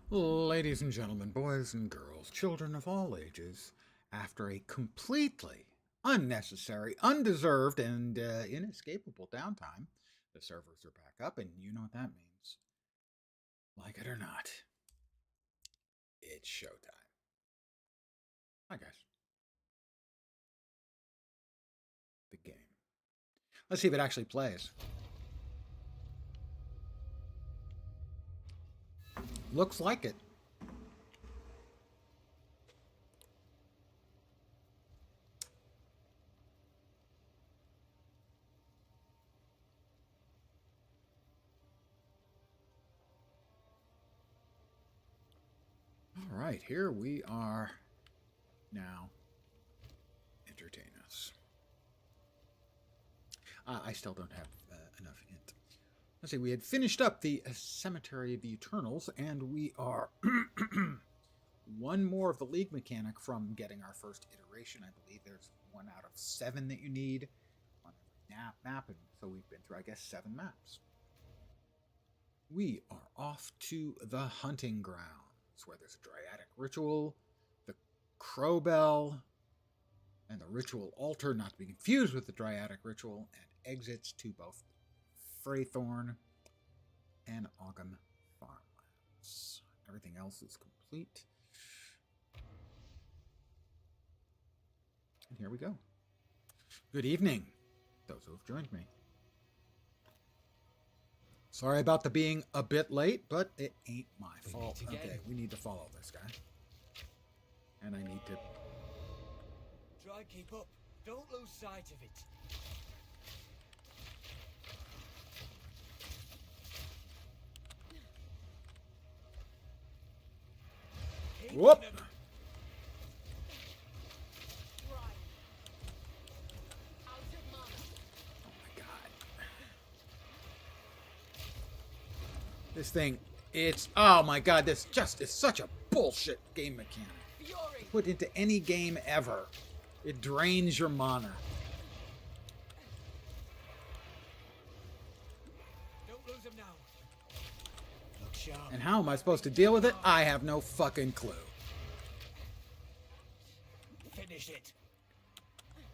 Ladies and gentlemen, boys and girls, children of all ages, after a completely unnecessary, undeserved, and inescapable downtime, the servers are back up, and you know what that means. Like it or not, it's showtime. Hi, guys. The game. Let's see if it actually plays. Looks like it. All right, here we are now. Entertain us. I still don't have enough int. Let's see, we had finished up the Cemetery of the Eternals, and we are one more of the League mechanic from getting our first iteration. I believe there's 1 out of 7 that you need on every map, and so we've been through, I guess, 7 maps. We are off to the hunting grounds, where there's a Dryadic ritual, the Crow Bell, and the ritual altar, not to be confused with the Dryadic ritual, and exits to both Freythorn and Ogham farmlands. Everything else is complete. And here we go. Good evening, those who have joined me. Sorry about the being a bit late, but it ain't my fault. Okay, we need to follow this guy. And I need to... Try keep up. Don't lose sight of it. Whoop! This thing, it's, oh my god, this just is such a bullshit game mechanic. Put into any game ever. It drains your mana. Don't lose him now. Look sharp. And how am I supposed to deal with it? I have no fucking clue. Finish it.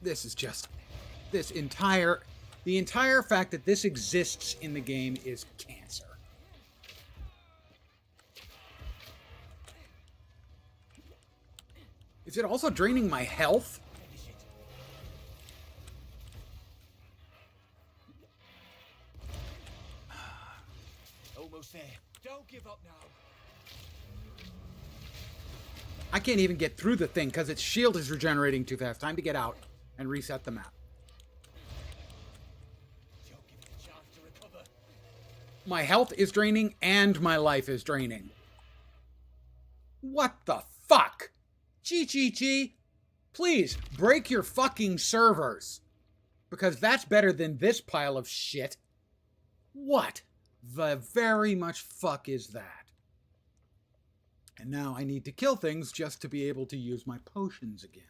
This is just, the entire fact that this exists in the game is cancer. Is it also draining my health? Almost there. Don't give up now. I can't even get through the thing because its shield is regenerating too fast. Time to get out and reset the map. Don't give it a chance to recover. My health is draining and my life is draining. What the fuck? Chi, please break your fucking servers. Because that's better than this pile of shit. What the very much fuck is that? And now I need to kill things just to be able to use my potions again.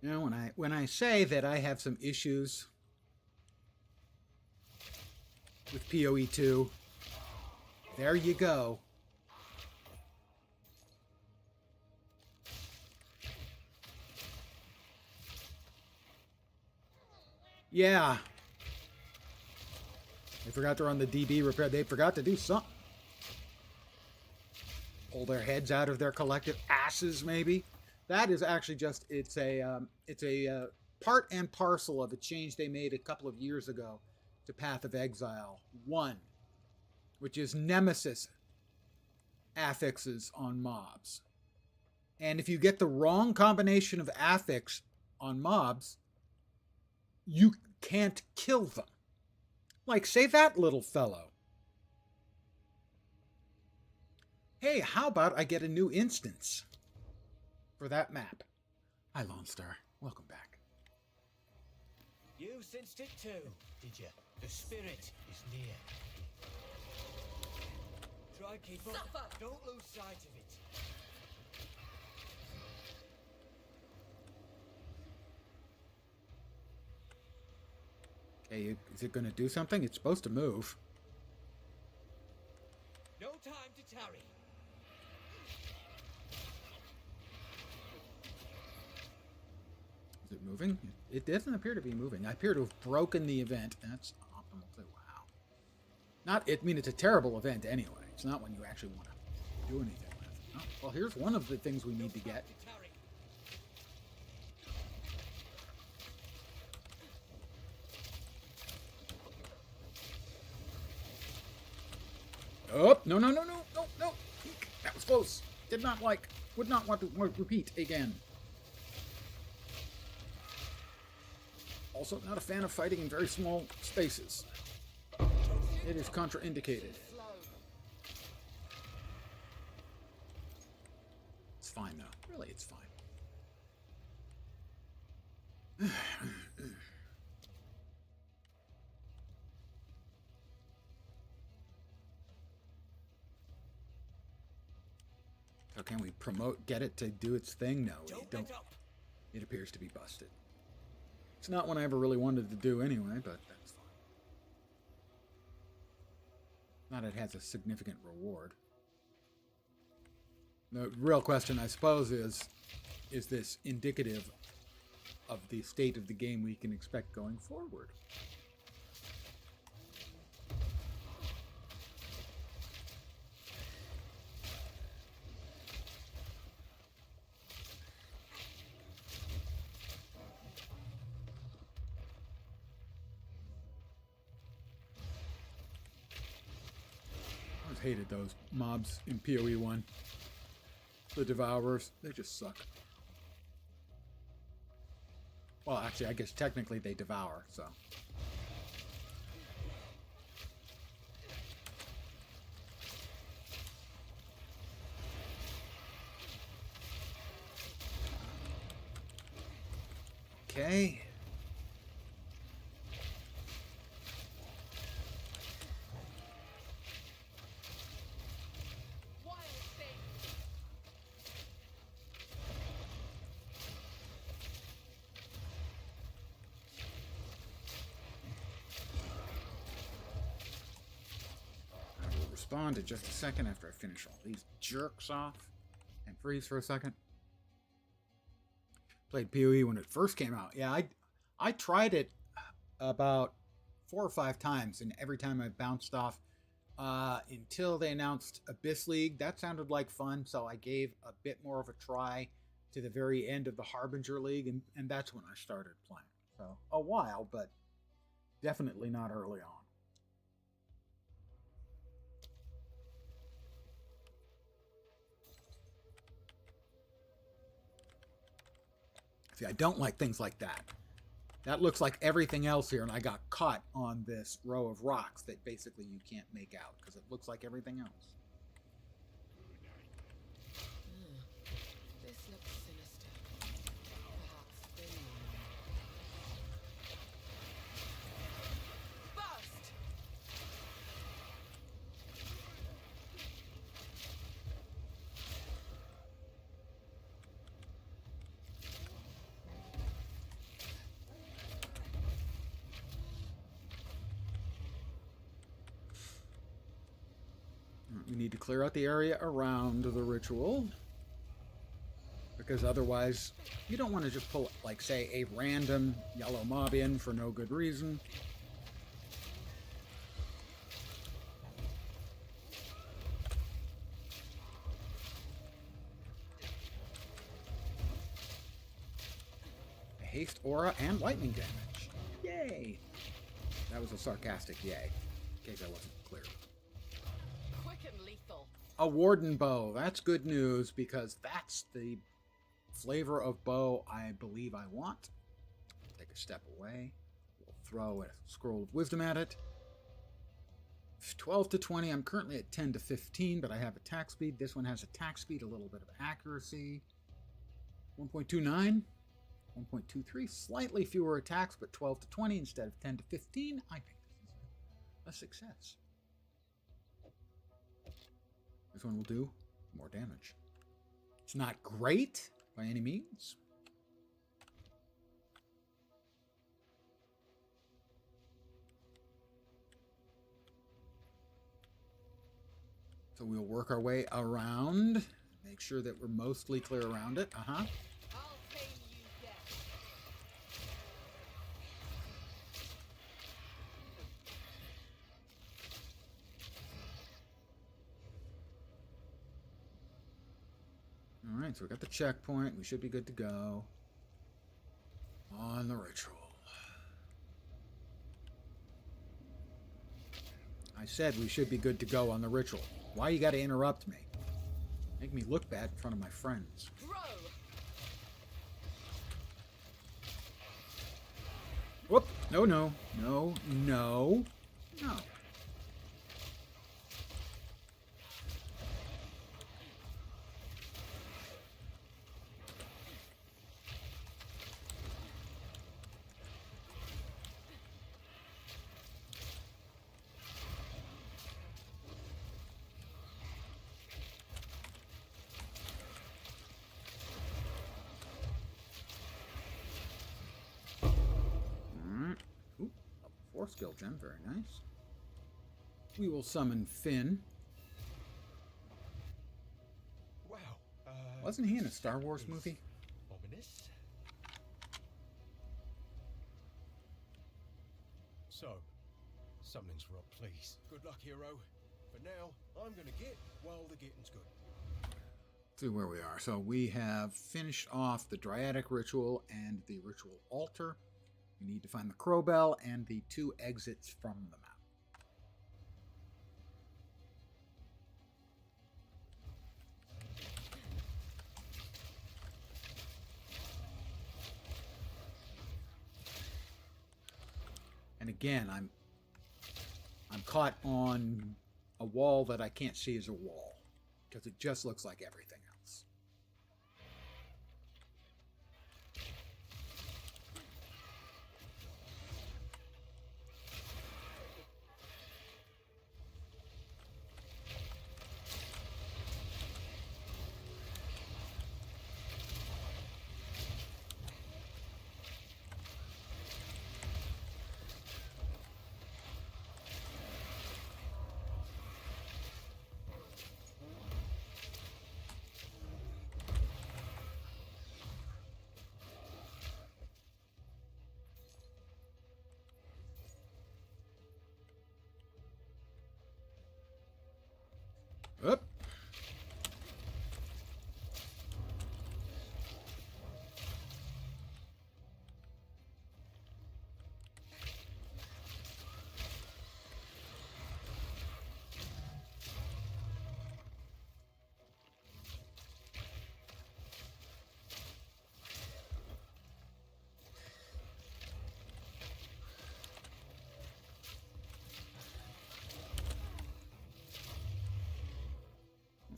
You know, when I say that I have some issues with PoE 2, there you go. Yeah. They forgot to run the DB repair. They forgot to do something. Pull their heads out of their collective asses, maybe. That is actually just, it's a part and parcel of a change they made a couple of years ago to Path of Exile 1, which is Nemesis affixes on mobs. And if you get the wrong combination of affix on mobs, you can't kill them. Like, say that little fellow. Hey, how about I get a new instance for that map? Hi, Lone Star. Welcome back. You sensed it too, did you? The spirit is near. Try keep up. Suffer. Don't lose sight of it. Hey, is it going to do something? It's supposed to move. No time to tarry. Is it moving? It doesn't appear to be moving. I appear to have broken the event. That's optimal too. Wow. I mean, it's a terrible event anyway. It's not one you actually want to do anything with. Oh, well, here's one of the things we need to get. Oh, no, no, no, no, no, no. That was close. Would not want to repeat again. Also, not a fan of fighting in very small spaces. It is contraindicated. It's fine, though. Really, it's fine. So can we get it to do its thing? No, we don't. It appears to be busted. It's not one I ever really wanted to do anyway, but that's fine. Not it has a significant reward. The real question, I suppose, is this indicative of the state of the game we can expect going forward? I always hated those mobs in PoE 1. The Devourers, they just suck. Well, actually, I guess technically they devour, so. Okay. Respond in just a second after I finish all these jerks off and freeze for a second. Played PoE when it first came out. Yeah, I tried it about 4 or 5 times, and every time I bounced off until they announced Abyss League. That sounded like fun, so I gave a bit more of a try to the very end of the Harbinger League, and that's when I started playing. So a while, but definitely not early on. See, I don't like things like that. That looks like everything else here, and I got caught on this row of rocks that basically you can't make out because it looks like everything else. This looks sinister. Perhaps thin. Burst! We need to clear out the area around the ritual, because otherwise you don't want to just pull, like, say, a random yellow mob in for no good reason. Haste aura and lightning damage. Yay! That was a sarcastic yay, in case I wasn't clear. Quick and lethal. A warden bow. That's good news, because that's the flavor of bow I believe I want. Take a step away. We'll throw a scroll of wisdom at it. 12 to 20. I'm currently at 10 to 15, but I have attack speed. This one has attack speed, a little bit of accuracy. 1.29. 1.23, slightly fewer attacks, but 12 to 20 instead of 10 to 15. I think this is a success. This one will do more damage. It's not great by any means. So we'll work our way around. Make sure that we're mostly clear around it. I'll tame you yet. All right, so we got the checkpoint. We should be good to go. On the ritual. I said we should be good to go on the ritual. Why you gotta interrupt me? Make me look bad in front of my friends. Grow. Whoop! No, no, no, no, no. Ooh, level 4 skill gem, very nice. We will summon Finn. Wow. Wasn't he in a Star Wars movie? Ominous. So, summoning's Rob, please. Good luck, hero. For now, I'm gonna get while the getting's good. See where we are. So we have finished off the Dryadic ritual and the ritual altar. We need to find the crow bell and the 2 exits from the map. And again, I'm caught on a wall that I can't see as a wall because it just looks like everything else. Up.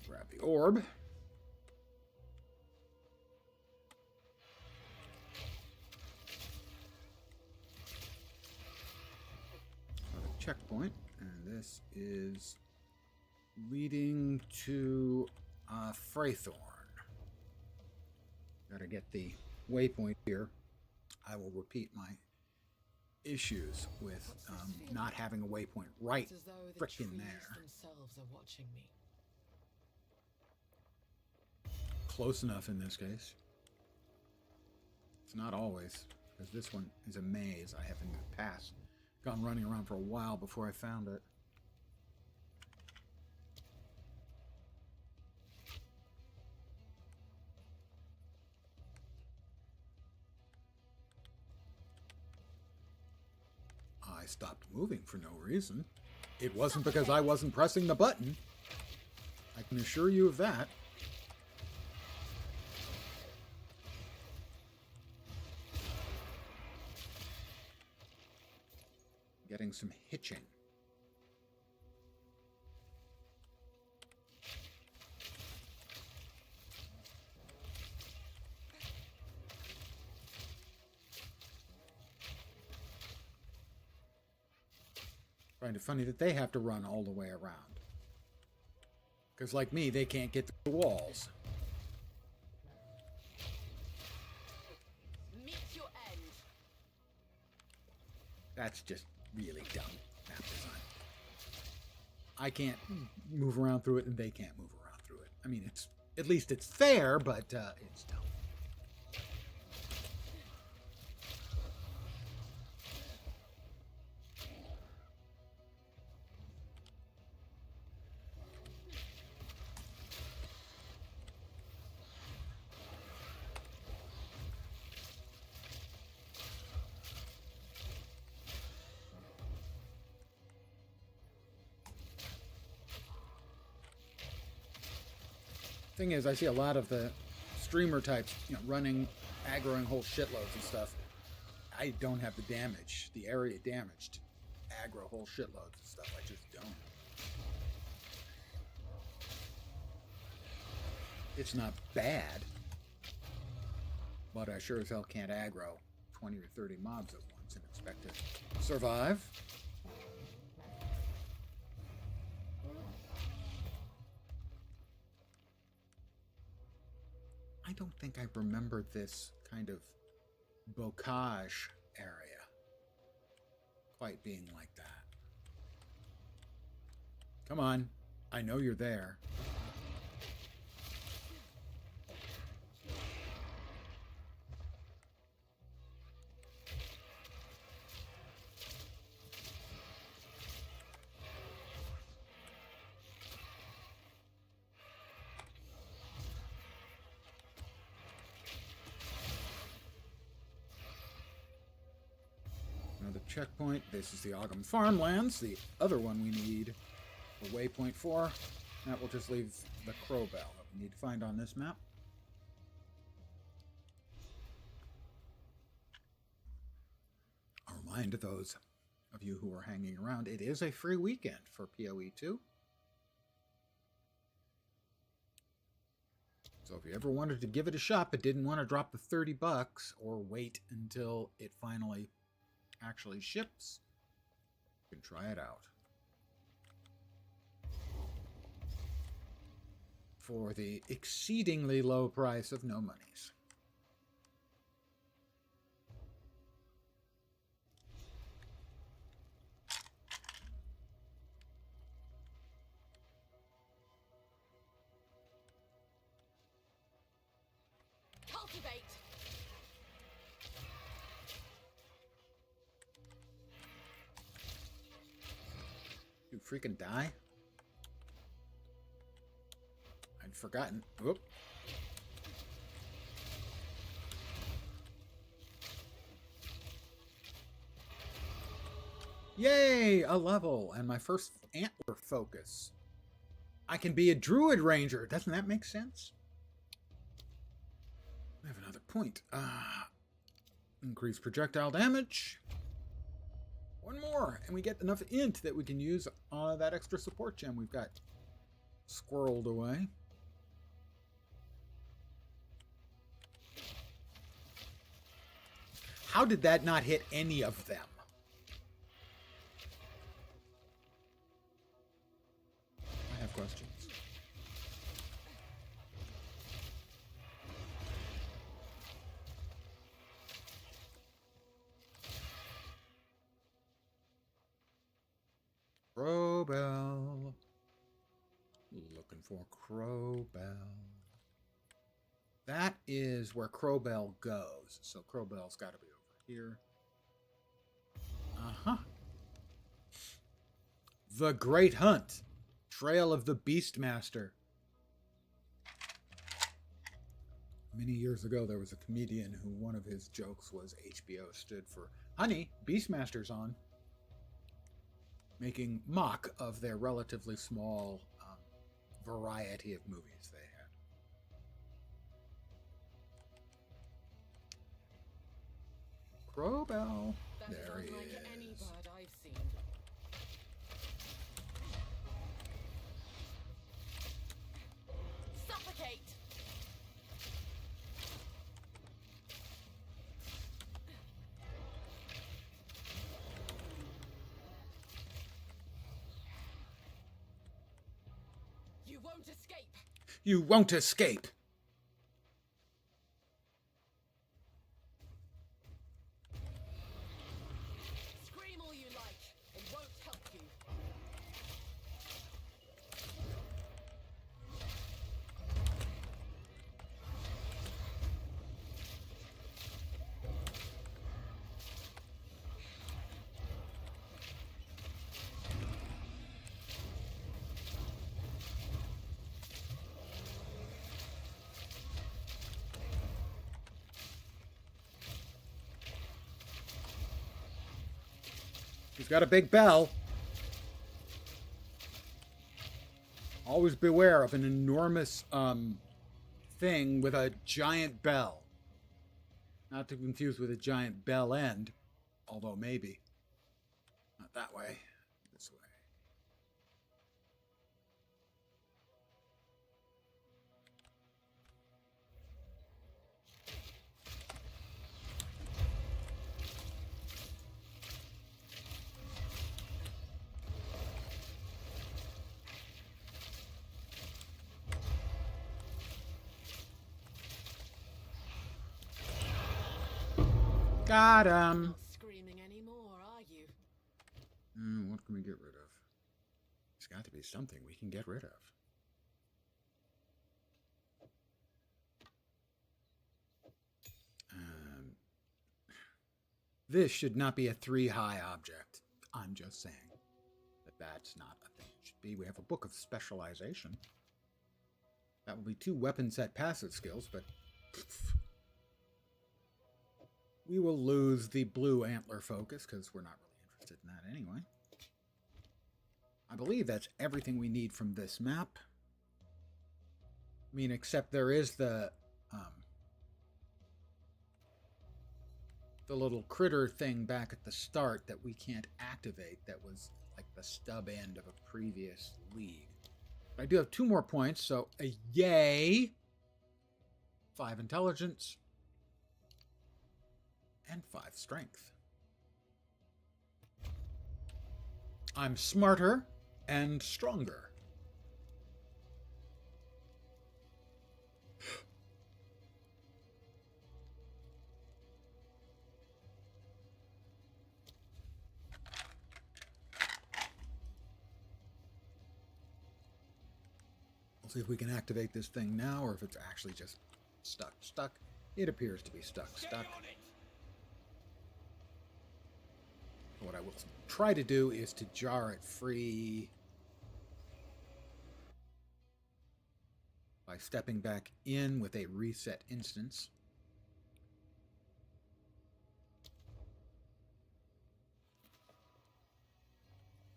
Grab the orb. A checkpoint, and this is leading to Freythorn. Gotta get the waypoint here. I will repeat my issues with not having a waypoint right It's as though the frickin' trees there. themselves are watching me. Close enough in this case. It's not always, because this one is a maze I haven't passed. Gone running around for a while before I found it. I stopped moving for no reason. It wasn't because I wasn't pressing the button. I can assure you of that. Getting some hitching. Find it funny that they have to run all the way around. Because like me, they can't get through the walls. Meet your end. That's just really dumb map design. I can't move around through it and they can't move around through it. I mean, it's at least it's fair, but it's dumb. Thing is, I see a lot of the streamer types, running, aggroing whole shitloads and stuff. I don't have the damage, the area damage to aggro whole shitloads and stuff. I just don't. It's not bad, but I sure as hell can't aggro 20 or 30 mobs at once and expect to survive. I don't think I remember this kind of bocage area quite being like that. Come on. I know you're there. Another checkpoint. This is the Ogham Farmlands. The other one we need for waypoint 4. That will just leave the Crowbell that we need to find on this map. I'll remind those of you who are hanging around, it is a free weekend for PoE 2. So if you ever wanted to give it a shot but didn't want to drop the $30 or wait until it finally actually ships, you can try it out for the exceedingly low price of no monies. Cultivate. You freaking die? I'd forgotten. Whoop. Yay! A level and my first antler focus. I can be a druid ranger. Doesn't that make sense? I have another point. Increase projectile damage. One more, and we get enough int that we can use that extra support gem we've got squirreled away. How did that not hit any of them? I have questions. Crowbell. Looking for Crowbell. That is where Crowbell goes. So Crowbell's got to be over here. Uh-huh. The Great Hunt. Trail of the Beastmaster. Many years ago, there was a comedian who one of his jokes was HBO stood for Honey, Beastmaster's on. Making mock of their relatively small variety of movies they had. Crowbell. There he Like any is. bird I've seen. Suffocate. You won't escape. You won't escape. Scream all you like. It won't help you. He's got a big bell. Always beware of an enormous thing with a giant bell. Not to confuse with a giant bell end, although maybe. Not that way. This way. Got him. Not screaming anymore, are you? What can we get rid of? There's got to be something we can get rid of. This should not be a 3-high object. I'm just saying that that's not a thing it should be. We have a book of specialization. That will be 2 weapon set passive skills, but we will lose the blue antler focus because we're not really interested in that anyway. I believe that's everything we need from this map. I mean, except there is the little critter thing back at the start that we can't activate that was like the stub end of a previous league. But I do have 2 more points, so a yay! 5 intelligence and 5 strength. I'm smarter and stronger. We'll see if we can activate this thing now or if it's actually just stuck. Stuck. It appears to be stuck. What I will try to do is to jar it free by stepping back in with a reset instance.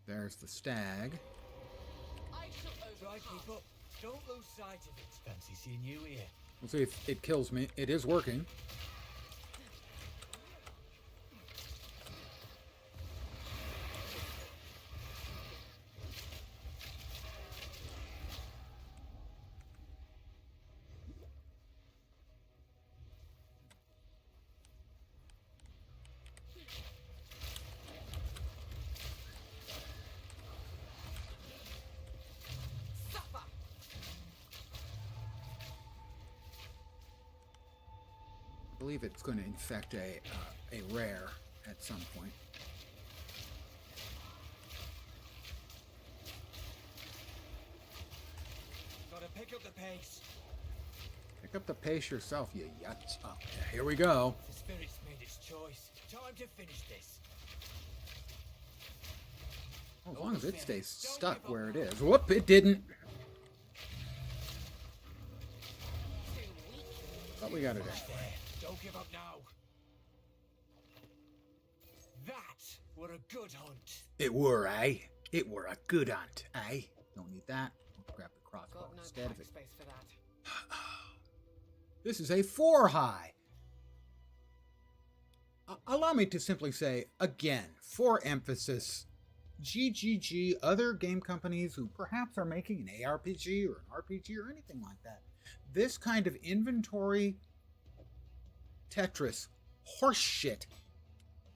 There's the stag. I shall Try keep up. Don't lose sight of it. Fancy seeing you here. We'll see if it kills me. It is working. suffer. I believe it's going to infect a rare at some point. Gotta pick up the pace. Pick up the pace yourself, you yuts. Oh, yeah, here we go. The spirit's made its choice. Time to finish this. Well, as long as it stays stuck where it is. Whoop, it didn't. Too weak. But we got it in. There. Don't give up now. That were a good hunt. It were, eh? It were a good hunt, eh? Don't need that. We'll grab the crossbow Got no instead of pack it. space for that. This is a 4-high. Allow me to simply say, again, for emphasis, GGG, other game companies who perhaps are making an ARPG or an RPG or anything like that. This kind of inventory Tetris horseshit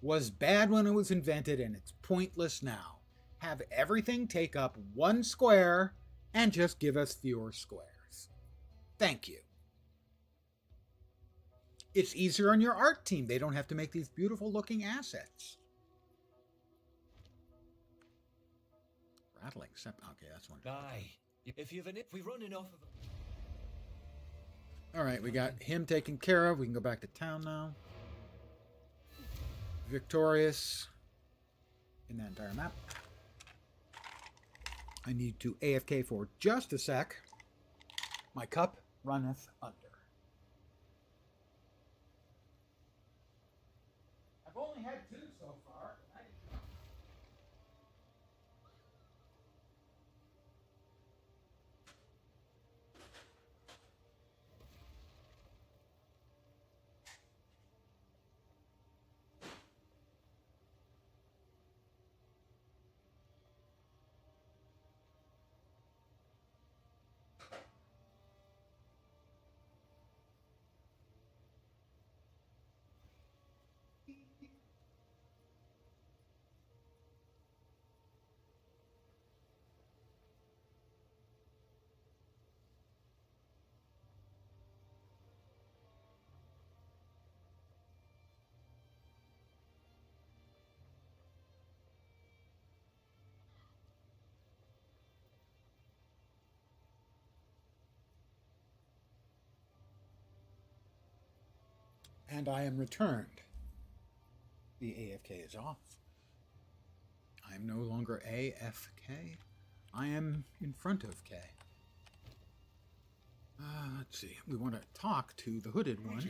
was bad when it was invented and it's pointless now. Have everything take up 1 square and just give us fewer squares. Thank you. It's easier on your art team. They don't have to make these beautiful looking assets. Rattling sep. Okay, that's one. Aye. If we run enough of them. All right, we got him taken care of. We can go back to town now. Victorious in that entire map. I need to AFK for just a sec. My cup runneth under. I've only had 2 so far. And I am returned. The AFK is off. I am no longer AFK. I am in front of K. Let's see. We want to talk to the hooded one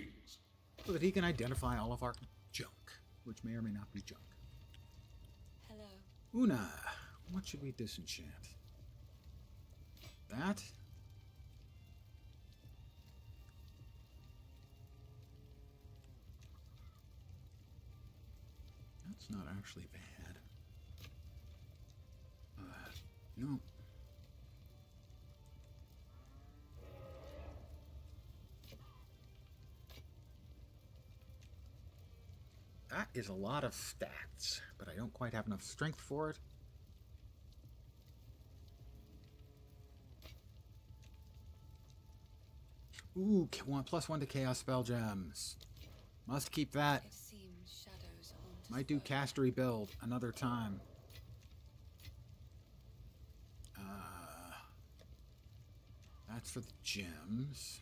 so that he can identify all of our junk, which may or may not be junk. Hello. Una, what should we disenchant? That? That's not actually bad. No. That is a lot of stats, but I don't quite have enough strength for it. Ooh, +1 to chaos spell gems. Must keep that. It seems shadows haunt us Might do both. castery build another time. That's for the gems.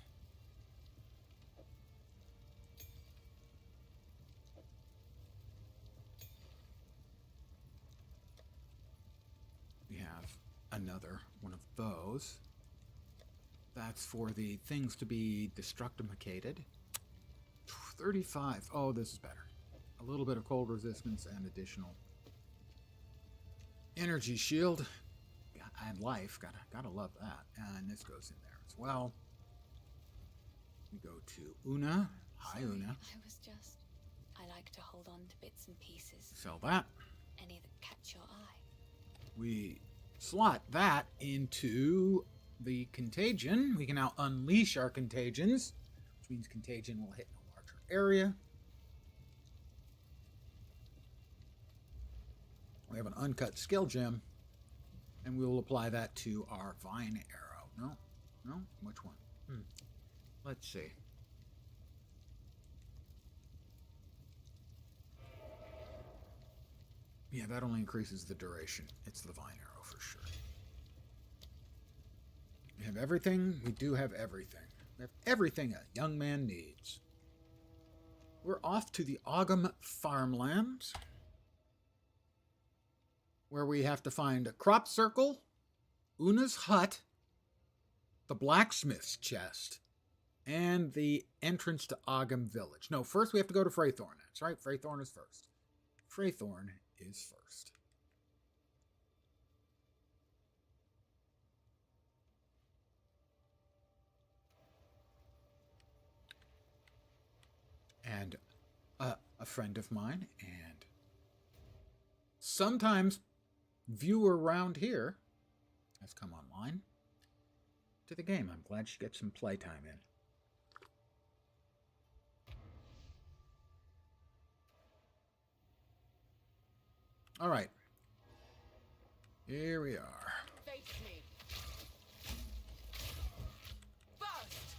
We have another one of those. That's for the things to be destructificated. 35. Oh, this is better. A little bit of cold resistance and additional energy shield. And life. Gotta love that. And this goes in there as well. We go to Una. Hi, Sorry, Una. I like to hold on to bits and pieces. Sell that. Any that catch your eye. We slot that into the contagion. We can now unleash our contagions, which means contagion will hit a larger area. We have an uncut skill gem, and we will apply that to our vine arrow. No? Which one? Let's see. Yeah, that only increases the duration. It's the vine arrow for sure. We have everything. We do have everything. We have everything a young man needs. We're off to the Ogham farmlands, where we have to find a crop circle, Una's hut, the blacksmith's chest, and the entrance to Ogham village. No, first we have to go to Freythorn. That's right, Freythorn is first. Freythorn is first. And a friend of mine, and sometimes viewer around here, has come online to the game. I'm glad she gets some playtime in. All right. Here we are. Face me. Burst.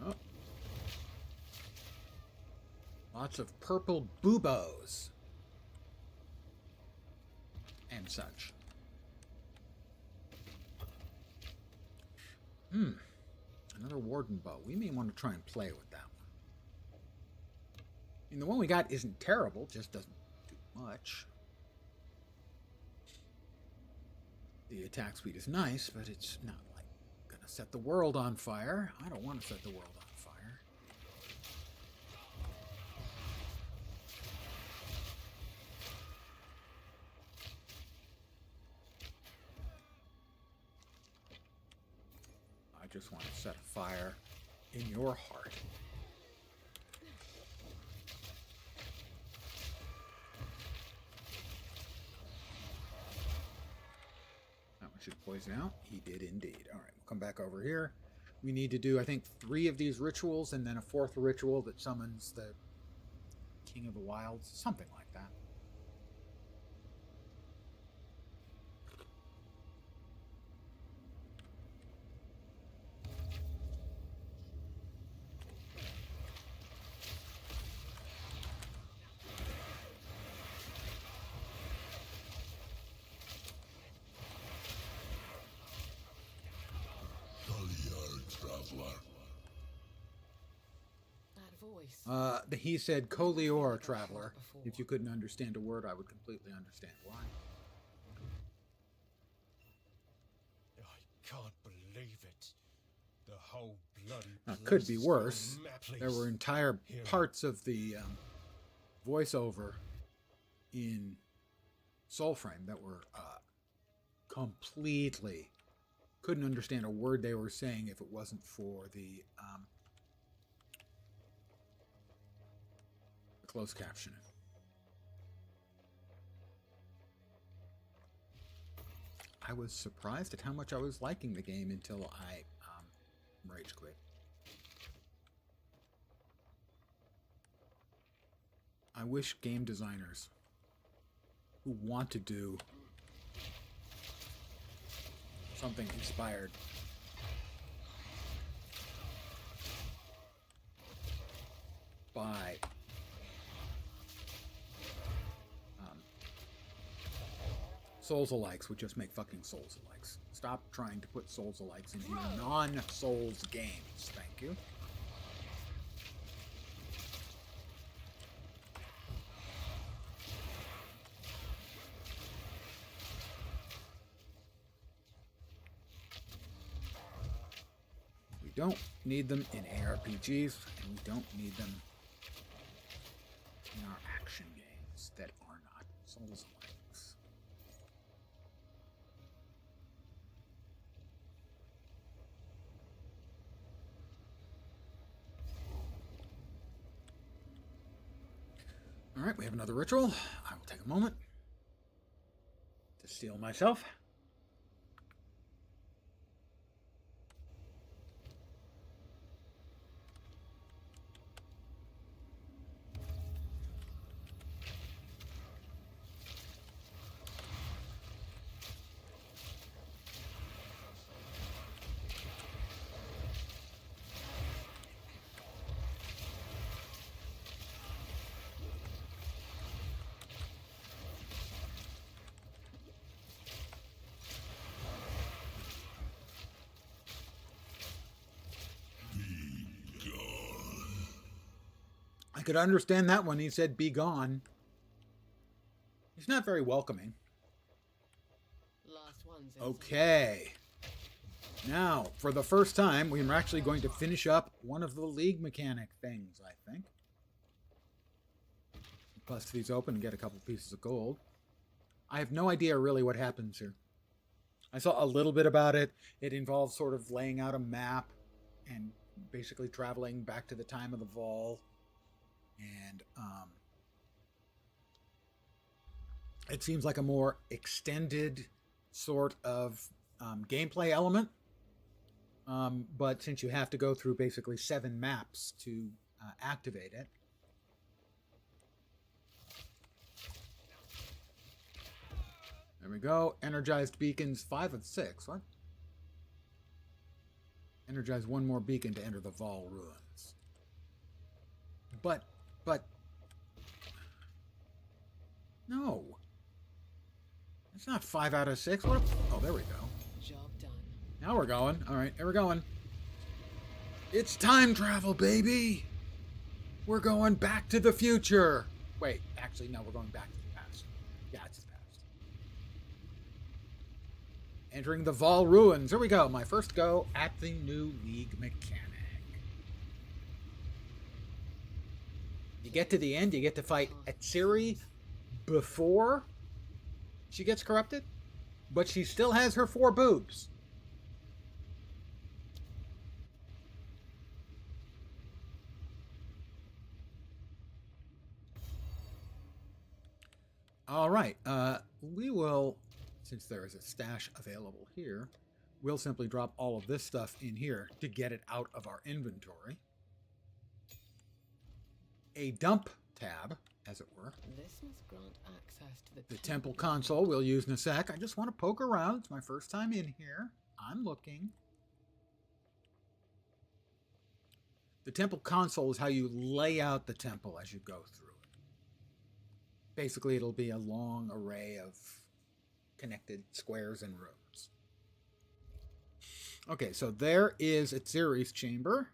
Oh. Lots of purple buboes. And such. Another warden bow. We may want to try and play with that one. I mean, the one we got isn't terrible, just doesn't do much. The attack speed is nice, but it's not like gonna set the world on fire. I don't want to set the world on fire. I just want to set a fire in your heart. That one should poison out. He did indeed. All right, we'll come back over here. We need to do, I think, 3 of these rituals and then a 4th ritual that summons the King of the Wilds, something like that. That voice. He said, Colior, traveler. If you couldn't understand a word, I would completely understand why. I can't believe it. The whole bloody Now, it could be place worse. gone mad, please. There were entire parts of the voiceover in Soulframe that were completely couldn't understand a word they were saying if it wasn't for the closed captioning. I was surprised at how much I was liking the game until I rage quit. I wish game designers who want to do something inspired by Souls-alikes would just make fucking Souls-alikes. Stop trying to put Souls-alikes into non-Souls games. Thank you. We don't need them in ARPGs, and we don't need them in our action games that are not Souls-alikes. All right, we have another ritual. I will take a moment to steel myself. I could understand that when he said be gone. He's not very welcoming. Last one's Okay. Now, for the first time, we're actually going to finish up one of the league mechanic things, I think. Bust these open and get a couple pieces of gold. I have no idea really what happens here. I saw a little bit about it. It involves sort of laying out a map and basically traveling back to the time of the Vol. And it seems like a more extended sort of gameplay element. But since you have to go through basically 7 maps to activate it. There we go. Energized beacons, 5 of 6. What? Energize 1 more beacon to enter the Vol ruins. But no. It's not 5 out of 6. What? Oh, there we go. Job done. Now we're going. All right, here we're going. It's time travel, baby. We're going back to the future. Wait, actually, no, we're going back to the past. Yeah, it's the past. Entering the Vol ruins. Here we go. My first go at the new league mechanic. You get to the end, you get to fight Atsiri before she gets corrupted, but she still has her 4 boobs. All right, we will, since there is a stash available here, we'll simply drop all of this stuff in here to get it out of our inventory. A dump tab, as it were. This must grant access to The temple console we'll use in a sec. I just want to poke around. It's my first time in here. I'm looking. The temple console is how you lay out the temple as you go through it. Basically, it'll be a long array of connected squares and rooms. Okay, so there is Atziri's chamber.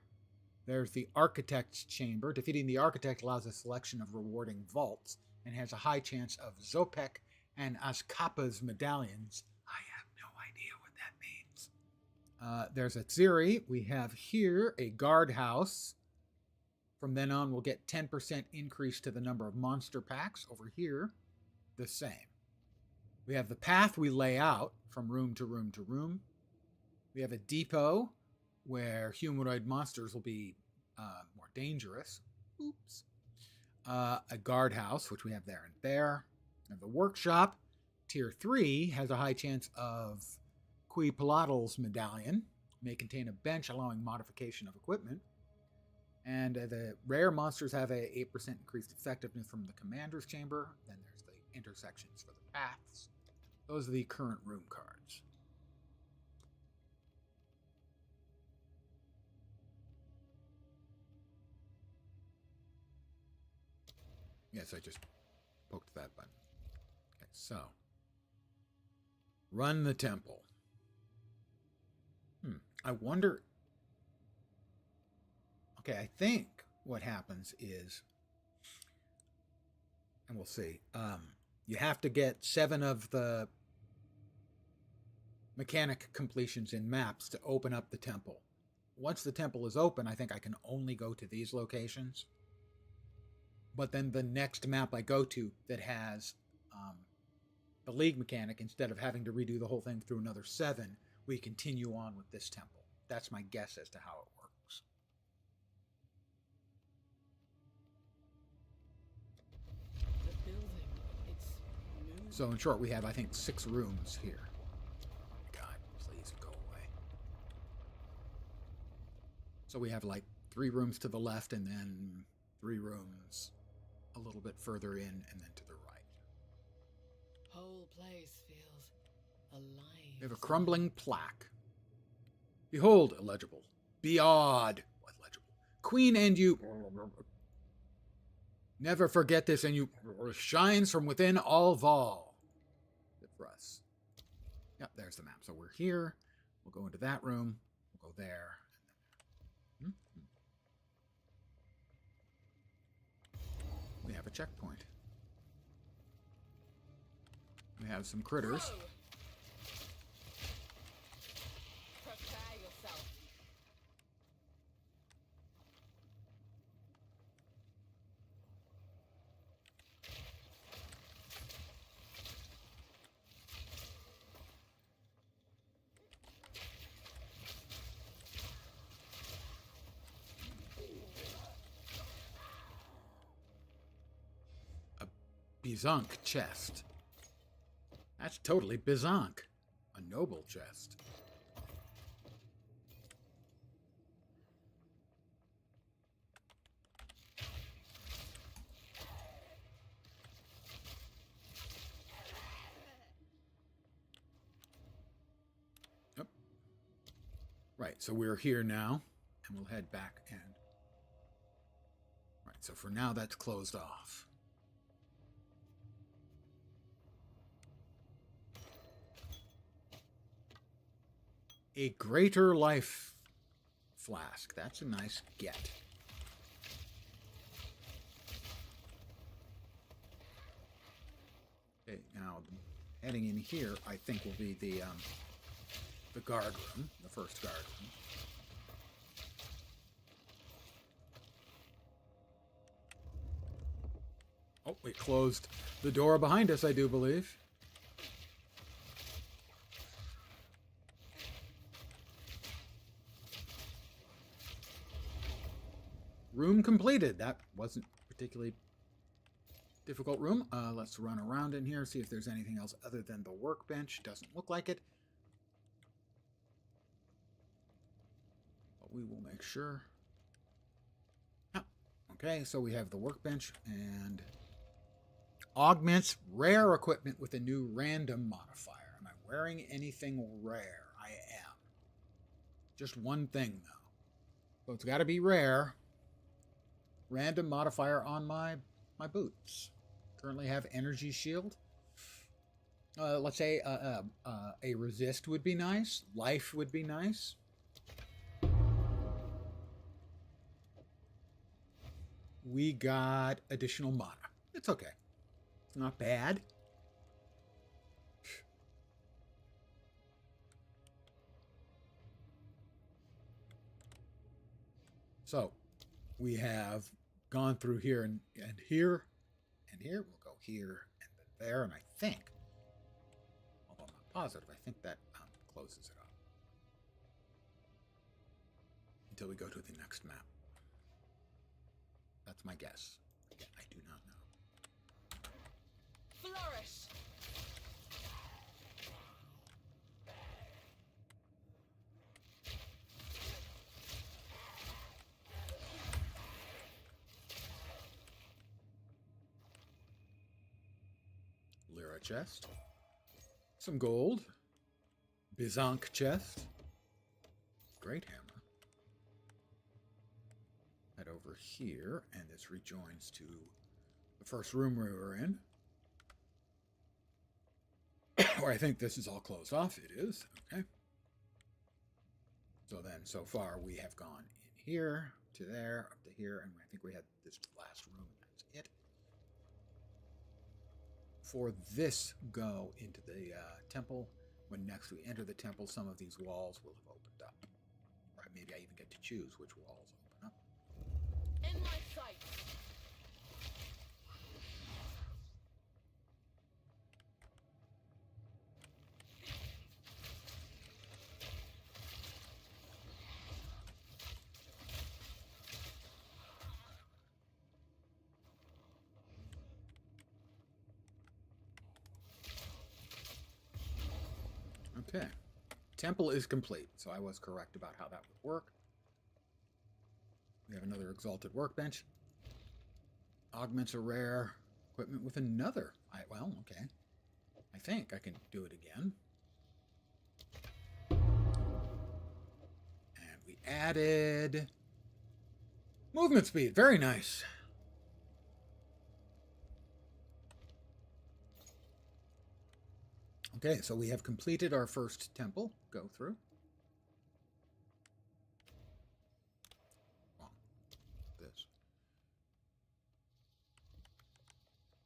There's the Architect's chamber. Defeating the Architect allows a selection of rewarding vaults and has a high chance of Zopek and Azkapa's medallions. I have no idea what that means. There's Atziri. We have here a guardhouse. From then on, we'll get 10% increase to the number of monster packs. Over here, the same. We have the path we lay out from room to room to room. We have a depot where humanoid monsters will be more dangerous. Oops. A guardhouse, which we have there and there. And the workshop, tier 3, has a high chance of Qui Palatal's medallion. May contain a bench allowing modification of equipment. And the rare monsters have a 8% increased effectiveness from the commander's chamber. Then there's the intersections for the paths. Those are the current room cards. Yes, I just poked that button. Okay, so. Run the temple. I wonder. Okay, I think what happens is, and we'll see, you have to get 7 of the mechanic completions in maps to open up the temple. Once the temple is open, I think I can only go to these locations. But then the next map I go to that has the League mechanic, instead of having to redo the whole thing through another 7, we continue on with this temple. That's my guess as to how it works. the building. It's moving. So in short, we have, I think, 6 rooms here. God, please go away. So we have like 3 rooms to the left and then 3 rooms a little bit further in and then to the right. Whole place feels alive. We have a crumbling plaque. Behold, illegible. Be odd. What legible? Queen and you. Never forget this, and you shines from within all Vol. Good for us. Yep, there's the map. So we're here. We'll go into that room. We'll go there. We have a checkpoint. We have some critters. Whoa! Prepare yourself. Bizonk chest. That's totally Bizonk. A noble chest. Yep. Right, so we're here now, and we'll head back and... Right, so for now that's closed off. A greater life flask. That's a nice get. Okay, now heading in here, I think will be the guard room, the first guard room. Oh, we closed the door behind us, I do believe. Room completed. That wasn't particularly difficult room. Let's run around in here, see if there's anything else other than the workbench. Doesn't look like it. But we will make sure. Oh, Okay, so we have the workbench and augments rare equipment with a new random modifier. Am I wearing anything rare? I am. Just one thing, though. So it's got to be rare. Random modifier on my boots. Currently have energy shield. Let's say a resist would be nice. Life would be nice. We got additional mana. It's okay. It's not bad. So we have gone through here and here and here. We'll go here and then there. And I think, although I'm not positive, I think that closes it up until we go to the next map. That's my guess. Again, I do not know. Flourish. Lyra chest. Some gold. Bizank chest. Great hammer. Head over here, and this rejoins to the first room we were in. Or I think this is all closed off. It is. Okay. So then, so far, we have gone in here, to there, up to here, and I think we had this last room, and that's it. For this go into the temple, when next we enter the temple, some of these walls will have opened up. Or maybe I even get to choose which walls open up. In my sight. Okay. Temple is complete, so I was correct about how that would work. We have another exalted workbench. Augments are rare. Equipment with another. Well, okay. I think I can do it again. And we added movement speed. Very nice. Okay, so we have completed our first temple. Go through. Well, this.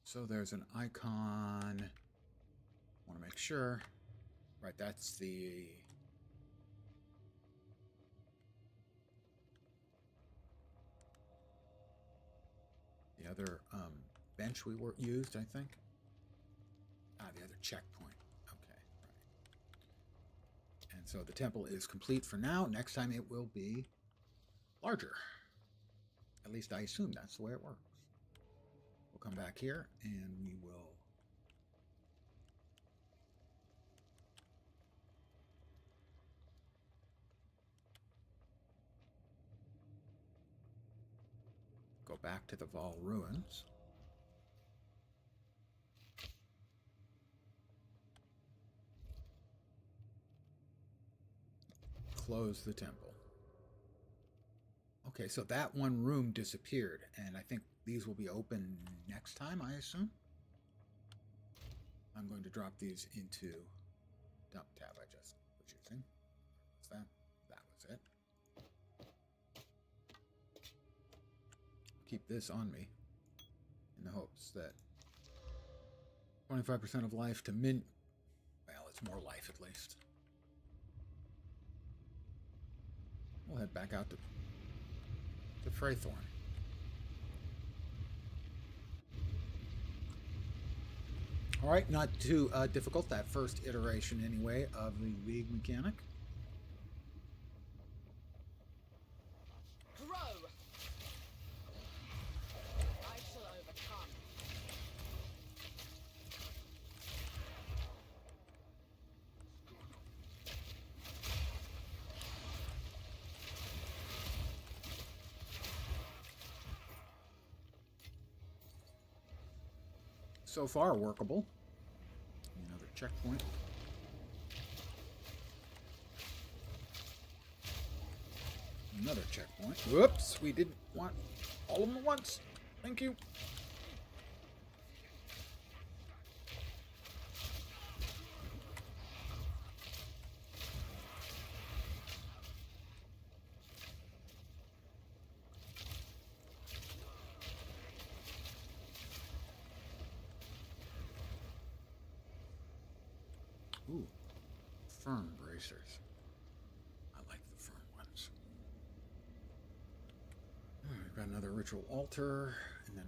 So there's an icon. Want to make sure. Right, that's the... the other bench we used, I think. The other checkpoint. And so the temple is complete for now. Next time it will be larger. At least I assume that's the way it works. We'll come back here and we will go back to the Val ruins. Close the temple. Okay, so that one room disappeared, and I think these will be open next time, I assume. I'm going to drop these into dump tab I just was using. What's that? That was it. Keep this on me in the hopes that 25% of life to well, it's more life at least. We'll head back out to Freythorn. All right, not too difficult, that first iteration anyway of the League mechanic. Grow. I shall overcome. so far workable. Another checkpoint. Another checkpoint. Whoops, we didn't want all of them at once. Thank you. Ooh, firm bracers. I like the firm ones. We've got another ritual altar, and then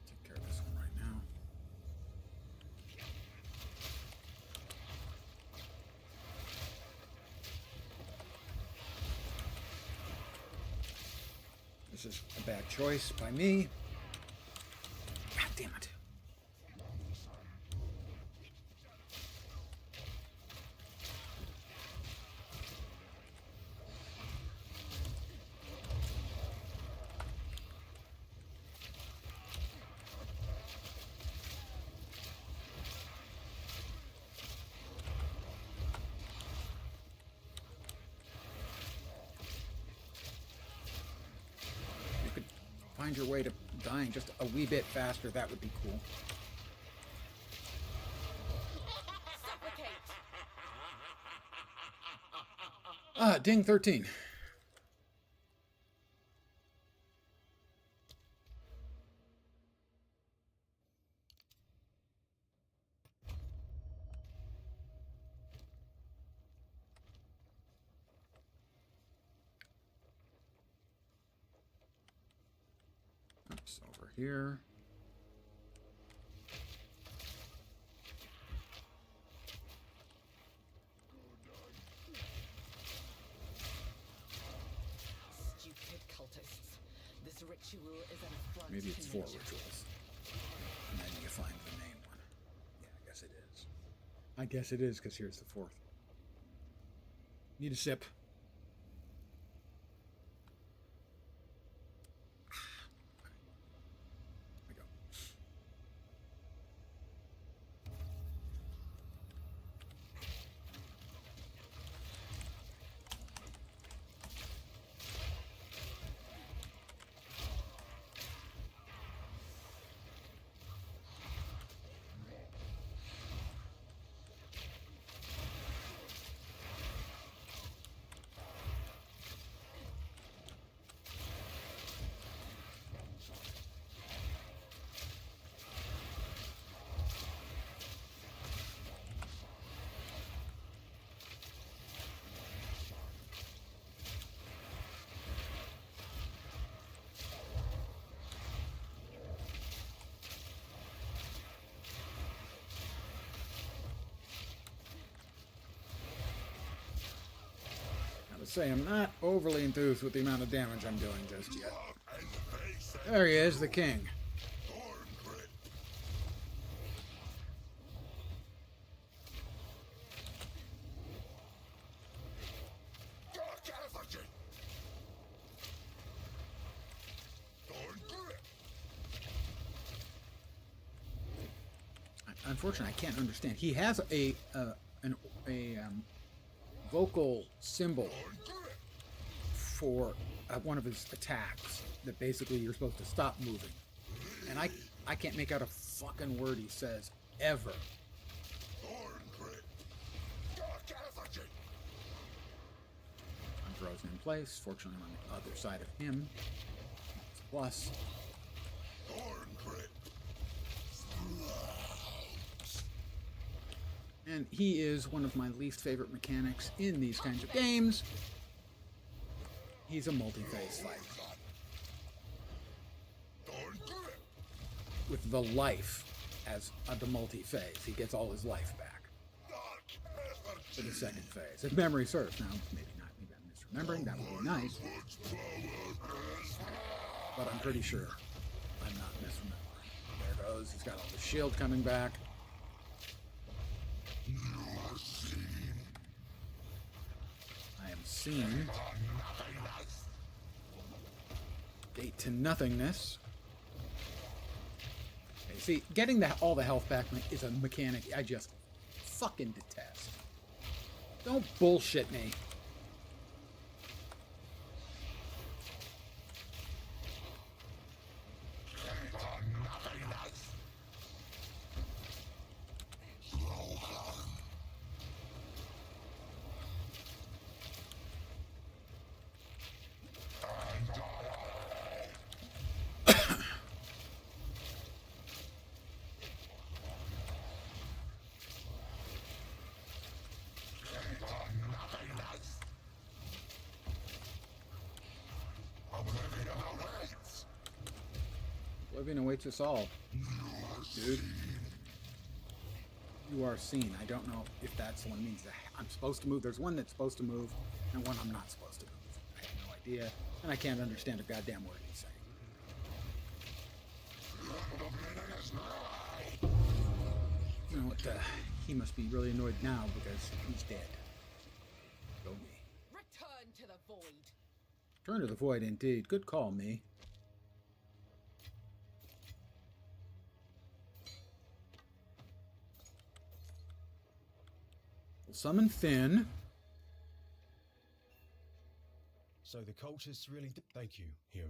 take care of this one right now. This is a bad choice by me. God damn it. Find your way to dying just a wee bit faster, that would be cool. Suffocate. Ding 13. Oops, over here. Stupid cultists. This ritual is an affront Maybe it's to 4 nature. rituals. And then you find the main one. Yeah, I guess it is. I guess it is, because here's the 4th. Need a sip. There we go. To say I'm not overly enthused with the amount of damage I'm doing just yet. There he is, the king. Unfortunately, I can't understand. He has a vocal symbol for one of his attacks that basically you're supposed to stop moving, and I can't make out a fucking word he says ever. I'm frozen in place. Fortunately, I'm on the other side of him. That's a plus. And he is one of my least favorite mechanics in these kinds of games. He's a multi-phase fighter. With the life as the multi-phase. He gets all his life back for the second phase. If memory serves. Now, maybe not. Maybe I'm misremembering. That would be nice. But I'm pretty sure I'm not misremembering. There goes. He's got all the shield coming back. I am seen. Gate to nothingness. See, getting all the health back is a mechanic I just fucking detest. Don't bullshit me. Oblivion awaits us all, dude. You are seen. I don't know if that's one means that I'm supposed to move. There's one that's supposed to move, and one I'm not supposed to move. I have no idea, and I can't understand a goddamn word he's saying. You know what? He must be really annoyed now because he's dead. Go me. Return to the void. Turn to the void, indeed. Good call, me. We'll summon Finn. So the cultists really did. Thank you, hero.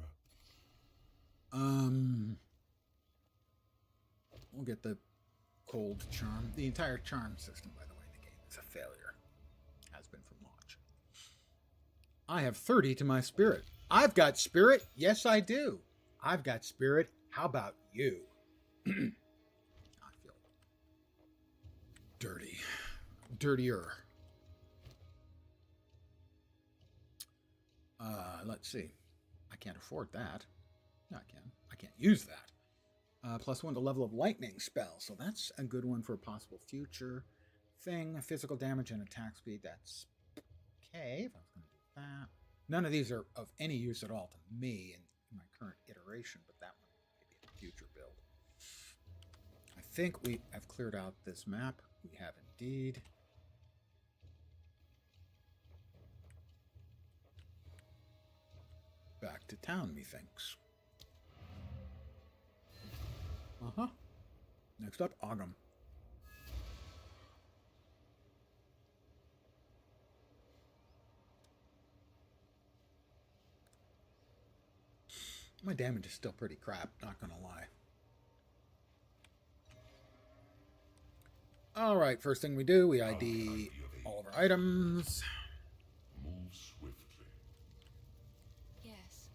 We'll get the cold charm. The entire charm system, by the way, in the game is a failure. Has been from launch. I have 30 to my spirit. I've got spirit. Yes, I do. I've got spirit. How about you? I feel dirty. Dirtier. Let's see. I can't afford that. No, I can. I can't use that. +1 to level of lightning spell. So that's a good one for a possible future thing. Physical damage and attack speed. That's okay. If I was going to do that. None of these are of any use at all to me in my current iteration, but that one may be a future build. I think we have cleared out this map. We have indeed. Back to town, methinks. Uh-huh. Next up, Ogum. My damage is still pretty crap, not gonna lie. Alright, first thing we do, we ID all of our items. Move swiftly. Yes.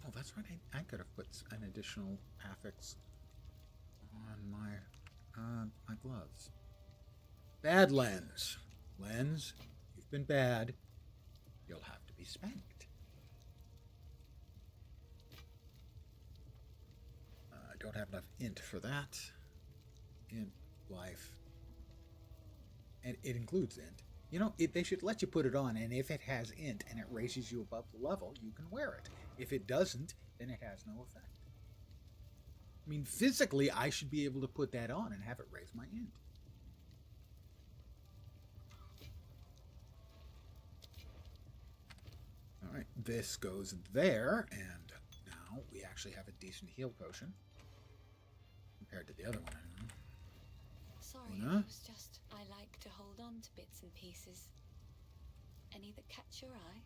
Oh, that's right. I could have put an additional affix on my gloves. Bad lens. Lens, you've been bad. You'll have to be spanked. I don't have enough int for that. Int, life. And it includes int. You know, they should let you put it on, and if it has int and it raises you above the level, you can wear it. If it doesn't, then it has no effect. I mean, physically, I should be able to put that on and have it raise my int. All right, this goes there, and now we actually have a decent heal potion compared to the other one. Sorry, Una? it was just I like to hold on to bits and pieces. Any that catch your eye?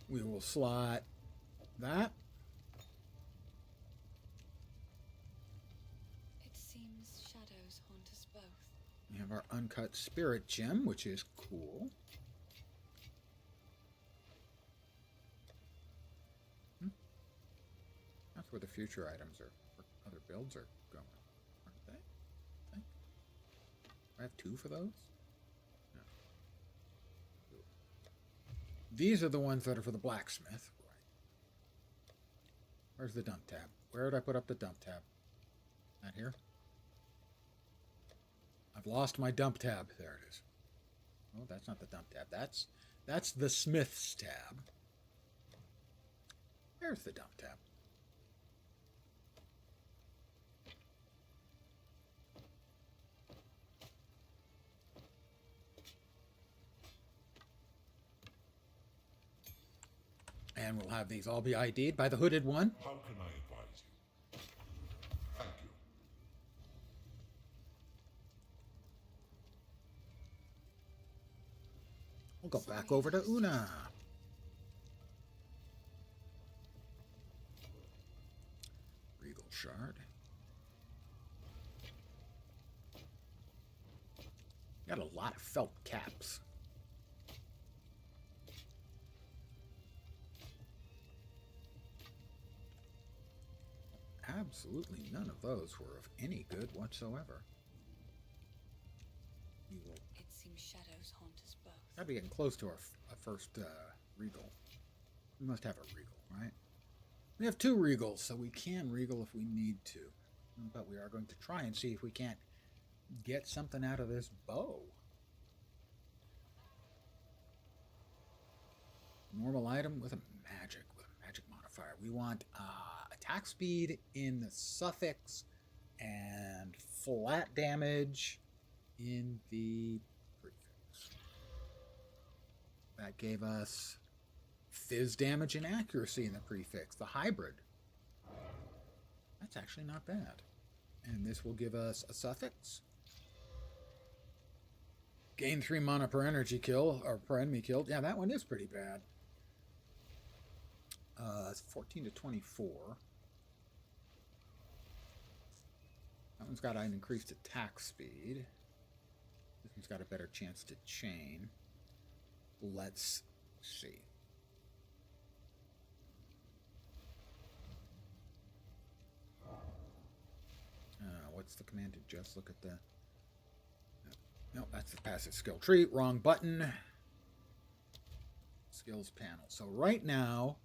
We will slot that. It seems shadows haunt us both. We have our uncut spirit gem, which is cool. That's where the future items are, or other builds are going, aren't they? I think. I have 2 for those? No. These are the ones that are for the blacksmith. Right. Where's the dump tab? Where did I put up the dump tab? Not here? I've lost my dump tab. There it is. Oh, that's not the dump tab. That's the smith's tab. There's the dump tab. And we'll have these all be ID'd by the hooded one. How can I advise you? Thank you. We'll go Sorry, back over to it's Una. Regal Shard. Got a lot of felt caps. Absolutely none of those were of any good whatsoever. We will It seems shadows haunt us both. gotta be getting close to our first regal. We must have a regal, right? We have 2 regals, so we can regal if we need to. But we are going to try and see if we can't get something out of this bow. Normal item with a magic modifier. We want attack speed in the suffix and flat damage in the prefix. That gave us fizz damage and accuracy in the prefix, the hybrid. That's actually not bad. And this will give us a suffix. Gain 3 mana per energy kill, or per enemy killed. Yeah, that one is pretty bad. It's 14 to 24. That one's got an increased attack speed. This one's got a better chance to chain. Let's see. What's the command to just look at the... No, that's the passive skill tree. Wrong button. Skills panel. So right now,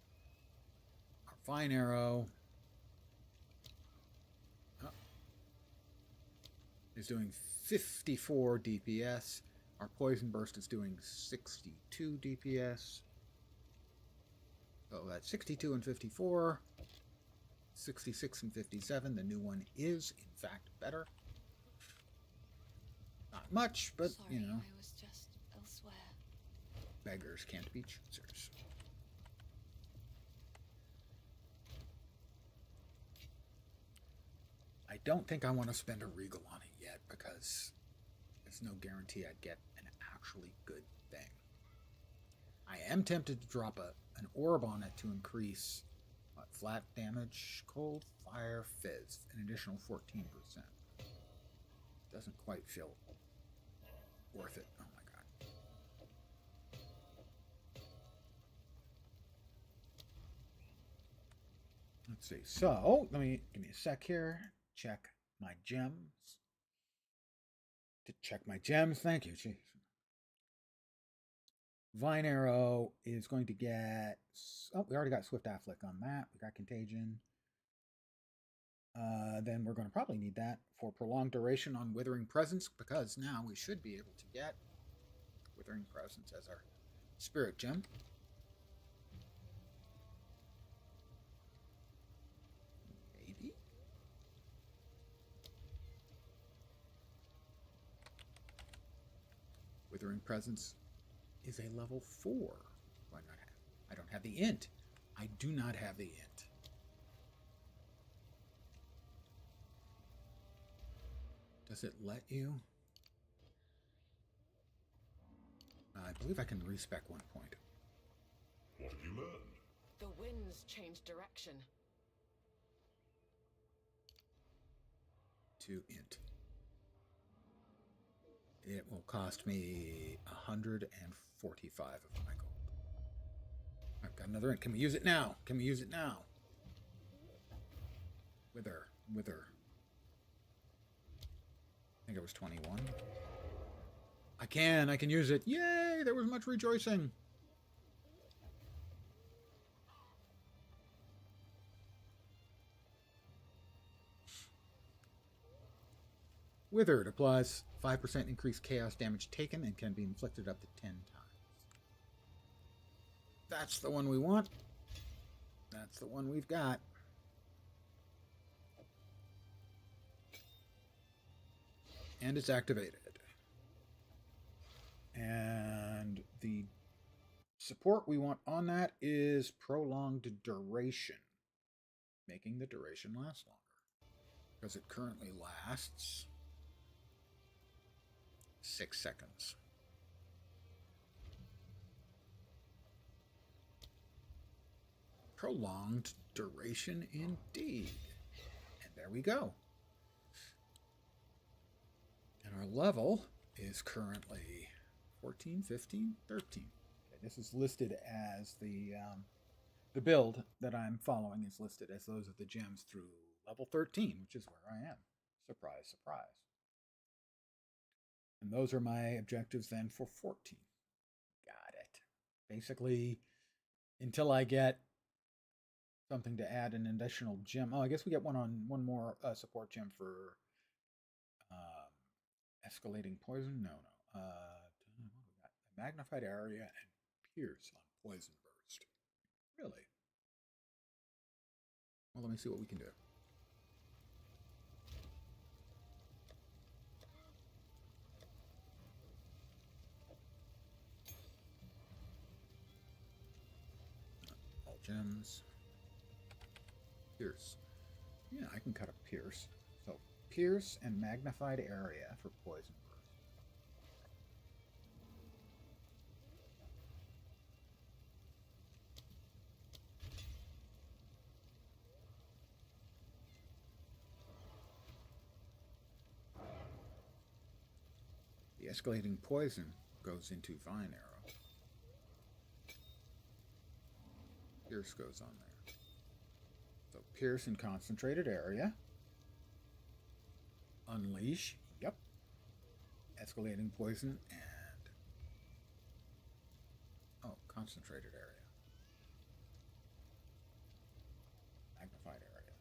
our Fine Arrow is doing 54 DPS. Our Poison Burst is doing 62 DPS. So that's 62 and 54. 66 and 57. The new one is, in fact, better. Not much, but, Sorry, you know. I was just elsewhere. Beggars can't be choosers. I don't think I want to spend a regal on it yet because there's no guarantee I'd get an actually good thing. I am tempted to drop an orb on it to increase flat damage, cold, fire, fizz, an additional 14%. Doesn't quite feel worth it. Oh my god. Let's see. So, give me a sec here. Check my gems. To check my gems. Thank you. Jeez. Vine Arrow is going to get... Oh, we already got Swift Afflick on that. We got Contagion. Then we're going to probably need that for prolonged duration on Withering Presence, because now we should be able to get Withering Presence as our Spirit Gem. Maybe? Withering Presence is a level 4. Why not have? I don't have the int. I do not have the int. Does it let you? I believe I can respec 1 point. What have you learned? The winds changed direction. To int. It will cost me 145 of my gold. I've got another int. Can we use it now? Can we use it now? Wither. I think it was 21. I can use it. Yay! There was much rejoicing. Withered applies 5% increased chaos damage taken and can be inflicted up to 10 times. That's the one we want. That's the one we've got. And it's activated. And the support we want on that is prolonged duration, making the duration last longer. Because it currently lasts 6 seconds. Prolonged duration indeed. And there we go. And our level is currently 14, 15, 13. Okay, this is listed as the build that I'm following is listed as those of the gems through level 13, which is where I am. Surprise, surprise. And those are my objectives then for 14. Got it. Basically, until I get something to add an additional gem. Oh, I guess we get one more support gem for escalating poison. No. What we got? A magnified area and pierce on poison burst. Really? Well, let me see what we can do. All gems. Pierce. Yeah, I can cut a pierce. So pierce and magnified area for poison burst. The escalating poison goes into vine arrow. Pierce goes on there. So pierce in concentrated area. Unleash. Yep. Escalating poison and concentrated area. Magnified area.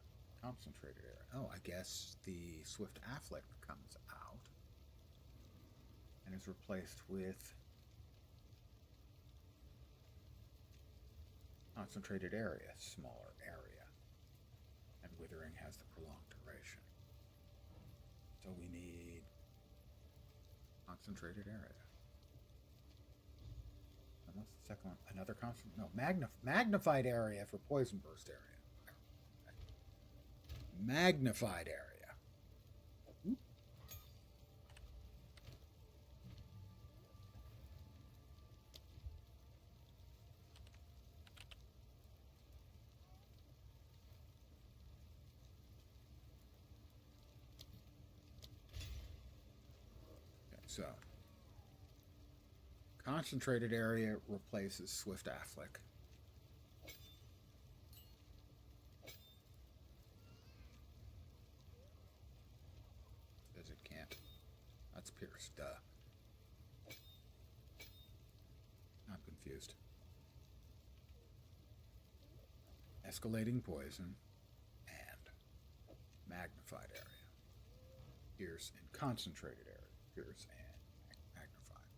Concentrated area. Oh, I guess the swift afflict comes out and is replaced with concentrated area, smaller area. And withering has the prolonged duration. So we need concentrated area. And what's the second one? Another constant? No, magnified area for poison burst area. Magnified area. Oop. So, concentrated area replaces swift afflict. Says it can't. That's pierce, duh. I'm confused. Escalating poison and magnified area. Pierce and concentrated area. Pierce and magnified.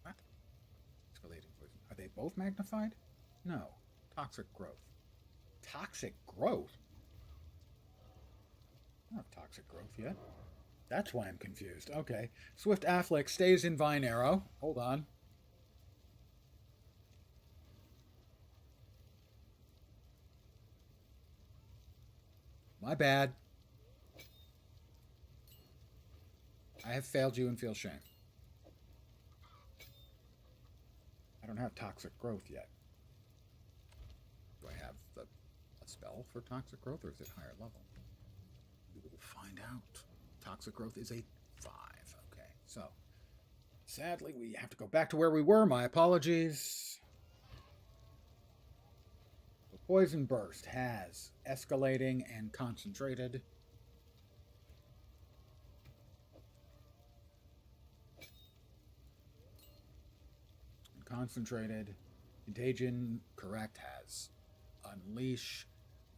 What? Escalating poison. Are they both magnified? No. Toxic growth. Toxic growth? I don't have toxic growth yet. That's why I'm confused. Okay. Swift afflict stays in vine arrow. Hold on. My bad. I have failed you and feel shame. I don't have toxic growth yet. Do I have a spell for toxic growth, or is it higher level? We will find out. Toxic growth is a 5. Okay, so sadly we have to go back to where we were. My apologies. The poison burst has escalating and concentrated. Concentrated. Contagion, correct, has Unleash.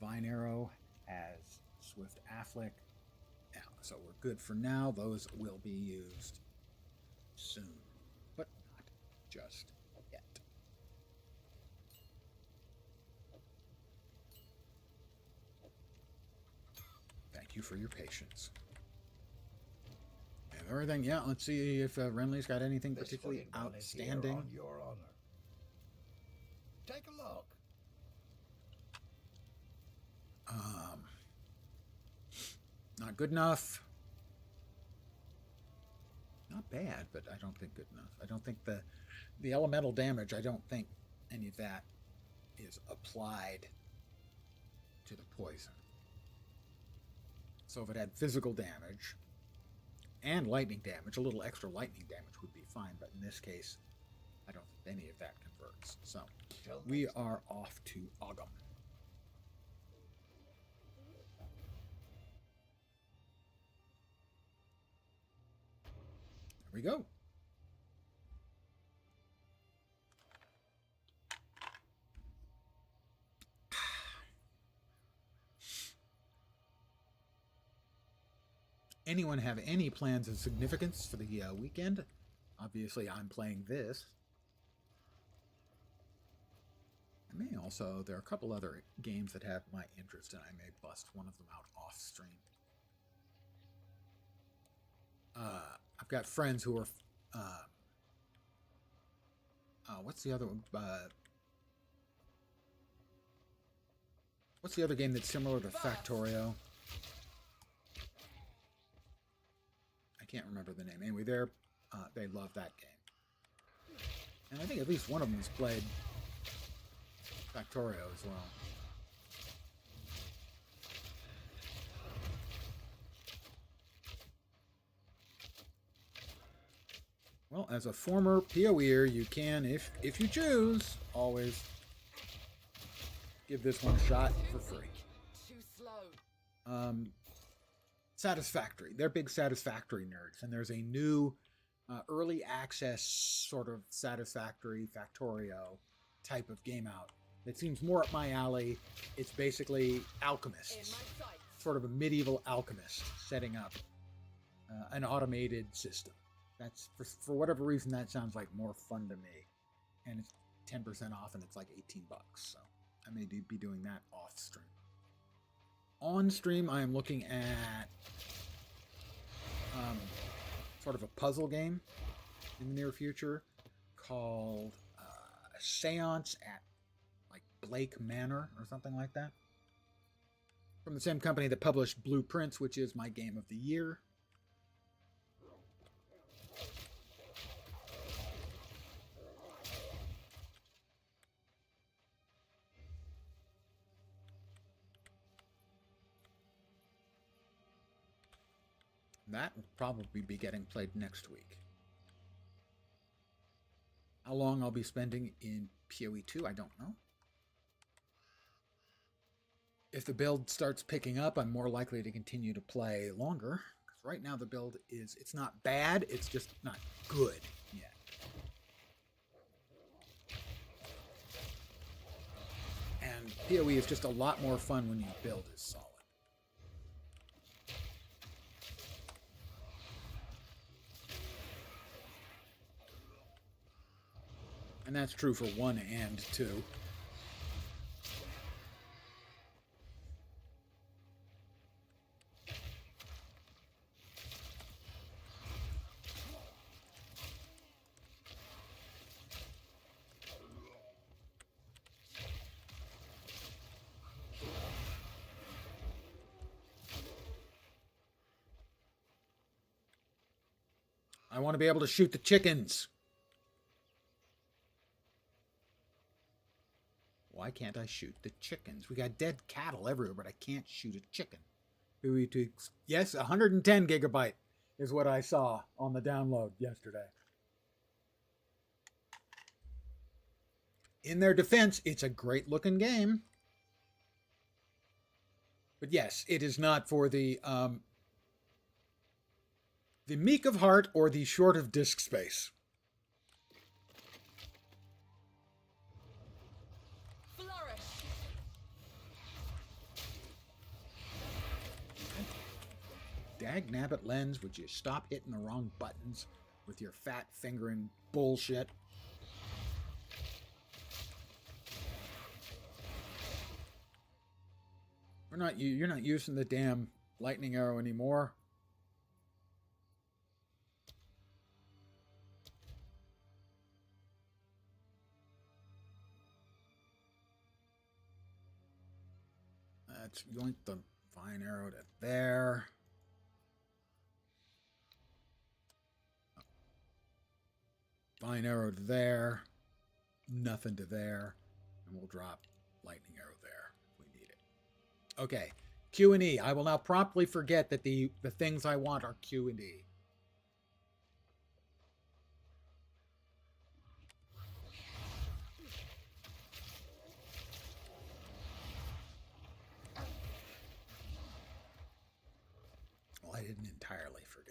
Vine Arrow has Swift Afflict. Now, so we're good for now. Those will be used soon, but not just yet. Thank you for your patience. And everything, yeah, let's see if Renly's got anything This particularly fine man is here outstanding. on your honor. Take a look. Not good enough. Not bad, but I don't think good enough. I don't think the elemental damage, I don't think any of that is applied to the poison. So if it had physical damage and lightning damage, a little extra lightning damage would be fine, but in this case, I don't think any of that converts. So we are off to Ogum. There we go. Anyone have any plans of significance for the weekend? Obviously, I'm playing this. I may also, there are a couple other games that have my interest, and I may bust one of them out off stream. I've got friends who are, what's the other one? What's the other game that's similar to Factorio? I can't remember the name. Anyway, they love that game. And I think at least one of them has played Factorio as well. Well, as a former PoEer, you can, if you choose, always give this one a shot for free. Too slow. Satisfactory. They're big Satisfactory nerds, and there's a new early access sort of Satisfactory Factorio type of game out that seems more up my alley. It's basically alchemists, sort of a medieval alchemist setting up an automated system. That's for whatever reason that sounds like more fun to me, and it's 10% off, and it's like $18. So I may be doing that off stream. On stream, I am looking at sort of a puzzle game in the near future called Seance at like Blake Manor or something like that. From the same company that published Blueprints, which is my game of the year. That will probably be getting played next week. How long I'll be spending in PoE 2, I don't know. If the build starts picking up, I'm more likely to continue to play longer. Because right now the build it's not bad, it's just not good yet. And PoE is just a lot more fun when your build is solid. And that's true for 1 and 2. I want to be able to shoot the chickens. Why can't I shoot the chickens? We got dead cattle everywhere, but I can't shoot a chicken. Yes, 110 gigabyte is what I saw on the download yesterday. In their defense, it's a great looking game. But yes, it is not for the meek of heart or the short of disk space. Dagnabbit Lens, would you stop hitting the wrong buttons with your fat fingering bullshit? You're not using the damn lightning arrow anymore. Let's yoink the fine arrow to there. Fine arrow to there. Nothing to there. And we'll drop lightning arrow there if we need it. Okay. Q and E. I will now promptly forget that the things I want are Q and E. Well, I didn't entirely forget.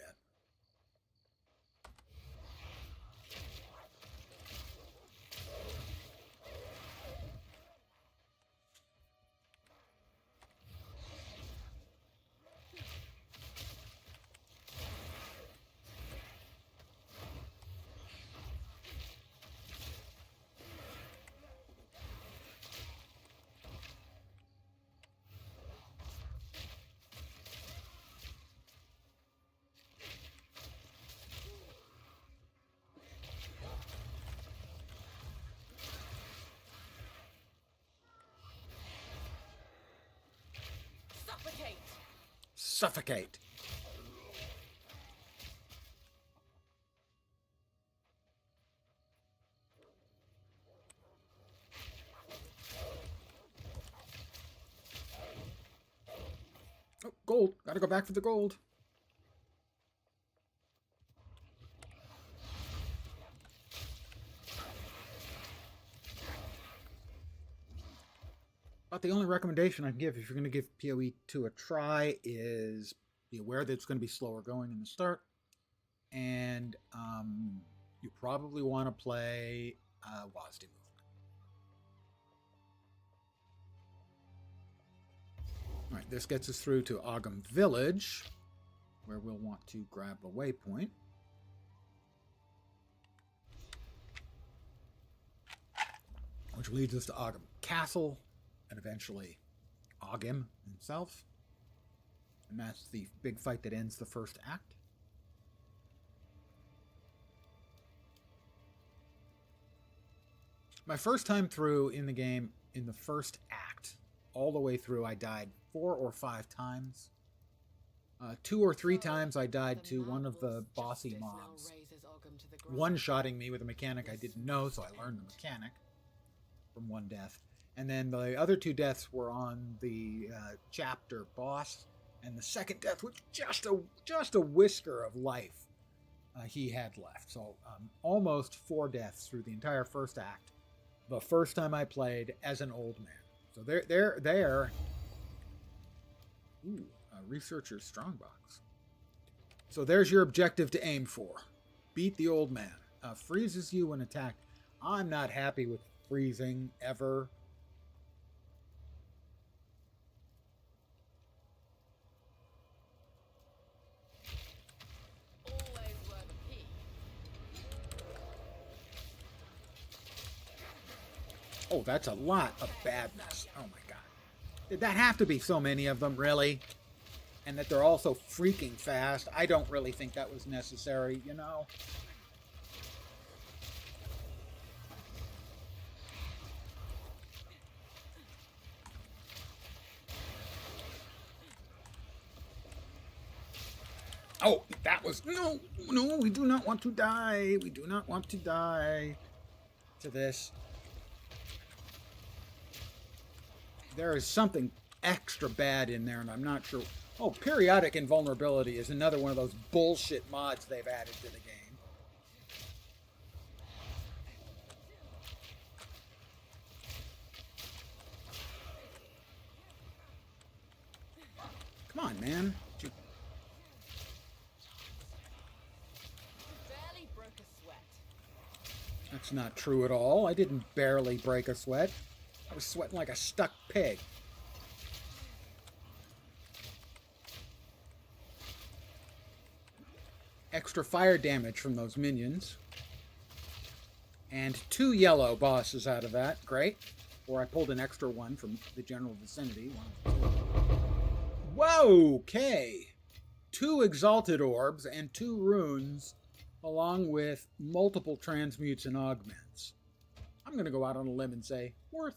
Suffocate! Suffocate. Oh, gold. Gotta go back for the gold. About the only recommendation I can give if you're going to give PoE 2 a try is be aware that it's going to be slower going in the start. And you probably want to play WASD movement. All right, this gets us through to Ogham Village, where we'll want to grab a waypoint. Which leads us to Ogham Castle, and eventually Ogham himself. And that's the big fight that ends the first act. My first time through in the game, in the first act, all the way through, I died 4 or 5 times. 2 or 3 times I died to one of the bossy mobs, one-shotting me with a mechanic I didn't know, so I learned the mechanic from one death. And then the other 2 deaths were on the chapter boss, and the second death was just a whisker of life he had left. So almost 4 deaths through the entire first act, the first time I played as an old man. So there. Ooh, Researcher's Strongbox. So there's your objective to aim for. Beat the old man. Freezes you when attacked. I'm not happy with freezing ever. Oh, that's a lot of badness. Oh my god. Did that have to be so many of them, really? And that they're all so freaking fast? I don't really think that was necessary, you know? Oh, that was... No, we do not want to die. We do not want to die to this. There is something extra bad in there, and I'm not sure. Oh, periodic invulnerability is another one of those bullshit mods they've added to the game. Come on, man. Barely broke a sweat. That's not true at all. I didn't barely break a sweat. I was sweating like a stuck pig. Extra fire damage from those minions. And 2 yellow bosses out of that. Great. Or I pulled an extra one from the general vicinity. Whoa! Okay. 2 exalted orbs and 2 runes, along with multiple transmutes and augments. I'm going to go out on a limb and say, worth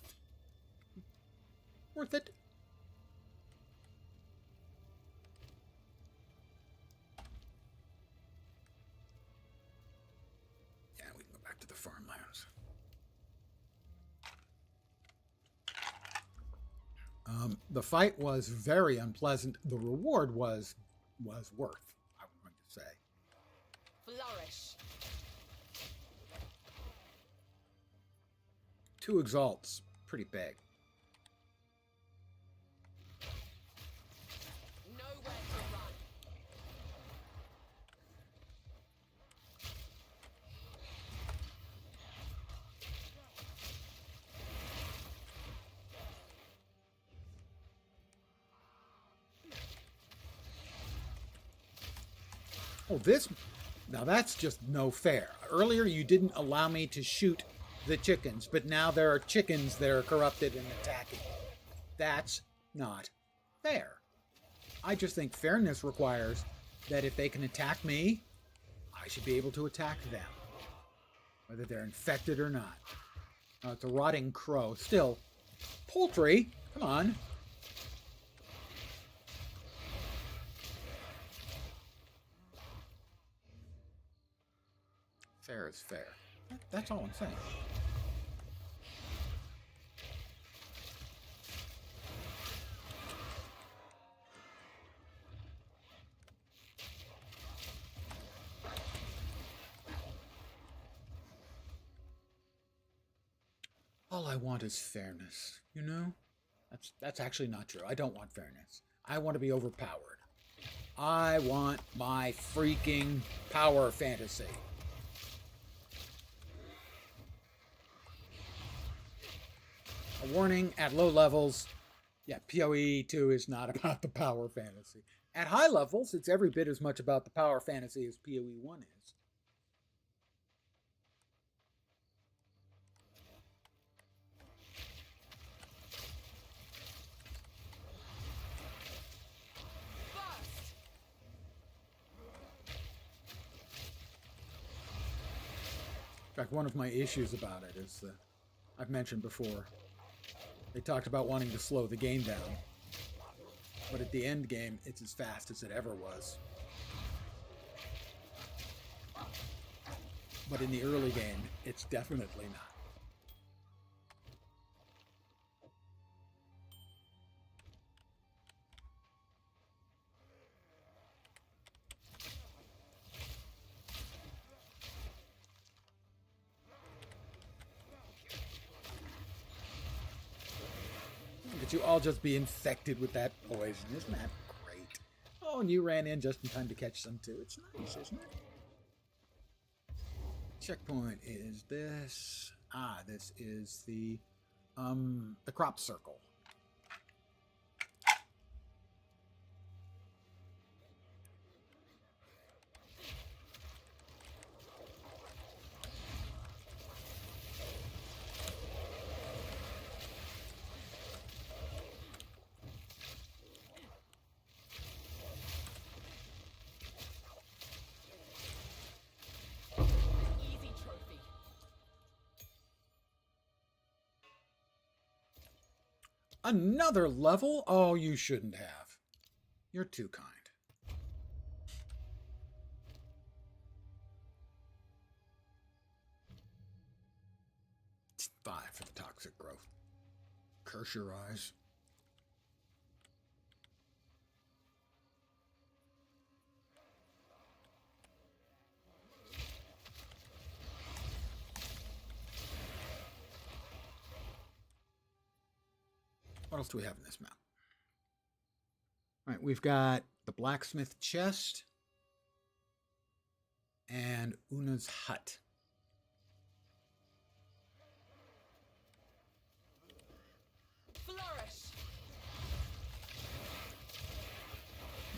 it. the farmlands. The fight was very unpleasant. The reward was worth, I'm going to say. Flourish. 2 exalts, pretty big. Nowhere to run. Oh, now that's just no fair. Earlier you didn't allow me to shoot the chickens, but now there are chickens that are corrupted and attacking. That's not fair. I just think fairness requires that if they can attack me, I should be able to attack them, whether they're infected or not. It's a rotting crow. Still, poultry, come on. Fair is fair. That's all I'm saying. All I want is fairness, you know? That's actually not true. I don't want fairness. I want to be overpowered. I want my freaking power fantasy. A warning, at low levels, yeah, PoE 2 is not about the power fantasy. At high levels, it's every bit as much about the power fantasy as PoE 1 is. In fact, one of my issues about it is that I've mentioned before, they talked about wanting to slow the game down, but at the end game, it's as fast as it ever was. But in the early game, it's definitely not. That you all just be infected with that poison. Isn't that great? Oh, and you ran in just in time to catch some too. It's nice, isn't it? Checkpoint is this. This is the crop circle. Easy trophy. Another level? Oh, you shouldn't have. You're too kind. It's 5 for the toxic growth. Curse your eyes. What else do we have in this map? All right, we've got the blacksmith chest and Una's hut. Flourish.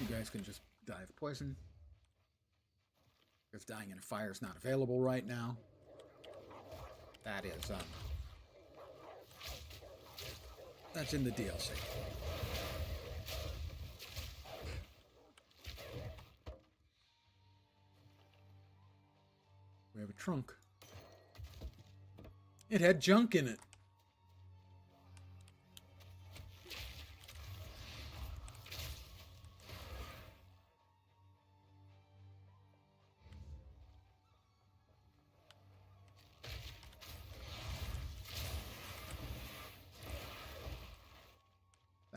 You guys can just die of poison. If dying in a fire is not available right now. That is, that's in the DLC. We have a trunk. It had junk in it.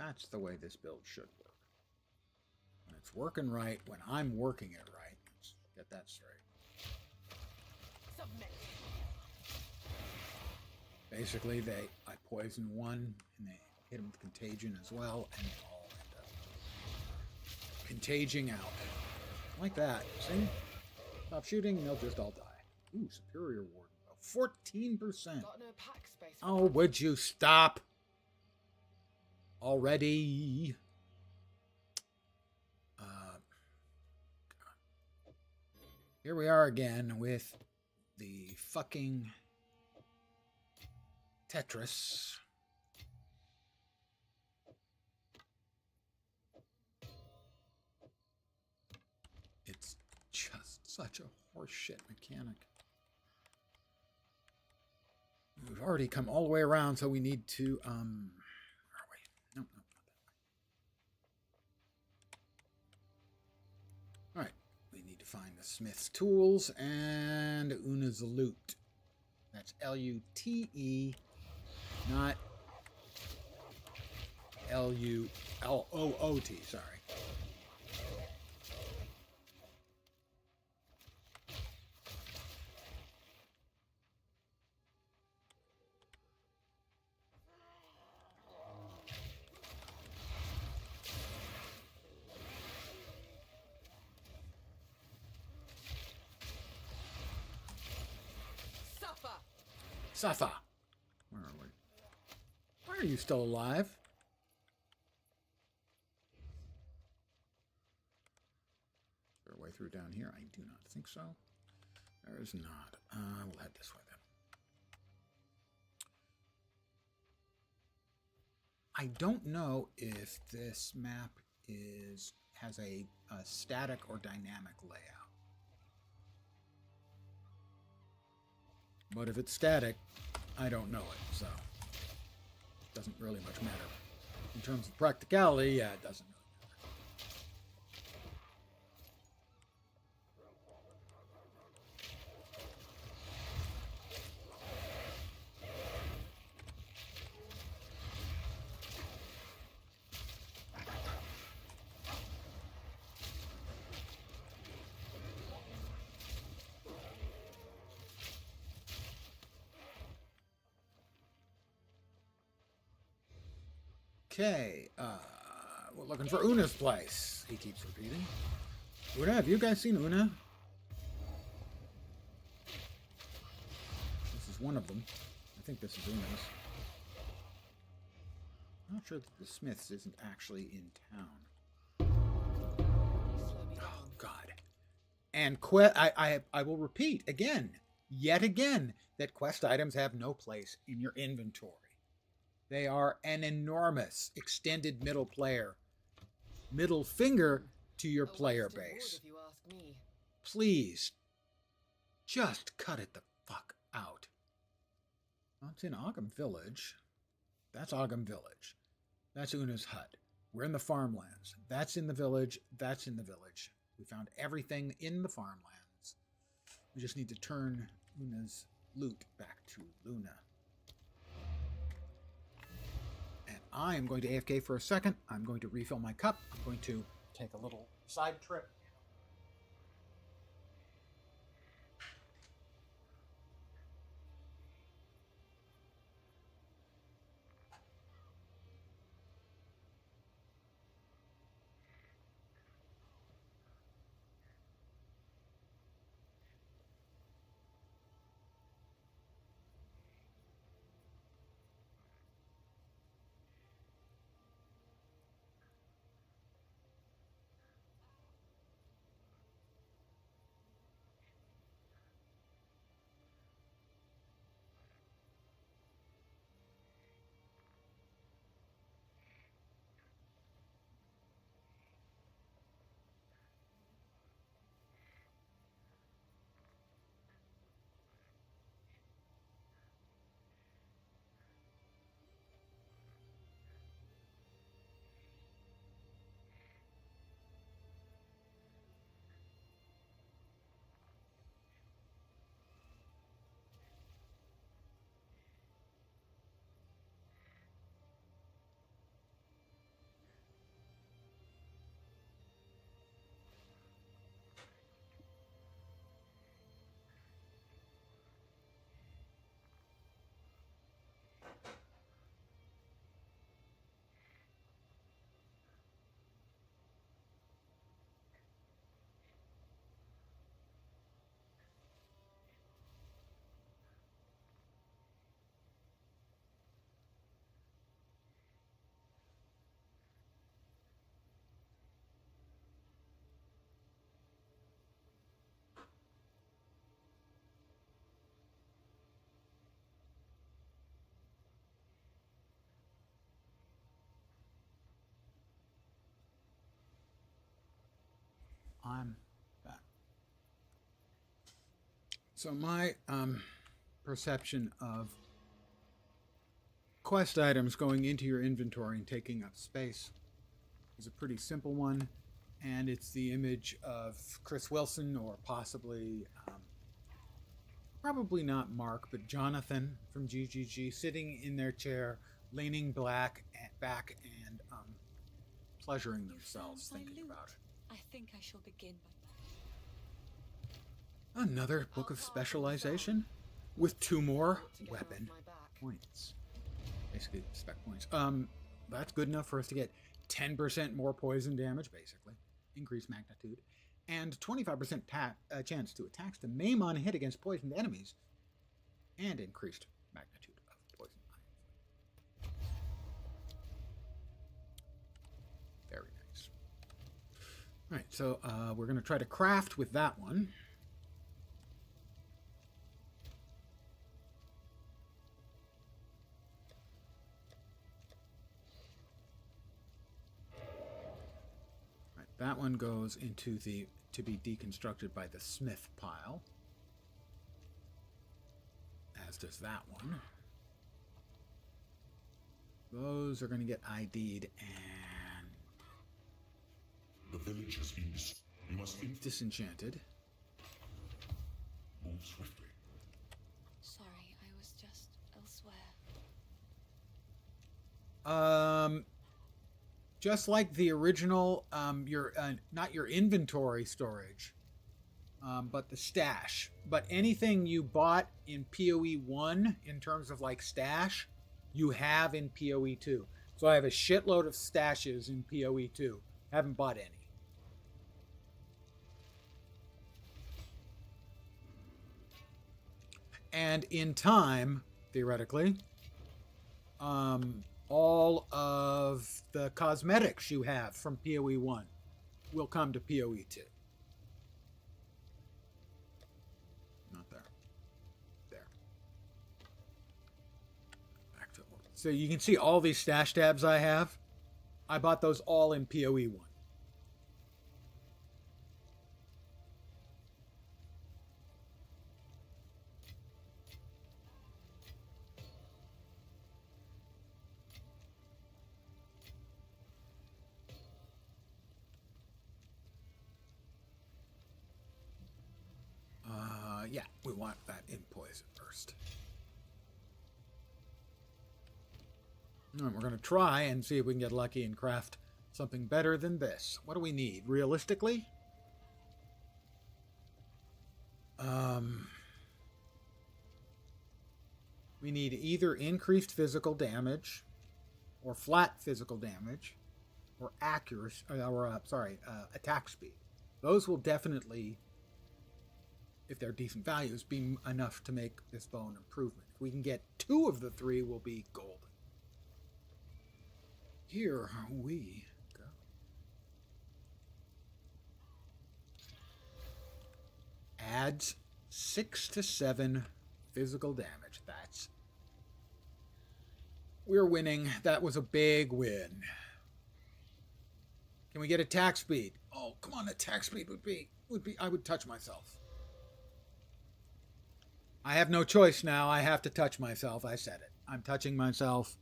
That's the way this build should work. When it's working right, when I'm working it right. Let's get that straight. Submit. Basically, I poison one, and they hit them with contagion as well, and they all end up contaging out. Like that. See? Stop shooting, and they'll just all die. Ooh, superior warden. 14%. Got no pack space for Oh, that. would you stop already? Here we are again with the fucking Tetris. It's just such a horseshit mechanic. We've already come all the way around, so we need to, where are we? No, not that way. Alright, we need to find the Smith's tools and Una's loot. That's L-U-T-E, not L-U-L-O-O-T, sorry. Suffer. Safa! Where are we? Why are you still alive? Is there a way through down here? I do not think so. There is not. We'll head this way then. I don't know if this map has a static or dynamic layout. But if it's static, I don't know it, so it doesn't really much matter. In terms of practicality, yeah, it doesn't really matter. Okay, we're looking for Una's place. He keeps repeating. Una, have you guys seen Una? This is one of them. I think this is Una's. I'm not sure that the Smiths isn't actually in town. Oh, God. And I will repeat again, yet again, that quest items have no place in your inventory. They are an enormous extended middle finger to your player base. If you ask me. Please, just cut it the fuck out. Well, it's in Ogham Village. That's Ogham Village. That's Una's hut. We're in the farmlands. That's in the village. That's in the village. We found everything in the farmlands. We just need to turn Una's loot back to Luna. And I am going to AFK for a second. I'm going to refill my cup. I'm going to take a little side trip. I'm back. So my perception of quest items going into your inventory and taking up space is a pretty simple one, and it's the image of Chris Wilson, or possibly, probably not Mark, but Jonathan from GGG, sitting in their chair, leaning back and pleasuring You themselves found my thinking loot. about it. I think I shall begin by. Another book of specialization with 2 more weapon points. Basically, spec points. That's good enough for us to get 10% more poison damage, basically. Increased magnitude. And 25% chance to attacks to maim on hit against poisoned enemies. And increased magnitude of poison. Very nice. Alright, so we're going to try to craft with that one. That one goes into the to be deconstructed by the smith pile. As does that one. Those are going to get ID'd and The village has been You must disenchanted. move swiftly. Sorry, I was just elsewhere. Just like the original, your not your inventory storage, but the stash. But anything you bought in PoE 1 in terms of like stash, you have in PoE 2. So I have a shitload of stashes in PoE 2. Haven't bought any. And in time, theoretically, all of the cosmetics you have from PoE 1 will come to PoE 2. Not there. There. Back to order. So you can see all these stash tabs I have. I bought those all in PoE 1. Yeah, we want that in poison first. All right, we're going to try and see if we can get lucky and craft something better than this. What do we need, realistically? We need either increased physical damage, or flat physical damage, or accuracy, attack speed. Those will definitely, if they're decent values, be enough to make this bow an improvement. If we can get 2 of the 3, we'll be golden. Here we go. Adds 6 to 7 physical damage. We're winning. That was a big win. Can we get attack speed? Oh, come on, attack speed would be I would touch myself. I have no choice now. I have to touch myself. I said it. I'm touching myself.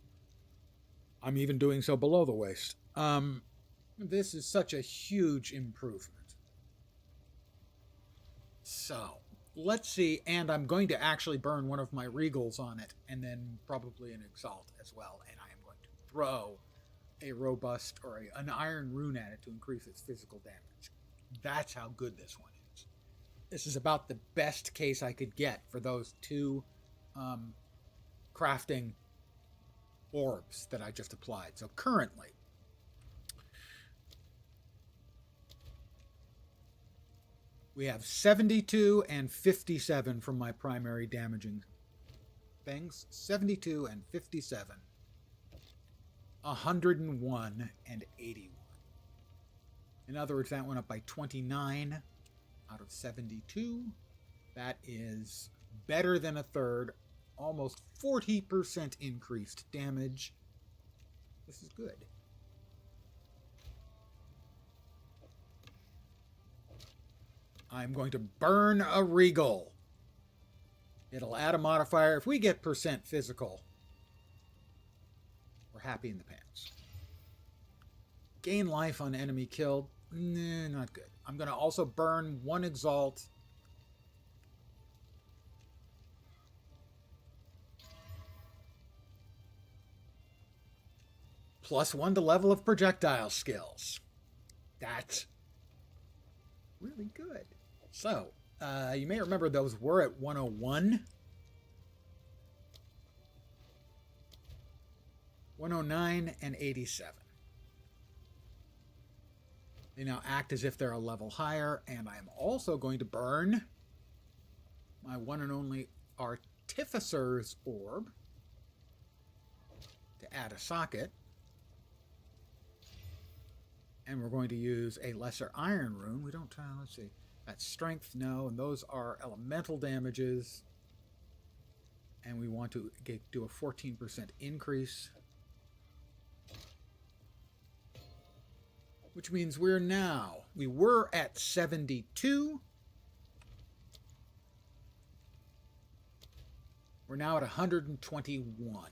I'm even doing so below the waist. This is such a huge improvement. So, let's see. And I'm going to actually burn one of my regals on it, and then probably an exalt as well. And I am going to throw a robust or an iron rune at it to increase its physical damage. That's how good this one is. This is about the best case I could get for those 2 crafting orbs that I just applied. So currently, we have 72 and 57 from my primary damaging things. 72 and 57. 101 and 81. In other words, that went up by 29 out of 72. That is better than a third, almost 40% increased damage. This is good. I'm going to burn a Regal. It'll add a modifier. If we get % physical, we're happy in the pants. Gain life on enemy killed. Nah, not good. I'm going to also burn 1 Exalt. +1 to level of projectile skills. That's really good. So, you may remember those were at 101. 109 and 87. They now act as if they're a level higher, and I'm also going to burn my one and only Artificer's Orb to add a socket. And we're going to use a Lesser Iron Rune. We don't, let's see. That's Strength, no, and those are elemental damages. And we want to do a 14% increase. Which means we were at 72. We're now at 121.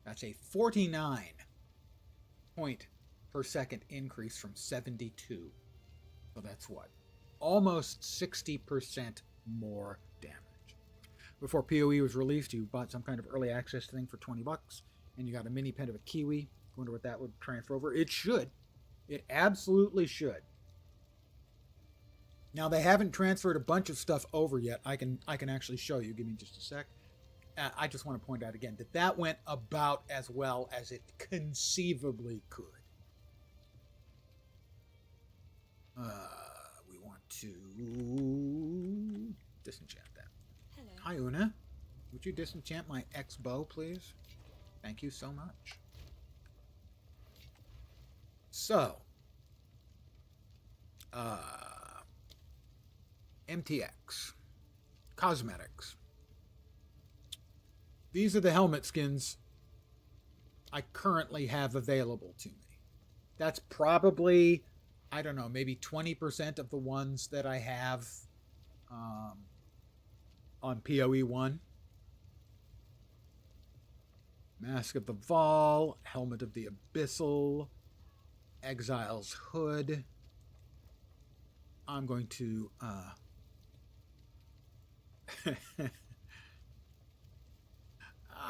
That's a 49 point per second increase from 72. So that's what? Almost 60% more damage. Before PoE was released, you bought some kind of early access thing for $20, and you got a mini pen of a Kiwi. Wonder what that would transfer over. It should. It absolutely should. Now, they haven't transferred a bunch of stuff over yet. I can actually show you. Give me just a sec. I just want to point out again that went about as well as it conceivably could. We want to disenchant that. Hello. Hi, Una. Would you disenchant my X bow, please? Thank you so much. So, MTX, cosmetics. These are the helmet skins I currently have available to me. That's probably, I don't know, maybe 20% of the ones that I have on PoE 1. Mask of the Vol, Helmet of the Abyssal, Exile's Hood. I'm going to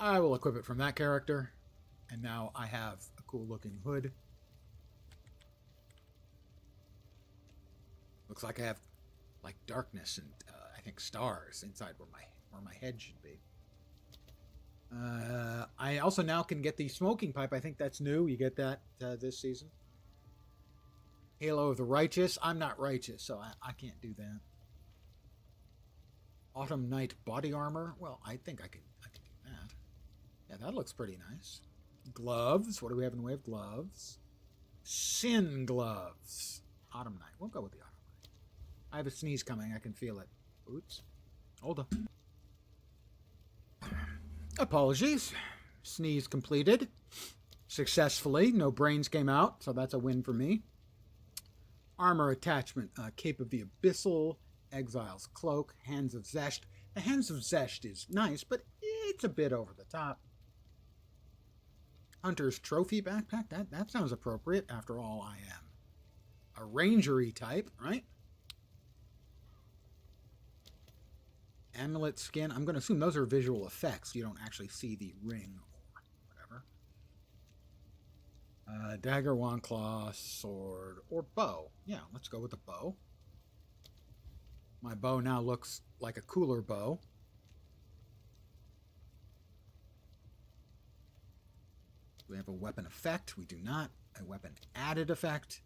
I will equip it from that character, and now I have a cool looking hood. Looks like I have like darkness and I think stars inside where my head should be. I also now can get the smoking pipe. I think that's new. You get that this season. Halo of the Righteous. I'm not righteous, so I can't do that. Autumn Night body armor. Well, I think I can do that. Yeah, that looks pretty nice. Gloves. What do we have in the way of gloves? Sin gloves. Autumn Night. We'll go with the Autumn Night. I have a sneeze coming. I can feel it. Oops. Hold on. Apologies. Sneeze completed. Successfully. No brains came out, so that's a win for me. Armor attachment. Cape of the Abyssal. Exile's Cloak. Hands of Zesht. The Hands of Zesht is nice, but it's a bit over the top. Hunter's Trophy backpack. That sounds appropriate. After all, I am a rangery type, right? Amulet skin. I'm going to assume those are visual effects. You don't actually see the ring or whatever. Dagger, wand, claw, sword, or bow. Yeah, let's go with the bow. My bow now looks like a cooler bow. We have a weapon effect. We do not. A weapon added effect.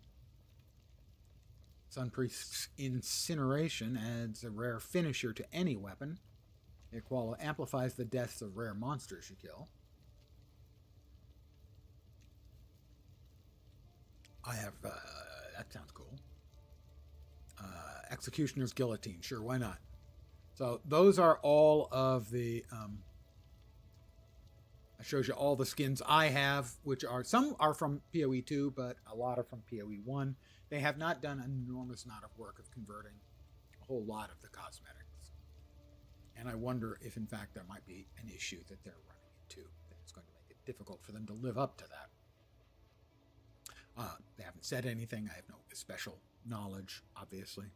Sunpriest's Incineration adds a rare finisher to any weapon. It amplifies the deaths of rare monsters you kill. I have, that sounds cool. Executioner's Guillotine, sure, why not? So those are all of the, it shows you all the skins I have, which are, some are from PoE 2, but a lot are from PoE 1. They have not done an enormous amount of work of converting a whole lot of the cosmetics. And I wonder if, in fact, there might be an issue that they're running into that it's going to make it difficult for them to live up to that. They haven't said anything. I have no special knowledge, obviously.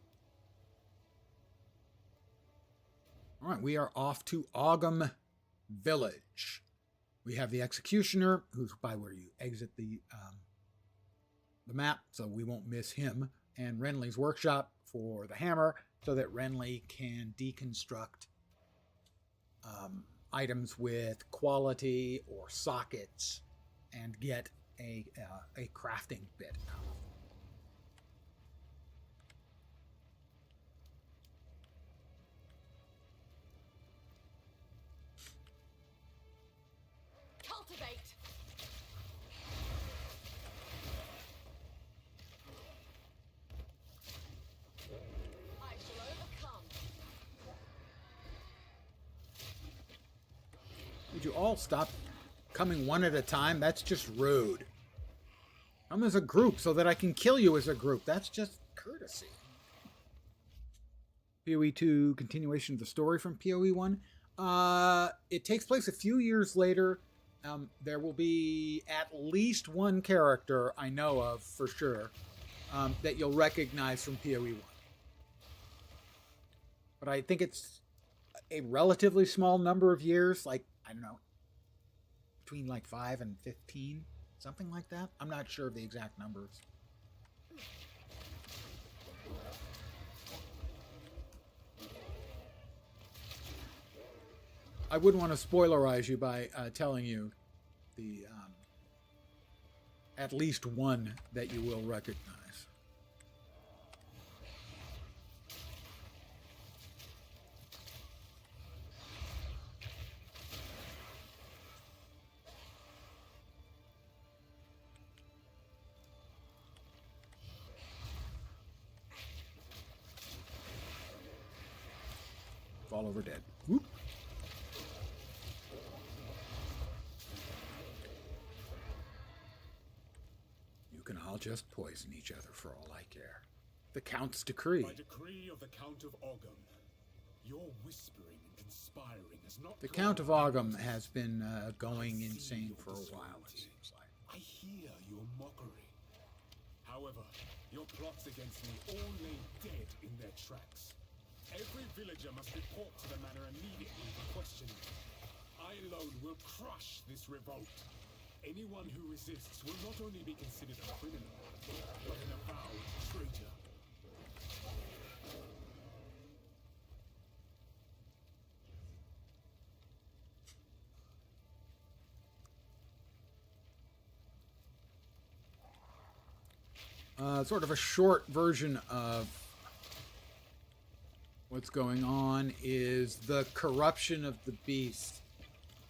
All right, we are off to Ogham Village. We have the Executioner, who's by where you exit the map, so we won't miss him, and Renly's Workshop for the hammer, so that Renly can deconstruct items with quality or sockets and get a crafting bit out of them. Cultivate. I shall overcome. Would you all stop coming one at a time? That's just rude. Come as a group so that I can kill you as a group. That's just courtesy. PoE 2 continuation of the story from PoE 1. It takes place a few years later. There will be at least one character I know of for sure that you'll recognize from PoE 1. But I think it's a relatively small number of years, like, I don't know, between like 5 and 15, something like that. I'm not sure of the exact numbers. I wouldn't want to spoilerize you by telling you the at least one that you will recognize. Fall over dead. Whoop. You can all just poison each other for all I care. The Count's decree. By decree of the Count of Ogham, your whispering and conspiring has not. The Count of Ogham has been going insane for a while, it seems like. I hear your mockery. However, your plots against me all lay dead in their tracks. Every villager must report to the manor immediately for questioning. I alone will crush this revolt. Anyone who resists will not only be considered a criminal, but an avowed traitor. Sort of a short version of what's going on is the corruption of the beast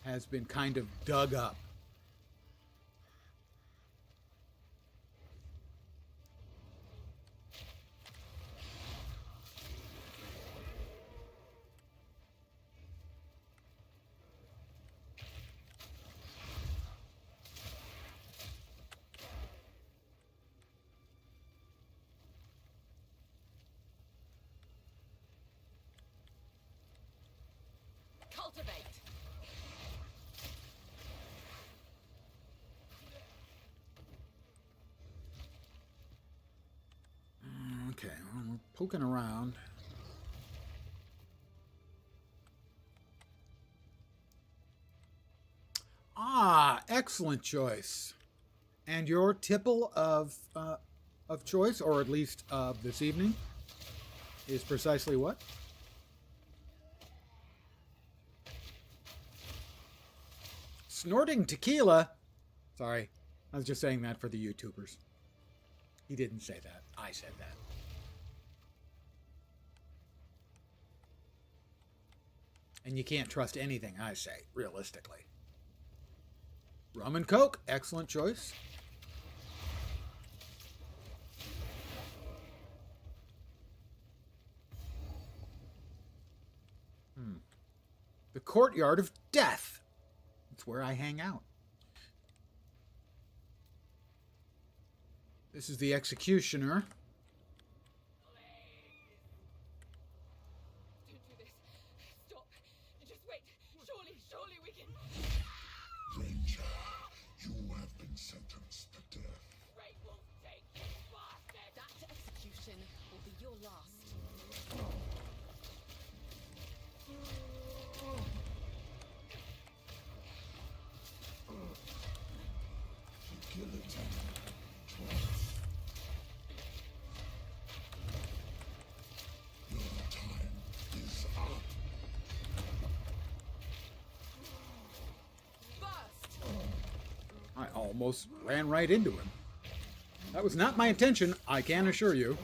has been kind of dug up. Cultivate. Okay, well, we're poking around. Ah, excellent choice. And your tipple of choice, or at least of this evening, is precisely what? Snorting tequila. Sorry, I was just saying that for the YouTubers. He didn't say that. I said that. And you can't trust anything I say, realistically. Rum and Coke, excellent choice. The Courtyard of Death. That's where I hang out. This is the Executioner. sentenced to death. That execution will be your last. The guillotine twice. Your time is up. Burst! I almost ran right into him. That was not my intention, I can assure you.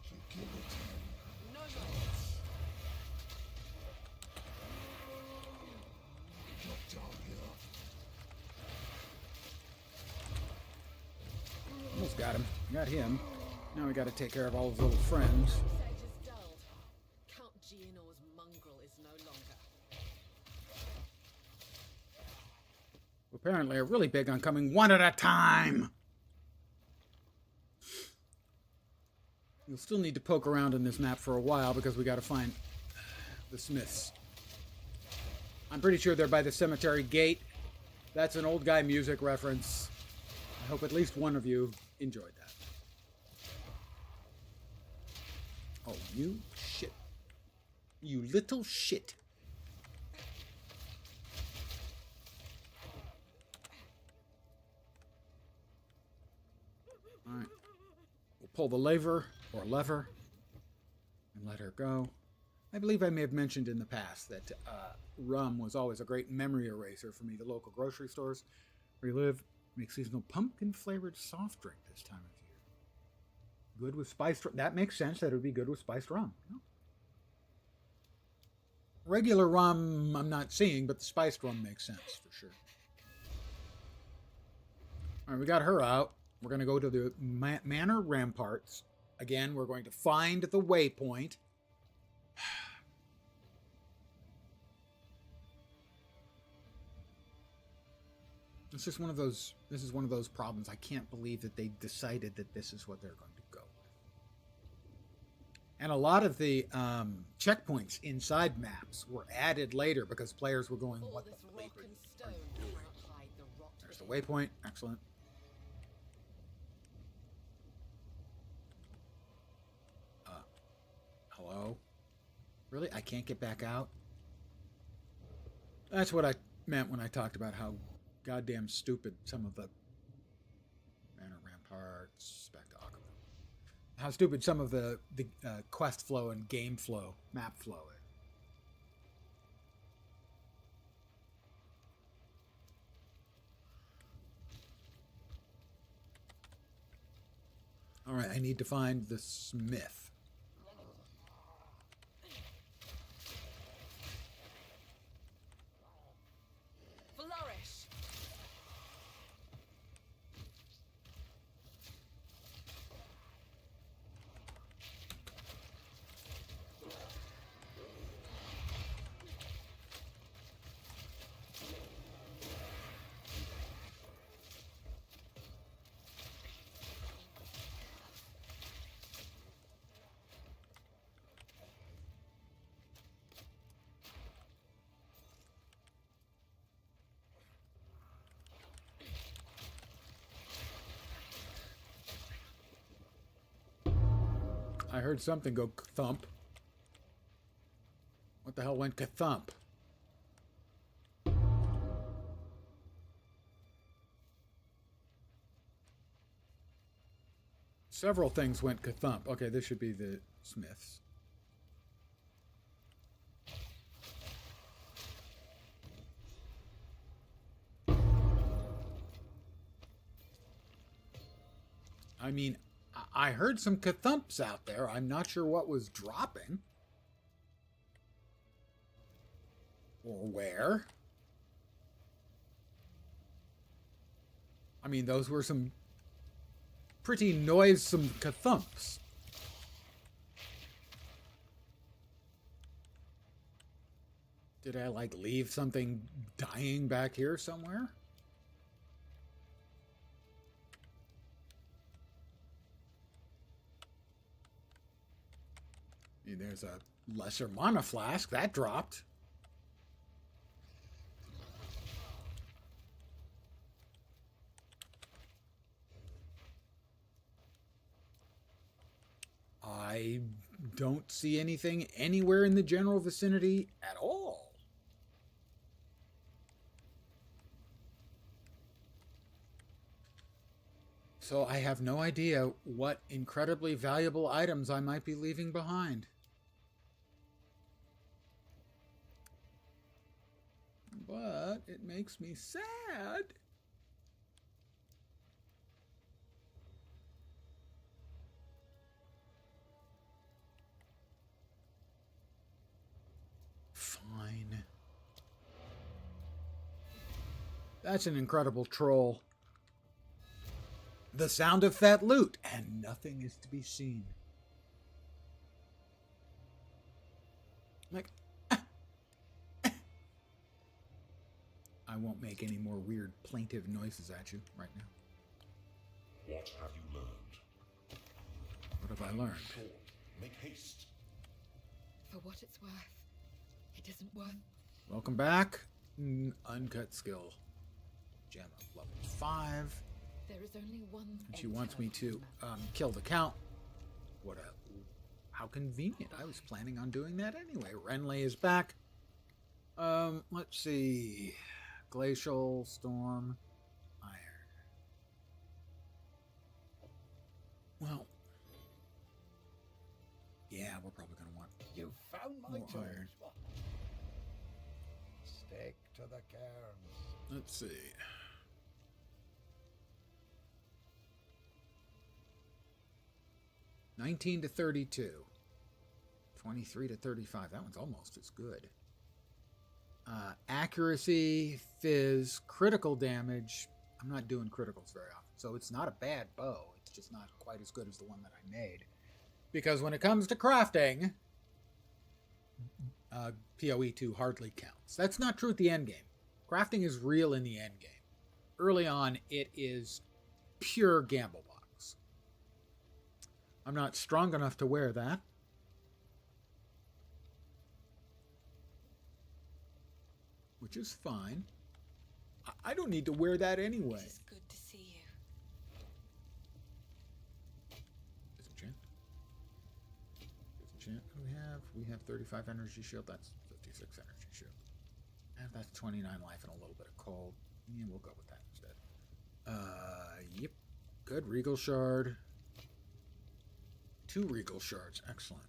The guillotine. No mercy. Get down here. Almost got him. Got him. Now we got to take care of all his little friends. Edge is dulled. Count Gianor's mongrel is no longer. Apparently, are really big on coming one at a time. You'll still need to poke around in this map for a while because we got to find the Smiths. I'm pretty sure they're by the cemetery gate. That's an old guy music reference. I hope at least one of you enjoyed that. Oh, you shit. You little shit. Alright. We'll pull the lever, and let her go. I believe I may have mentioned in the past that rum was always a great memory eraser for me. The local grocery stores where you live make seasonal pumpkin-flavored soft drink this time of year. Good with spiced rum. That makes sense that it would be good with spiced rum. No? Regular rum I'm not seeing, but the spiced rum makes sense for sure. All right, we got her out. We're going to go to the Manor Ramparts. Again, we're going to find the waypoint. It's just one of those. This is one of those problems. I can't believe that they decided that this is what they're going to go with. And a lot of the checkpoints inside maps were added later because players were going, All "What this the rock bleep and are stone you doing?" cannot hide the rot There's the within. waypoint. Excellent. Hello? Really? I can't get back out? That's what I meant when I talked about how goddamn stupid some of the Manor Ramparts, back to Aqua. How stupid some of the quest flow and game flow, map flow is. All right, I need to find the Smith. Flourish! I heard something go thump. What the hell went ka-thump? Several things went ka-thump. Okay, this should be the Smiths. I mean, I heard some ka-thumps out there. I'm not sure what was dropping. Or where. I mean, those were some pretty noisome ka-thumps. Did I, like, leave something dying back here somewhere? There's a lesser mana flask. That dropped. I don't see anything anywhere in the general vicinity at all. So I have no idea what incredibly valuable items I might be leaving behind. But it makes me sad. Fine. That's an incredible troll. The sound of fat loot, and nothing is to be seen. Like, I won't make any more weird plaintive noises at you right now. What have you learned? What have I learned? Short. Make haste. For what it's worth, it isn't worth. Welcome back. Uncut skill. Gem of level 5. There is only one. And she wants me to kill the count. How convenient. I was planning on doing that anyway. Renly is back. Let's see. Glacial, Storm, Iron. Well, yeah, we're probably going to want You found my more tools. iron. What? Stick to the cairns. Let's see. $19 to $32. $23 to $35. That one's almost as good. Accuracy, fizz, critical damage. I'm not doing criticals very often, so it's not a bad bow. It's just not quite as good as the one that I made. Because when it comes to crafting, PoE 2 hardly counts. That's not true at the end game. Crafting is real in the end game. Early on, it is pure gamble box. I'm not strong enough to wear that. Which is fine. I don't need to wear that anyway. It is good to see you. Disenchant. Disenchant. What do we have? We have 35 energy shield. That's 56 energy shield. And that's 29 life and a little bit of cold. Yeah, we'll go with that instead. Yep. Good. Regal shard. 2 regal shards. Excellent.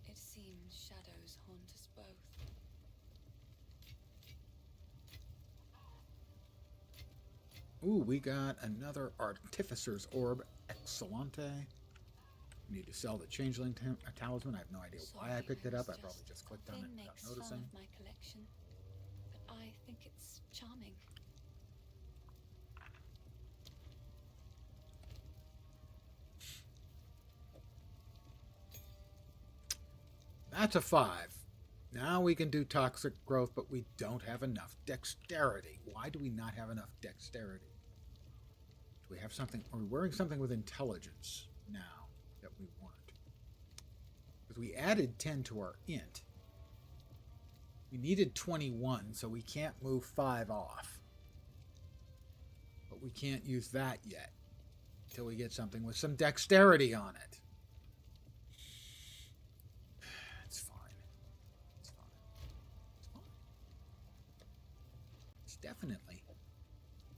It seems shadows haunt us both. Ooh, we got another Artificer's Orb. Excellente. Need to sell the Changeling Talisman. I have no idea why I picked it up. I probably just clicked on it Thing without makes fun noticing. of my collection, but I think it's charming. That's a 5. Now we can do toxic growth, but we don't have enough dexterity. Why do we not have enough dexterity? Do we have something? Are we wearing something with intelligence now that we weren't? Because we added 10 to our int. We needed 21, so we can't move 5 off. But we can't use that yet until we get something with some dexterity on it. It's fine. It's fine. It's fine. It's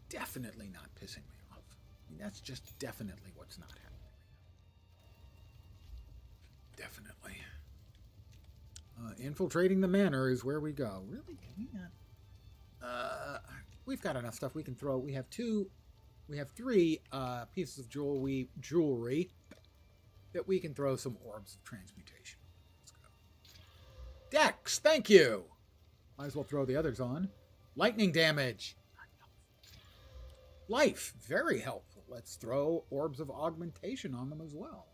definitely not pissing me off. I mean, that's just definitely what's not happening. Definitely. Infiltrating the manor is where we go. Really? Can we not? We've got enough stuff we can throw. We have 3 pieces of jewelry that we can throw some orbs of transmutation. Let's go. Dex, thank you. Might as well throw the others on. Lightning damage. Life, very helpful. Let's throw orbs of augmentation on them as well.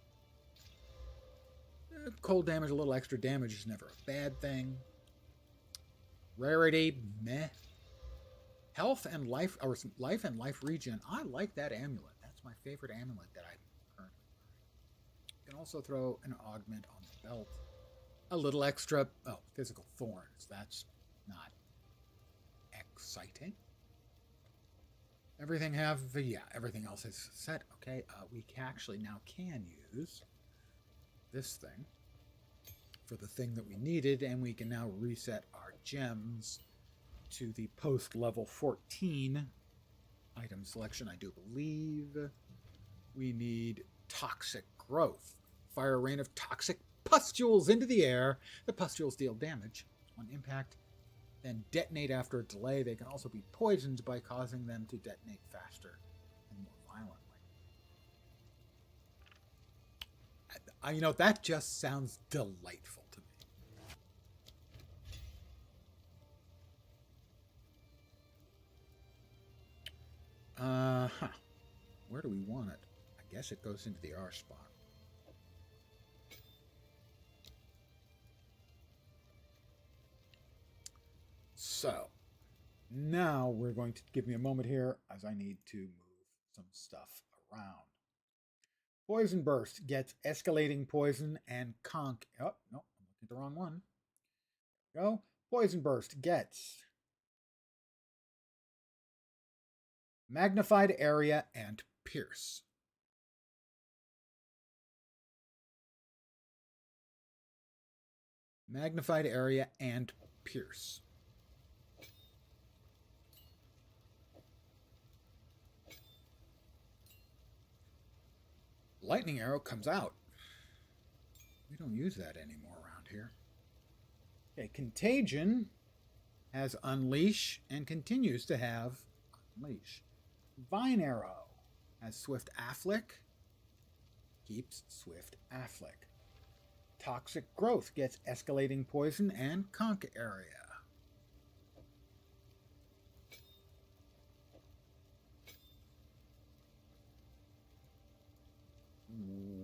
Cold damage, a little extra damage is never a bad thing. Rarity, meh. Health and life, or life and life regen. I like that amulet. That's my favorite amulet that I'm currently wearing. You can also throw an augment on the belt. A little extra, physical thorns. That's not exciting. Everything have, yeah, everything else is set. Okay, we actually now can use this thing for the thing that we needed, and we can now reset our gems to the post level 14 item selection. I do believe we need toxic growth. Fire a rain of toxic pustules into the air. The pustules deal damage on impact, then detonate after a delay. They can also be poisoned by causing them to detonate faster and more violently. You know, that just sounds delightful to me. Where do we want it? I guess it goes into the R spot. So, now we're going to give me a moment here as I need to move some stuff around. Poison Burst gets escalating poison and conk. Oh, no, I'm looking at the wrong one. There we go. Poison Burst gets magnified area and pierce. Magnified area and pierce. Lightning arrow comes out. We don't use that anymore around here. Okay, Contagion has Unleash and continues to have Unleash. Vine Arrow has Swift Afflick, keeps Swift Afflick. Toxic Growth gets escalating poison and conk area.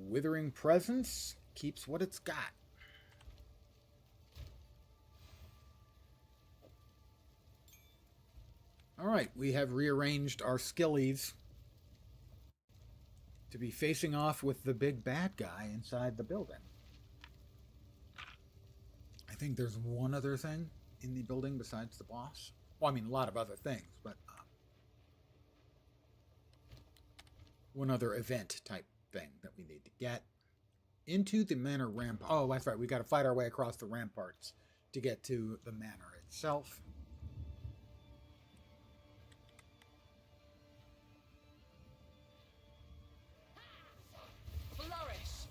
Withering Presence keeps what it's got. All right, we have rearranged our skillies to be facing off with the big bad guy inside the building. I think there's one other thing in the building besides the boss. Well, I mean, a lot of other things, but one other event type thing that we need to get into the manor rampart. Oh, that's right. We got to fight our way across the ramparts to get to the manor itself. Flourish.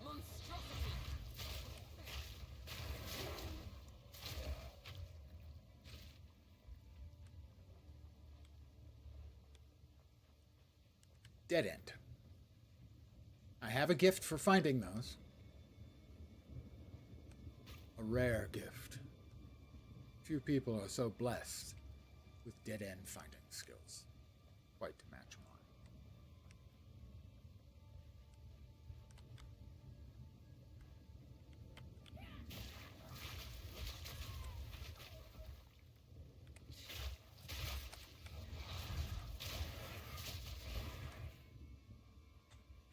Monstrosity. Dead end. I have a gift for finding those. A rare gift. Few people are so blessed with dead end finding skills. Quite to match mine.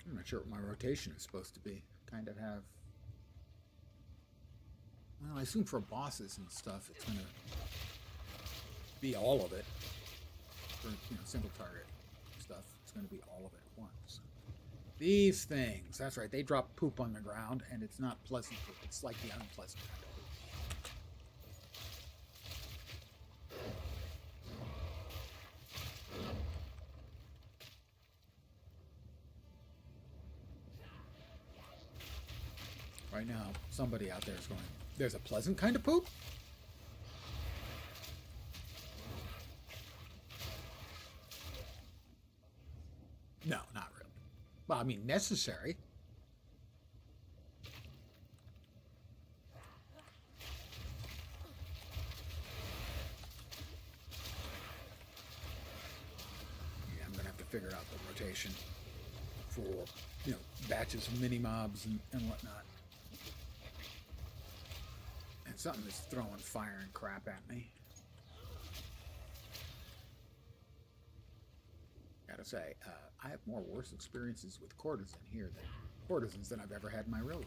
I'm not sure what my rotation is supposed to be. Kind of have... Well, I assume for bosses and stuff, it's going to be all of it. For, single target stuff, it's going to be all of it at once. These things, that's right, they drop poop on the ground, and it's not pleasant poop. It's like the unpleasant kind of poop. Right now, somebody out there is going, there's a pleasant kind of poop? No, not really. Well, I mean, necessary. Yeah, I'm going to have to figure out the rotation for, batches of mini-mobs and whatnot. And something is throwing fire and crap at me. Gotta say, I have more worse experiences with courtesans than I've ever had in my real life.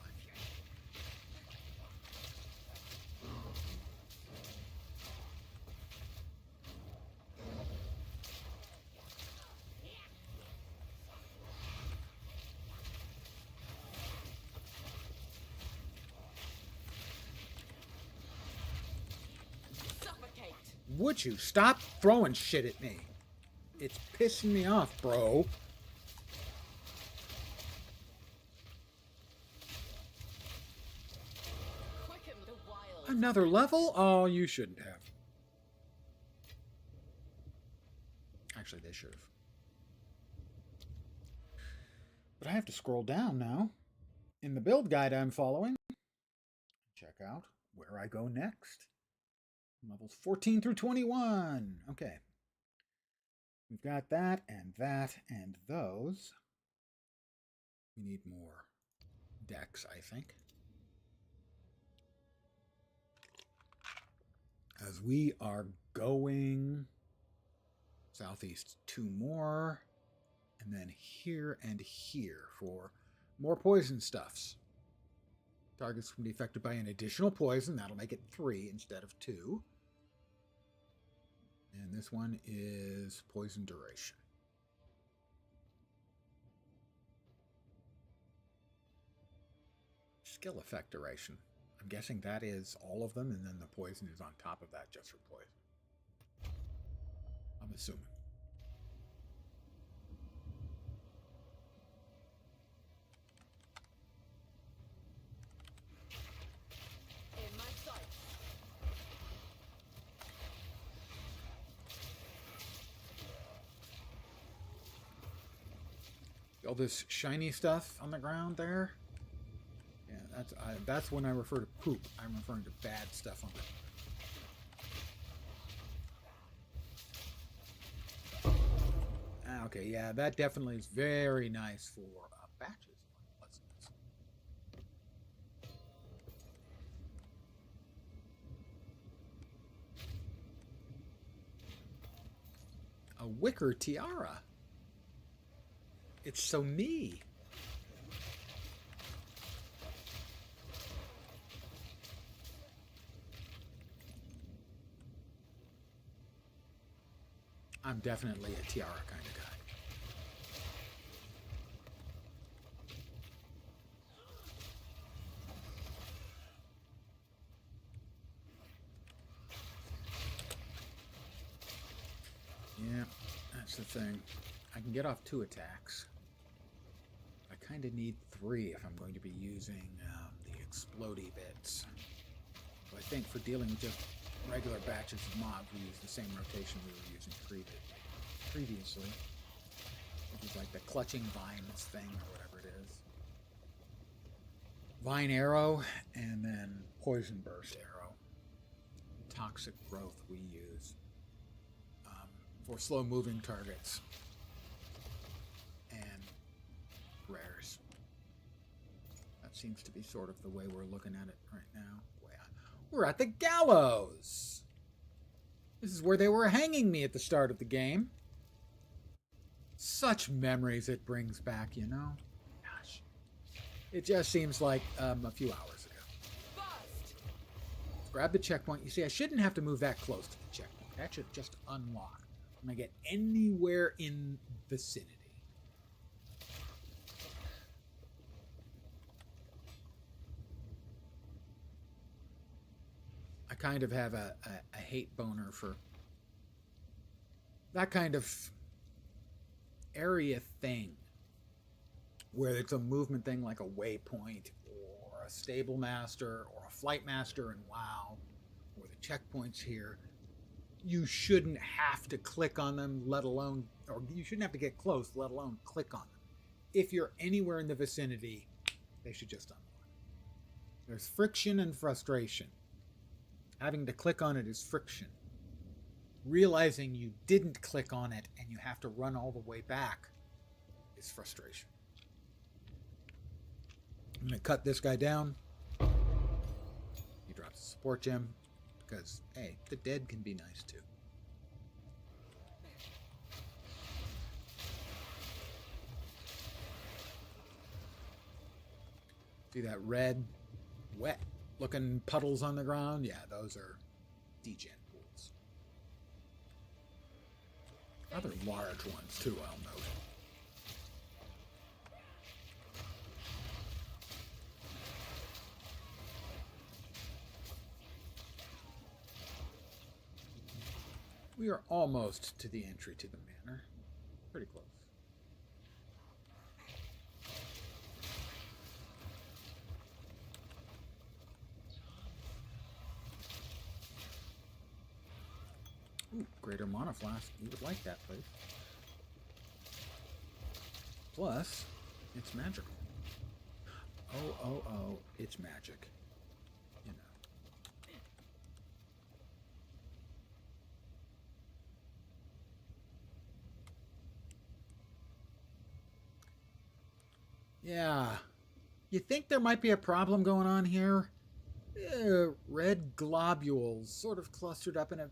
Suffocate! Would you stop throwing shit at me? It's pissing me off, bro. Quicken the wild. Another level? Oh, you shouldn't have. Actually, they should have. But I have to scroll down now. In the build guide I'm following, check out where I go next. Levels 14 through 21. Okay. We've got that and those. We need more decks, I think. As we are going southeast, 2 more. And then here and here for more poison stuffs. Targets can be affected by an additional poison. That'll make it 3 instead of 2. And this one is poison duration. Skill effect duration. I'm guessing that is all of them, and then the poison is on top of that just for poison. I'm assuming. In my sight. All this shiny stuff on the ground there. Yeah, that's when I refer to poop. I'm referring to bad stuff on it. Okay, yeah, that definitely is very nice for batches. A wicker tiara. It's so me. I'm definitely a tiara kind of guy. Yeah, that's the thing. I can get off 2 attacks. I kind of need 3 if I'm going to be using the explodey bits. So I think for dealing with just regular batches of mobs, we use the same rotation we were using previously, which is like the clutching vines thing or whatever it is. Vine arrow and then poison burst arrow. Toxic growth we use for slow moving targets and rares. That seems to be sort of the way we're looking at it right now. We're at the gallows. This is where they were hanging me at the start of the game. Such memories it brings back, you know? Gosh. It just seems like a few hours ago. Let's grab the checkpoint. You see, I shouldn't have to move that close to the checkpoint. That should just unlock when I get anywhere in vicinity. I kind of have a hate boner for that kind of area thing where it's a movement thing like a waypoint or a stable master or a flight master in WoW or the checkpoints here. You shouldn't have to click on them, let alone, or you shouldn't have to get close, let alone click on them. If you're anywhere in the vicinity, they should just unlock. There's friction and frustration. Having to click on it is friction. Realizing you didn't click on it and you have to run all the way back is frustration. I'm going to cut this guy down. He drops a support gem because, hey, the dead can be nice too. See that red, wet looking puddles on the ground? Yeah, those are degen pools. Other large ones too, I'll note. We are almost to the entry to the manor. Pretty close. Ooh, greater mana flask. You would like that, place. Plus, it's magical. Oh, it's magic. You know. Yeah. You think there might be a problem going on here? Red globules sort of clustered up in an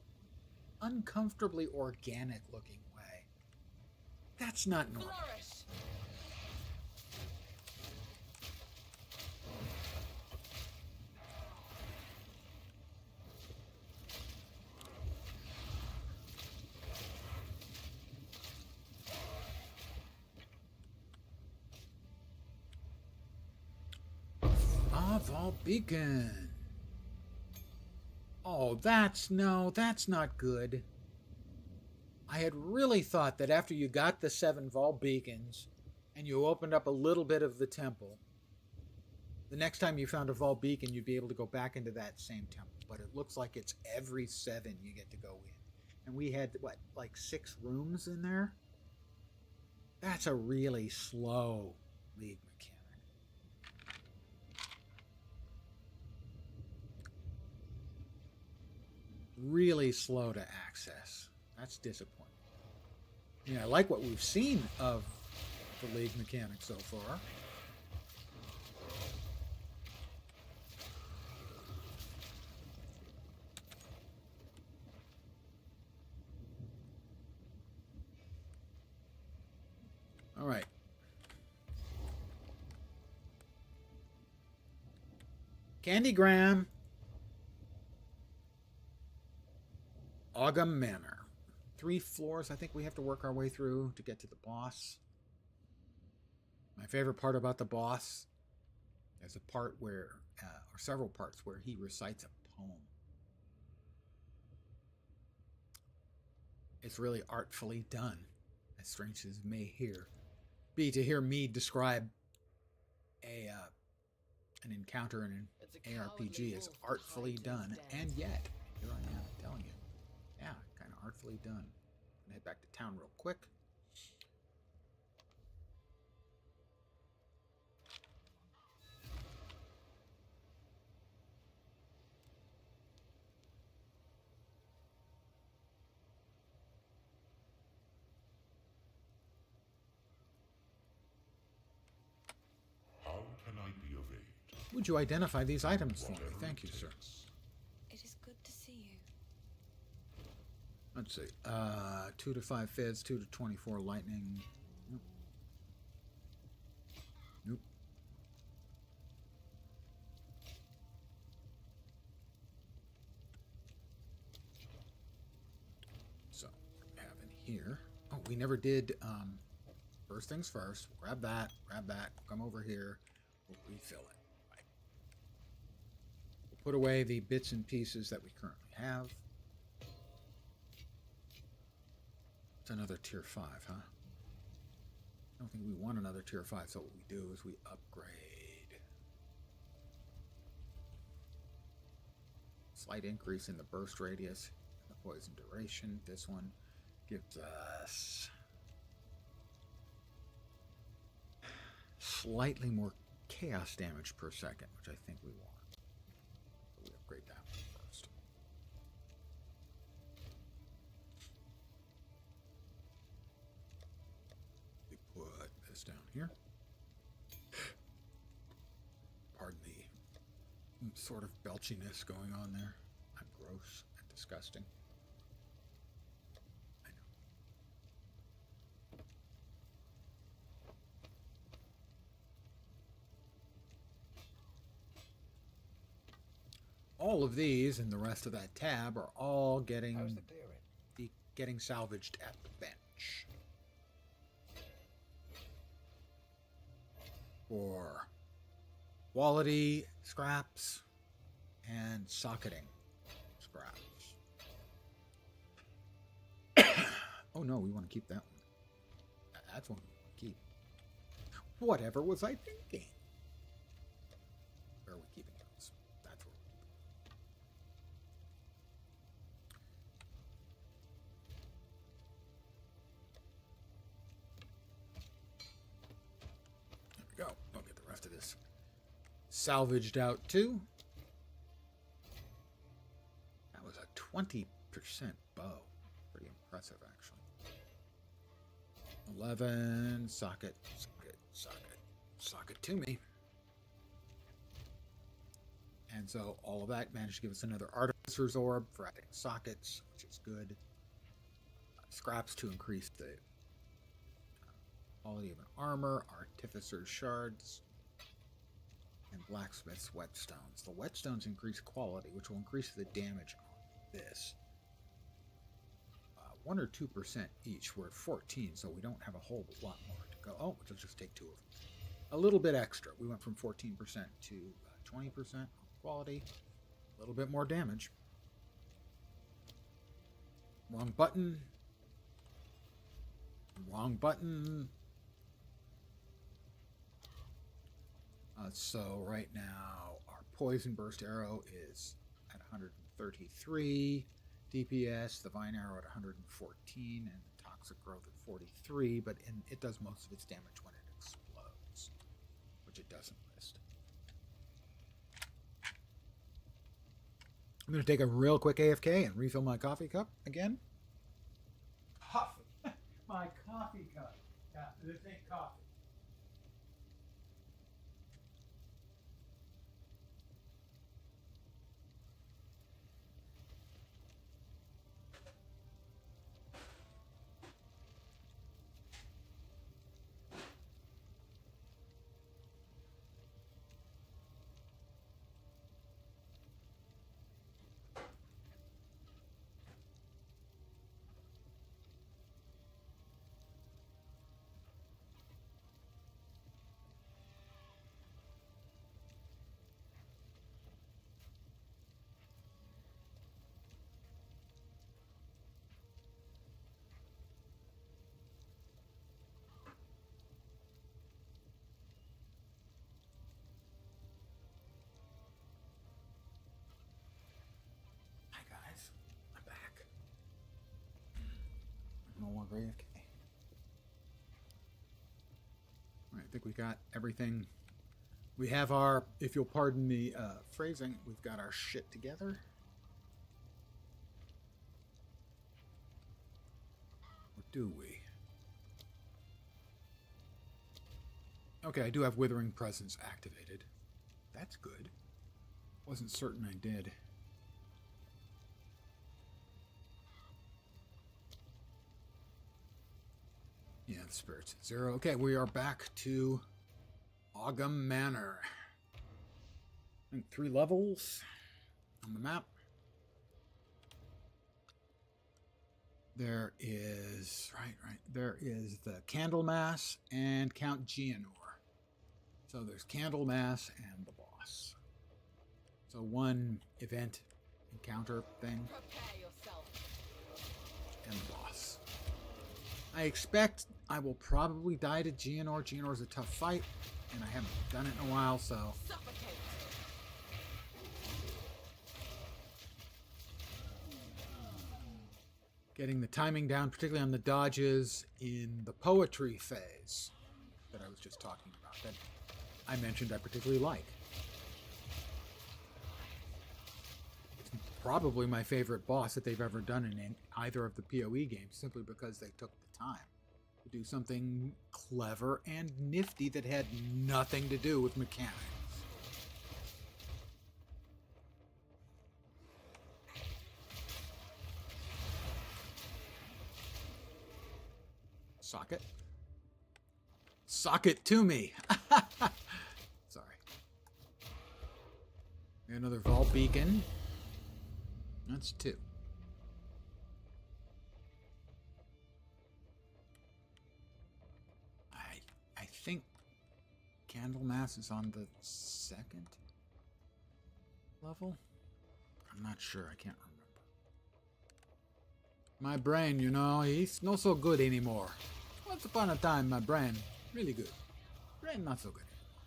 uncomfortably organic looking way. That's not normal. Flourish! Vol Beacon. Oh, that's not good. I had really thought that after you got the 7 Vol Beacons and you opened up a little bit of the temple, the next time you found a Vol Beacon, you'd be able to go back into that same temple. But it looks like it's every 7 you get to go in. And we had, what, like 6 rooms in there? That's a really slow league mechanic. Really slow to access. That's disappointing. Yeah, I like what we've seen of the league mechanics so far. All right. Candy Graham. Ogham Manor. 3 floors I think we have to work our way through to get to the boss. My favorite part about the boss is a part where, or several parts where he recites a poem. It's really artfully done, as strange as it may be to hear me describe an encounter in an ARPG as artfully done, and yet, here I am telling you. Yeah, kind of artfully done. I'm gonna head back to town real quick. How can I be of aid? Would you identify these items for me? Thank you, sir. It is good to see you. Let's see. 2 to 5 fizz, 2 to 24 lightning. Nope. Nope. So, what we have in here. Oh, we never did. First things first. Grab that. Come over here. We'll refill it. Right. We'll put away the bits and pieces that we currently have. It's another tier 5, huh? I don't think we want another tier 5, so what we do is we upgrade. Slight increase in the burst radius and the poison duration. This one gives us slightly more chaos damage per second, which I think we want. So we upgrade that one first. We put this down here. Pardon the sort of belchiness going on there. I'm gross and disgusting. I know. all of these and the rest of that tab are all How's getting the clearing? getting salvaged at the bench for quality scraps and socketing scraps. Oh no, we want to keep that one. That's one we want to keep. Whatever was I thinking? Where are we keeping those? That's where we're keeping. There we go. I'll get the rest of this salvaged out too. That was a 20% bow. Pretty impressive, actually. 11, socket, socket, socket, socket to me. And so all of that managed to give us another Artificer's Orb for adding sockets, which is good. Scraps to increase the quality of an armor, Artificer's Shards, and Blacksmith's Whetstones. The Whetstones increase quality, which will increase the damage on this. 1 or 2% each. We're at 14, so we don't have a whole lot more to go. Oh, we'll just take 2 of them. A little bit extra. We went from 14% to 20% quality. A little bit more damage. Wrong button. Wrong button. So right now, our Poison Burst Arrow is at 133 DPS, the Vine Arrow at 114, and the Toxic Growth at 43, but it does most of its damage when it explodes, which it doesn't list. I'm going to take a real quick AFK and refill my coffee cup again. Coffee? My coffee cup. Yeah, this ain't coffee. No longer AFK. All right, I think we got everything. We have our, if you'll pardon the phrasing, we've got our shit together. Or do we? Okay, I do have Withering Presence activated. That's good. Wasn't certain I did. Yeah, the spirit's at 0. Okay, we are back to Ogham Manor. I think 3 levels on the map. There is, there is the Candlemas and Count Geonor. So there's Candlemas and the boss. So one event encounter thing. Prepare yourself. And the boss. I expect I will probably die to Geonor. Geonor's a tough fight, and I haven't done it in a while, so... Suffocate. Getting the timing down, particularly on the dodges in the poetry phase that I was just talking about, that I mentioned I particularly like. It's probably my favorite boss that they've ever done in either of the PoE games, simply because they took the time to do something clever and nifty that had nothing to do with mechanics. Socket. Socket to me. Sorry. Another vault beacon. That's 2. I think Candlemas is on the 2nd level. I'm not sure. I can't remember. My brain, you know, he's not so good anymore. Once upon a time, my brain, really good. Brain, not so good anymore.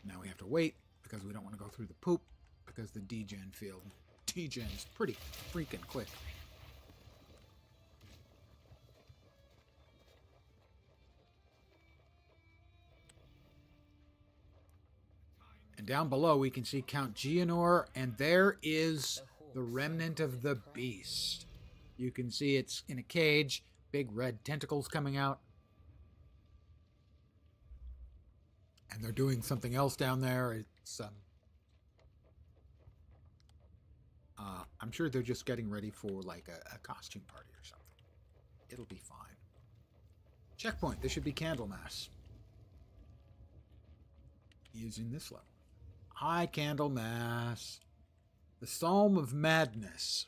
Now we have to wait because we don't want to go through the poop because the degen field. Degen's pretty freaking quick. And down below we can see Count Geonor, and there is the remnant of the beast. You can see it's in a cage, big red tentacles coming out. And they're doing something else down there. It's I'm sure they're just getting ready for like a costume party or something. It'll be fine. Checkpoint. This should be Candlemas. Using this level. Hi, Candlemas. The Psalm of Madness.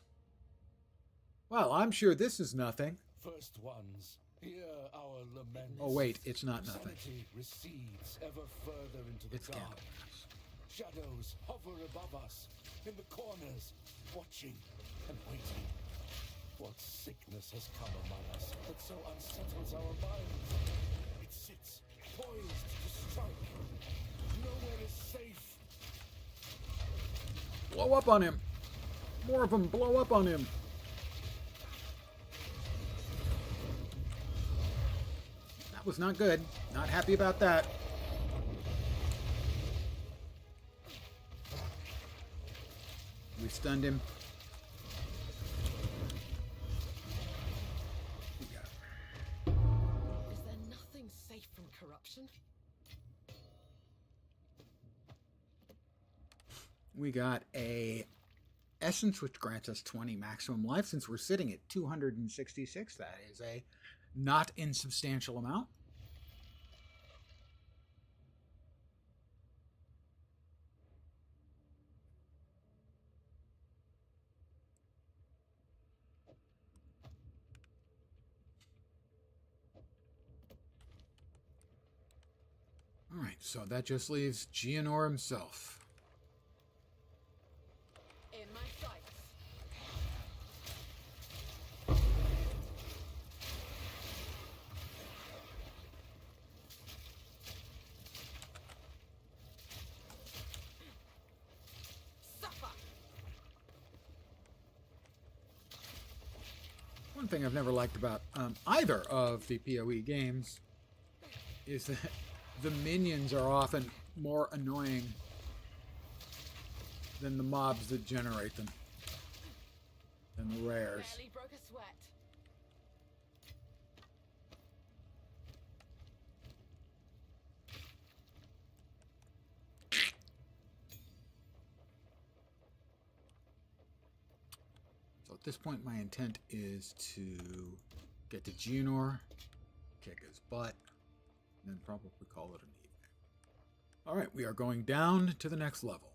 Well, I'm sure this is nothing. First ones, hear our lament. Oh, wait, it's not nothing. Sanity recedes ever further into the It's dark. Candlemas. Shadows hover above us, in the corners, watching and waiting. What sickness has come among us that so unsettles our minds? It sits, poised to strike. Nowhere is safe. Blow up on him. More of them. Blow up on him. That was not good. Not happy about that. We stunned him. We got him. Is there nothing safe from corruption? We got a essence which grants us 20 maximum life. Since we're sitting at 266, that is a not insubstantial amount. All right, so that just leaves Geonor himself. In my sights. Suffer. One thing I've never liked about either of the PoE games is that the minions are often more annoying than the mobs that generate them, than the rares. Barely broke a sweat. So at this point, my intent is to get to Geonor, kick his butt, and then probably call it an evening. All right, we are going down to the next level.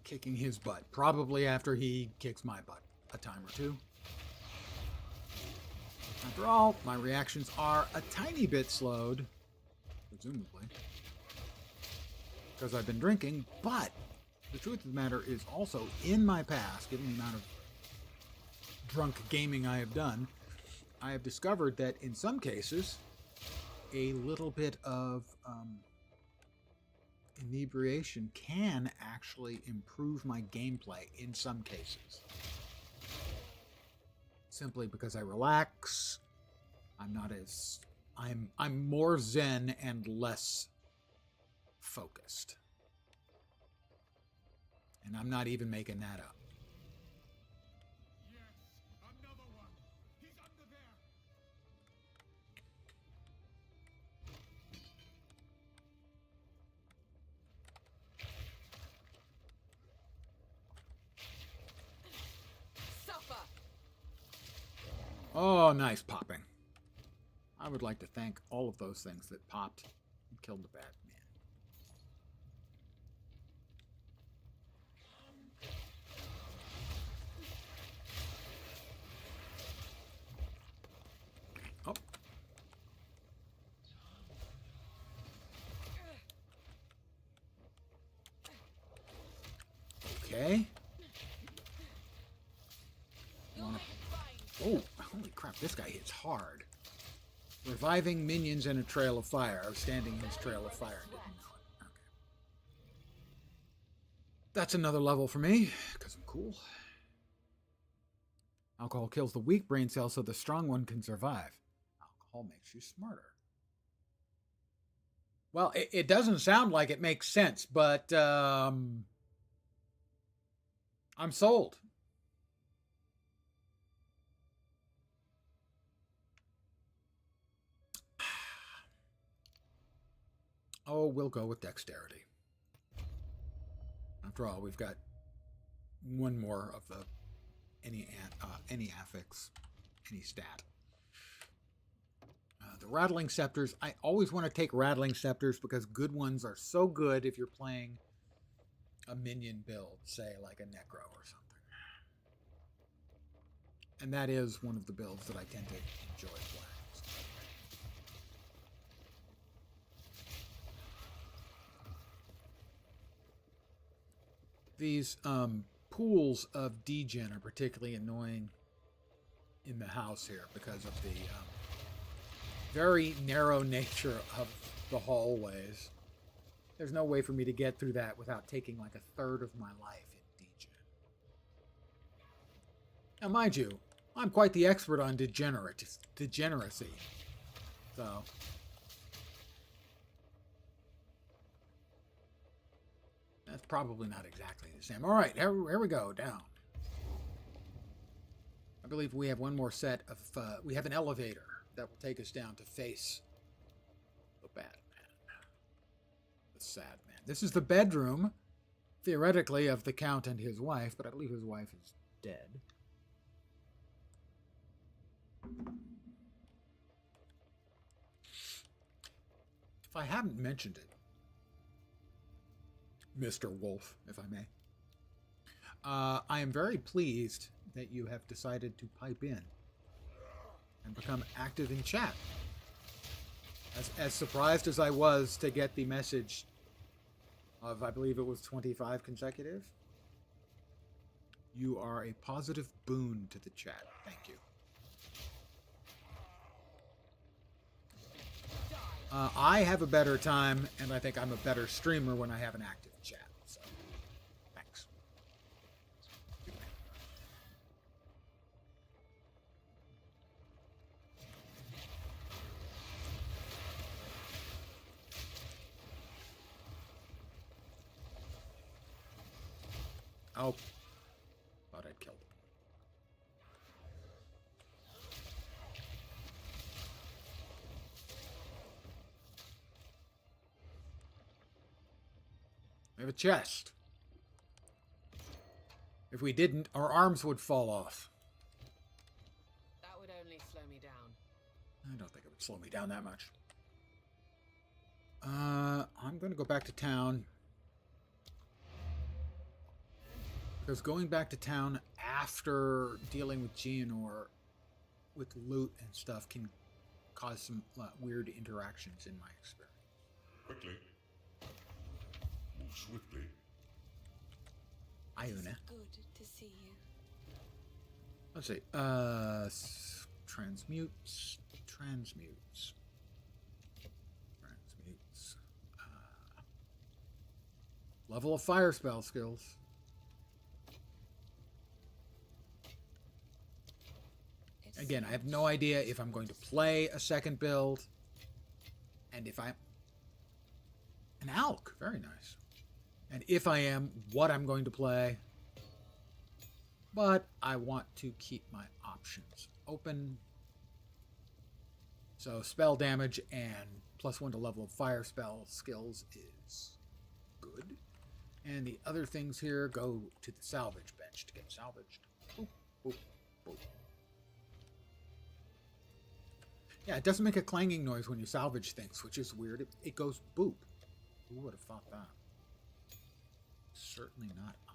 Kicking his butt, probably after he kicks my butt a time or two. After all, my reactions are a tiny bit slowed, presumably, because I've been drinking, but the truth of the matter is also in my past, given the amount of drunk gaming I have done, I have discovered that in some cases, a little bit of inebriation can actually improve my gameplay in some cases. Simply because I relax, I'm more zen and less focused. And I'm not even making that up. Yes, another one. He's under there. Oh, nice popping. I would like to thank all of those things that popped and killed the bad man. Oh. Okay. Oh, holy crap, this guy hits hard. Reviving minions in a trail of fire. I was standing in his trail of fire and didn't know it. Okay. That's another level for me, because I'm cool. Alcohol kills the weak brain cell so the strong one can survive. Alcohol makes you smarter. Well, it doesn't sound like it makes sense, but I'm sold. Oh, we'll go with dexterity. After all, we've got one more of the any affix, any stat. The rattling scepters. I always want to take rattling scepters because good ones are so good if you're playing a minion build, say like a Necro or something. And that is one of the builds that I tend to enjoy playing. These pools of degen are particularly annoying in the house here because of the very narrow nature of the hallways. There's no way for me to get through that without taking like a third of my life in degen. Now, mind you, I'm quite the expert on degeneracy. So... that's probably not exactly the same. All right, here we go, down. I believe we have one more set of... we have an elevator that will take us down to face the bad man. The sad man. This is the bedroom, theoretically, of the Count and his wife, but I believe his wife is dead. If I haven't mentioned it, Mr. Wolf, if I may. I am very pleased that you have decided to pipe in and become active in chat. As surprised as I was to get the message of, I believe it was 25 consecutive, you are a positive boon to the chat. Thank you. I have a better time, and I think I'm a better streamer when I have an active chat. So, thanks. Oh, thought I'd killed him. We have a chest. If we didn't, our arms would fall off. That would only slow me down. I don't think it would slow me down that much. I'm going to go back to town. Because going back to town after dealing with Geonor with loot and stuff can cause some weird interactions in my experience. Quickly. Move swiftly. Iona. Good to see you. Let's see. Transmutes. Level of fire spell skills. Again, I have no idea if I'm going to play a second build. And if I'm... an Alk. Very nice. And if I am, what I'm going to play. But I want to keep my options open. So spell damage and +1 to level of fire spell skills is good. And the other things here go to the salvage bench to get salvaged. Boop, boop, boop. Yeah, it doesn't make a clanging noise when you salvage things, which is weird. It goes boop. Who would have thought that? Certainly not I.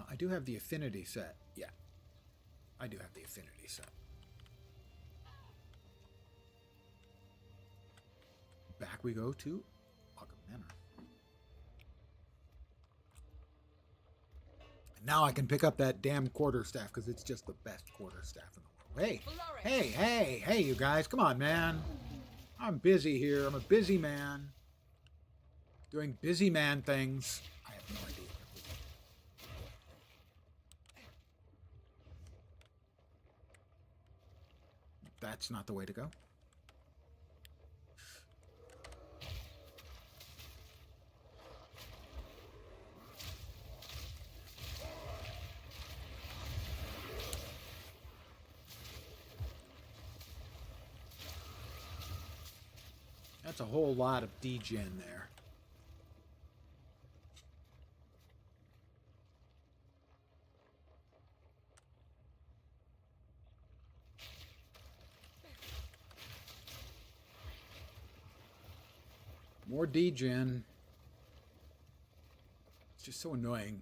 I do have the affinity set. Yeah, I do have the affinity set. Back we go to Manor. And now I can pick up that damn quarterstaff because it's just the best quarterstaff in the world. Hey, you guys, come on, man. I'm busy here. I'm a busy man. Doing busy man things. I have no idea. That's not the way to go. That's a whole lot of degen there. More degen. It's just so annoying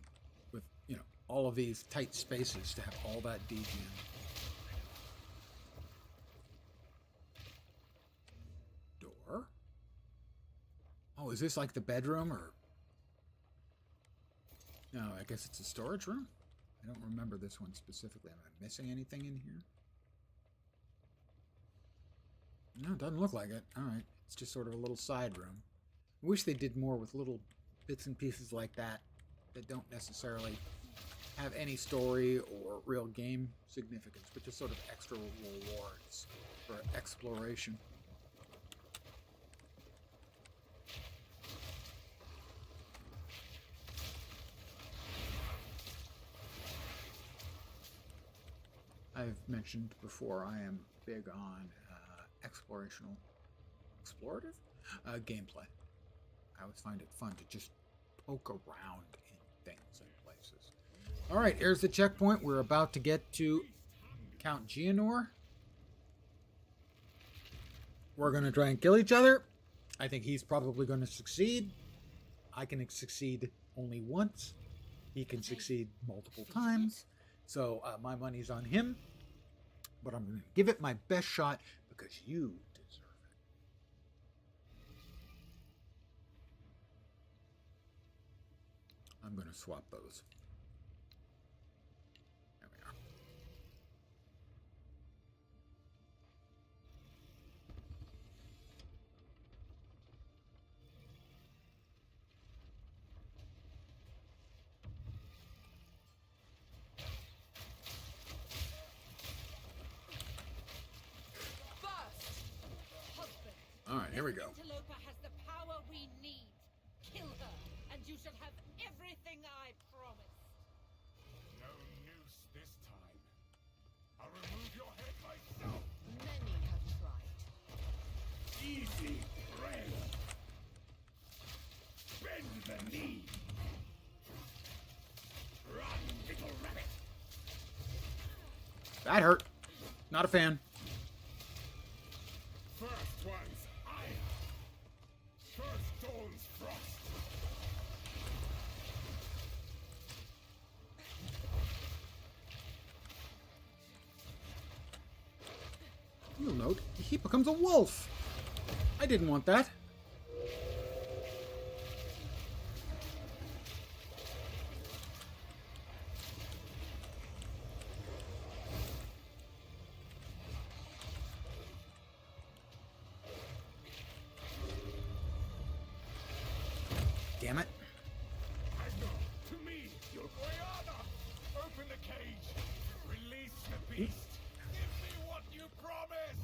with, you know, all of these tight spaces to have all that degen. Door? Oh, is this like the bedroom or? No, I guess it's a storage room. I don't remember this one specifically. Am I missing anything in here? No, it doesn't look like it. All right. It's just sort of a little side room. I wish they did more with little bits and pieces like that that don't necessarily have any story or real game significance, but just sort of extra rewards for exploration. I've mentioned before I am big on explorative gameplay. I always find it fun to just poke around in things and places. All right, here's the checkpoint. We're about to get to Count Geonor. We're going to try and kill each other. I think he's probably going to succeed. I can succeed only once. He can succeed multiple times. So my money's on him. But I'm going to give it my best shot because you deserve it. I'm going to swap those. There we are. All right, here we go. Interloper has the power we need. Kill her, and you shall have everything I promised. No noose this time. I'll remove your head myself. Many have tried. Easy prey. Bend the knee. Run, little rabbit. That hurt. Not a fan. First one's iron. First dawn's frost. You'll note he becomes a wolf. I didn't want that. Damn it. To me, your Oyana! Open the cage. Release the beast. Give me what you promised.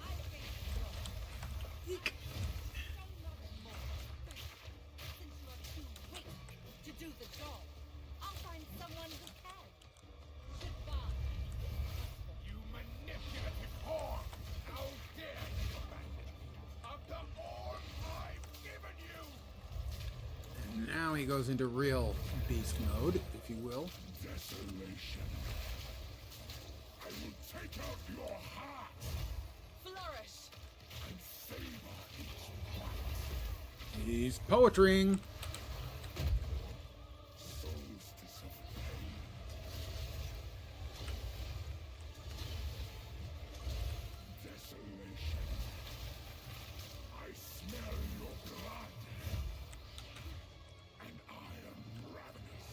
I think so. Eek. Some not more. Since you are too weak to do the job, I'll find someone who can. Goodbye. You manipulative whore! How dare you abandon me after all I've given you? And now he goes into real beast mode, if you will. Desolation. I will take Spit out your heart Flourish! and savor each bite. He's poetrying. Solstice of pain. Desolation. I smell your blood. And I am ravenous.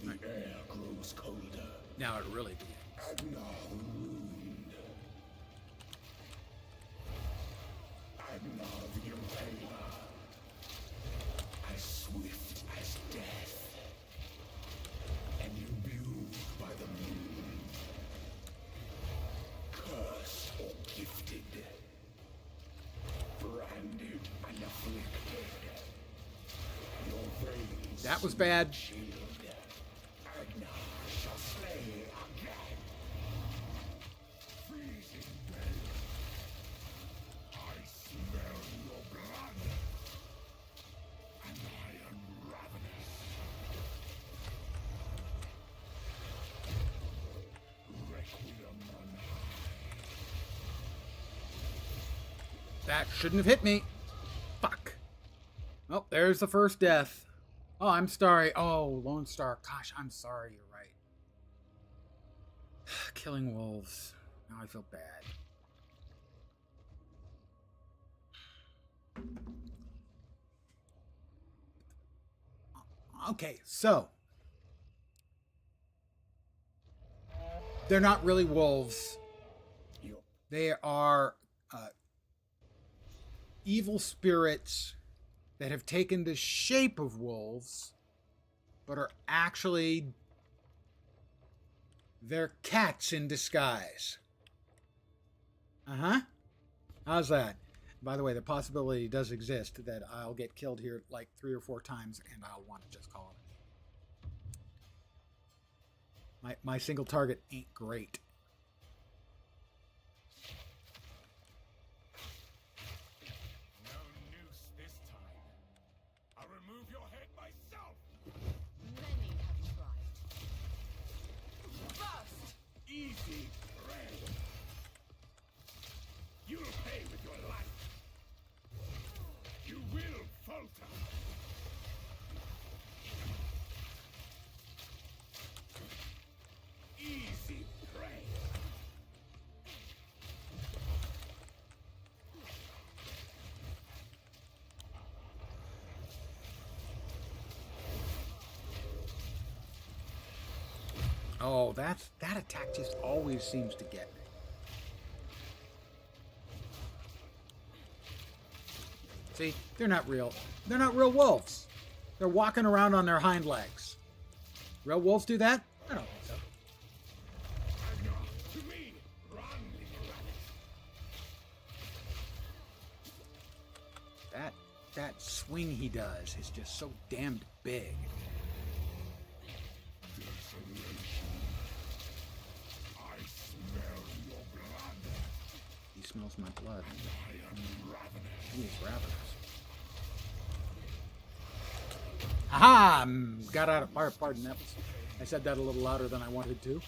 The air grows colder. Now it really begins. And now the wound. And now the impaler. As swift as death. And imbued by the moon. Cursed or gifted. Branded and afflicted. Your veins That was bad. shield. And now I shall slay again. Freezing rain. I smell your blood. And I am ravenous. Requiem on high. That shouldn't have hit me. Fuck. Oh, there's the first death. Oh, I'm sorry. Oh, Lone Star. Gosh, I'm sorry. You're right. Killing wolves. Now I feel bad. Okay, so. They're not really wolves. They are evil spirits that have taken the shape of wolves, but are actually they're cats in disguise. Uh-huh. How's that? By the way, the possibility does exist that I'll get killed here like 3 or 4 times and I'll want to just call it. My single target ain't great. No noose this time. I'll remove your head myself. Many have tried. First! Easy prey. You'll pay with your life. You will falter. Easy prey. Oh, that attack just always seems to get me. See, they're not real. They're not real wolves. They're walking around on their hind legs. Real wolves do that? I don't think so. To me, run, little rabbit. That swing he does is just so damned big. Desolation. I smell your blood. He smells my blood. I am ravenous. He's ravenous. Aha! Got out of fire. Pardon, that was. I said that a little louder than I wanted to.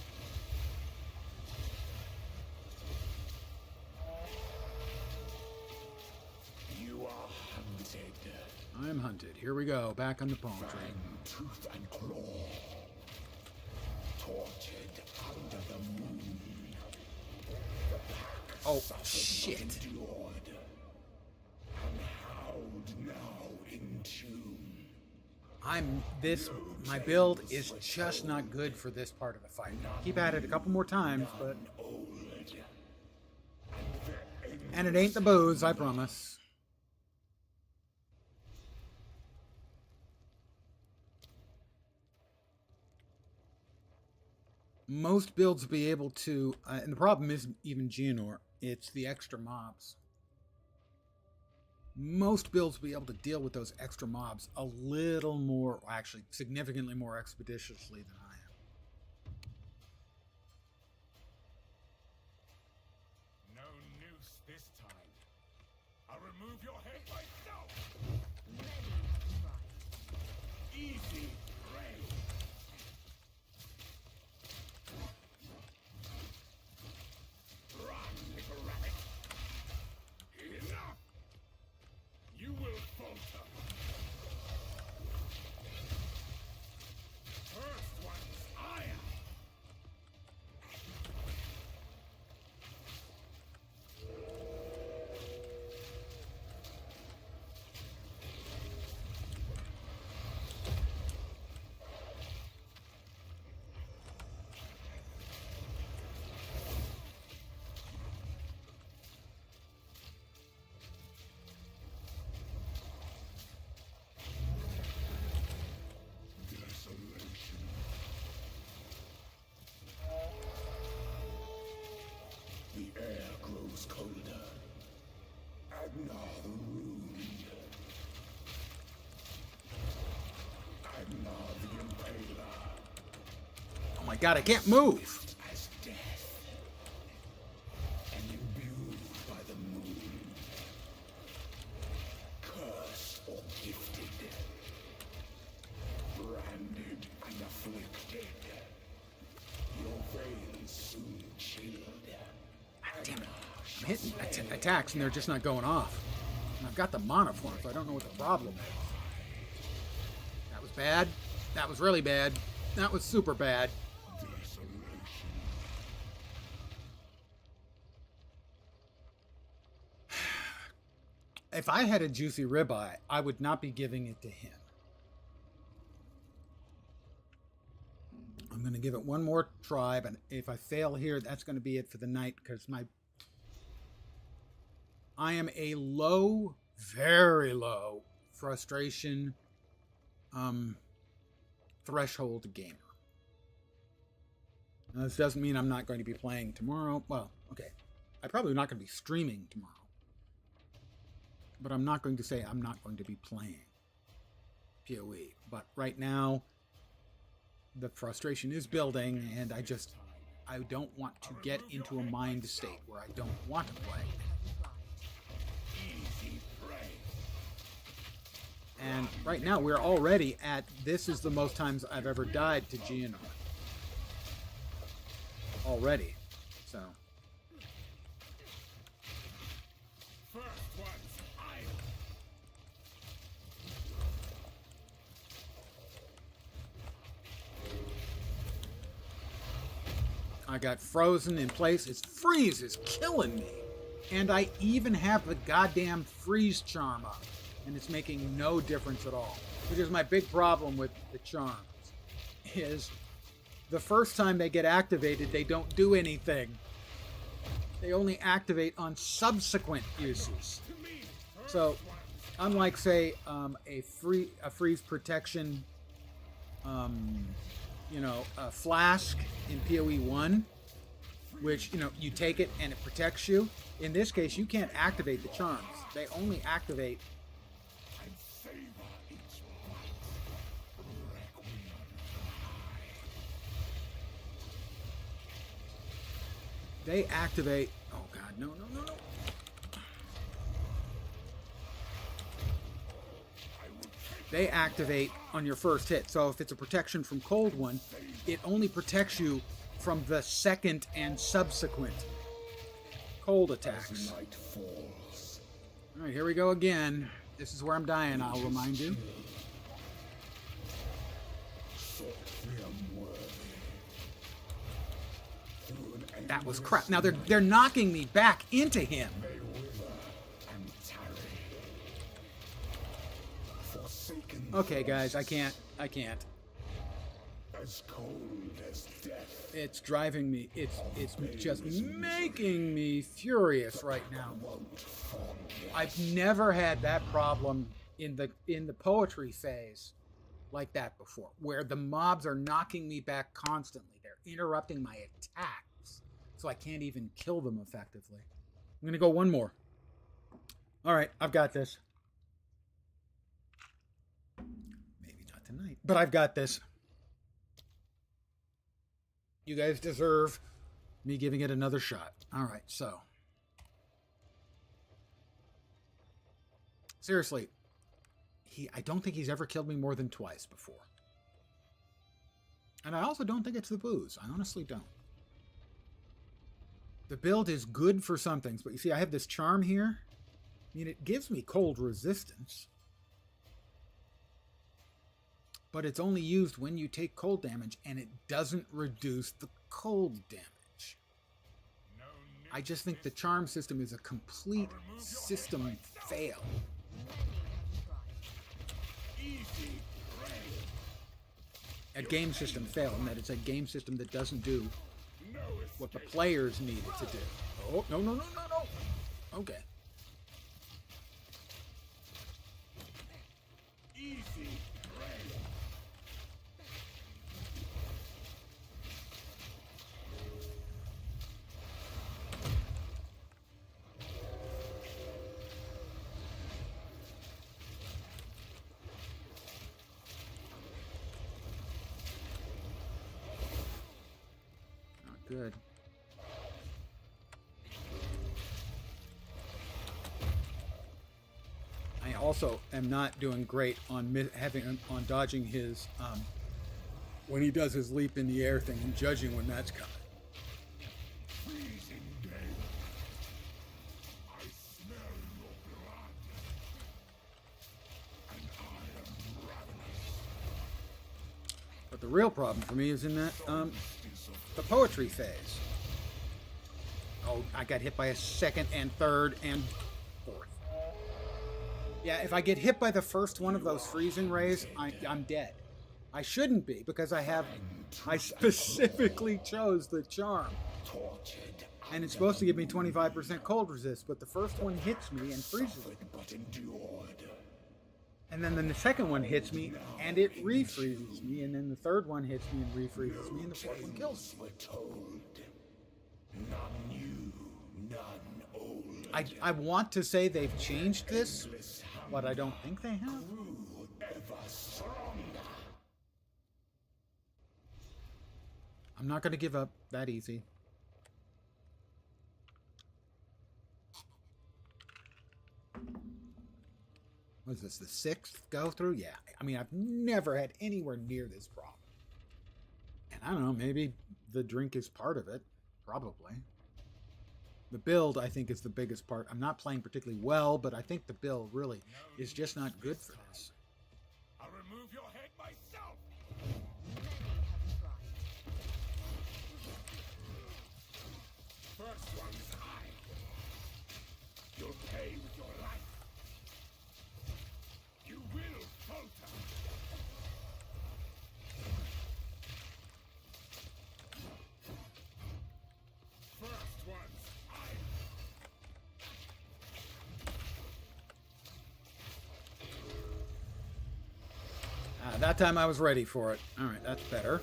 You are hunted. I'm hunted. Here we go. Back on the palm tree. Tooth and claw. Tortured under the moon. The pack Oh, suffered shit. but endured. And howled now in tomb. My build is just not good for this part of the fight. Keep at it a couple more times, but. Old. And it ain't the booze, I promise. Most builds will be able to, and the problem isn't even Geonor, it's the extra mobs. Most builds will be able to deal with those extra mobs a little more, actually significantly more expeditiously than I am. No noose this time. I'll remove your head myself. Many have tried. Easy prey. God, I can't move. As death, and imbued by the moon, cursed or gifted, branded and afflicted, your veins soon chilled. Damn it. I'm hitting attacks and they're just not going off. And I've got the mana for them, so I don't know what the problem is. That was bad. That was really bad. That was super bad. If I had a juicy ribeye, I would not be giving it to him. I'm going to give it one more try, but if I fail here, that's going to be it for the night, because I am a low, very low frustration threshold gamer. Now, this doesn't mean I'm not going to be playing tomorrow. Well, okay. I'm probably not going to be streaming tomorrow. But I'm not going to say I'm not going to be playing PoE. But right now, the frustration is building, and I don't want to get into a mind state where I don't want to play. And right now, we're already at, this is the most times I've ever died to GNR. Already. So. First one's idle. I got frozen in place. Its freeze is killing me. And I even have the goddamn freeze charm up. And it's making no difference at all. Which is my big problem with the charms. Is the first time they get activated, they don't do anything. They only activate on subsequent uses. So, unlike, say, a freeze protection, a flask in PoE 1, which, you take it and it protects you. In this case, you can't activate the charms. They only activate. They activate. Oh God, no. They activate on your first hit. So if it's a protection from cold one, it only protects you from the second and subsequent cold attacks. All right, here we go again. This is where I'm dying, I'll remind you. That was crap. Now they're knocking me back into him. Okay, guys, I can't. As cold as death. It's driving me. It's just making me furious right now. I've never had that problem in the poetry phase like that before, where the mobs are knocking me back constantly. They're interrupting my attacks, so I can't even kill them effectively. I'm gonna go one more. All right, I've got this. Maybe not tonight, but I've got this. You guys deserve me giving it another shot. All right, so. Seriously, I don't think he's ever killed me more than twice before. And I also don't think it's the booze. I honestly don't. The build is good for some things, but you see, I have this charm here. I mean, it gives me cold resistance. But it's only used when you take cold damage, and it doesn't reduce the cold damage. I just think the charm system is a complete system fail. A game system fail, in that it's a game system that doesn't do what the players need it to do. Oh, no. Okay. good. I also am not doing great on on dodging his when he does his leap in the air thing and judging when that's coming. Freezing gale. I smell your blood. And I am ravenous. But the real problem for me is in that the poetry phase. Oh, I got hit by a second and third and fourth. Yeah, if I get hit by the first one of those freezing rays, I'm dead. I shouldn't be because I specifically chose the charm. And it's supposed to give me 25% cold resist, but the first one hits me and freezes me. And then the second one hits me and it refreezes me, and then the third one hits me and refreezes me, and the fourth one kills me. None new, none old. I want to say they've changed this, but I don't think they have. Ever stronger. I'm not going to give up that easy. What is this, the 6th go through? Yeah. I mean, I've never had anywhere near this problem. And I don't know, maybe the drink is part of it. Probably. The build, I think, is the biggest part. I'm not playing particularly well, but I think the build really is just not good for this. I'll remove your head myself. Many have tried. First one's I. You'll pay with your life. You will falter. First one's I. That time I was ready for it. All right, that's better.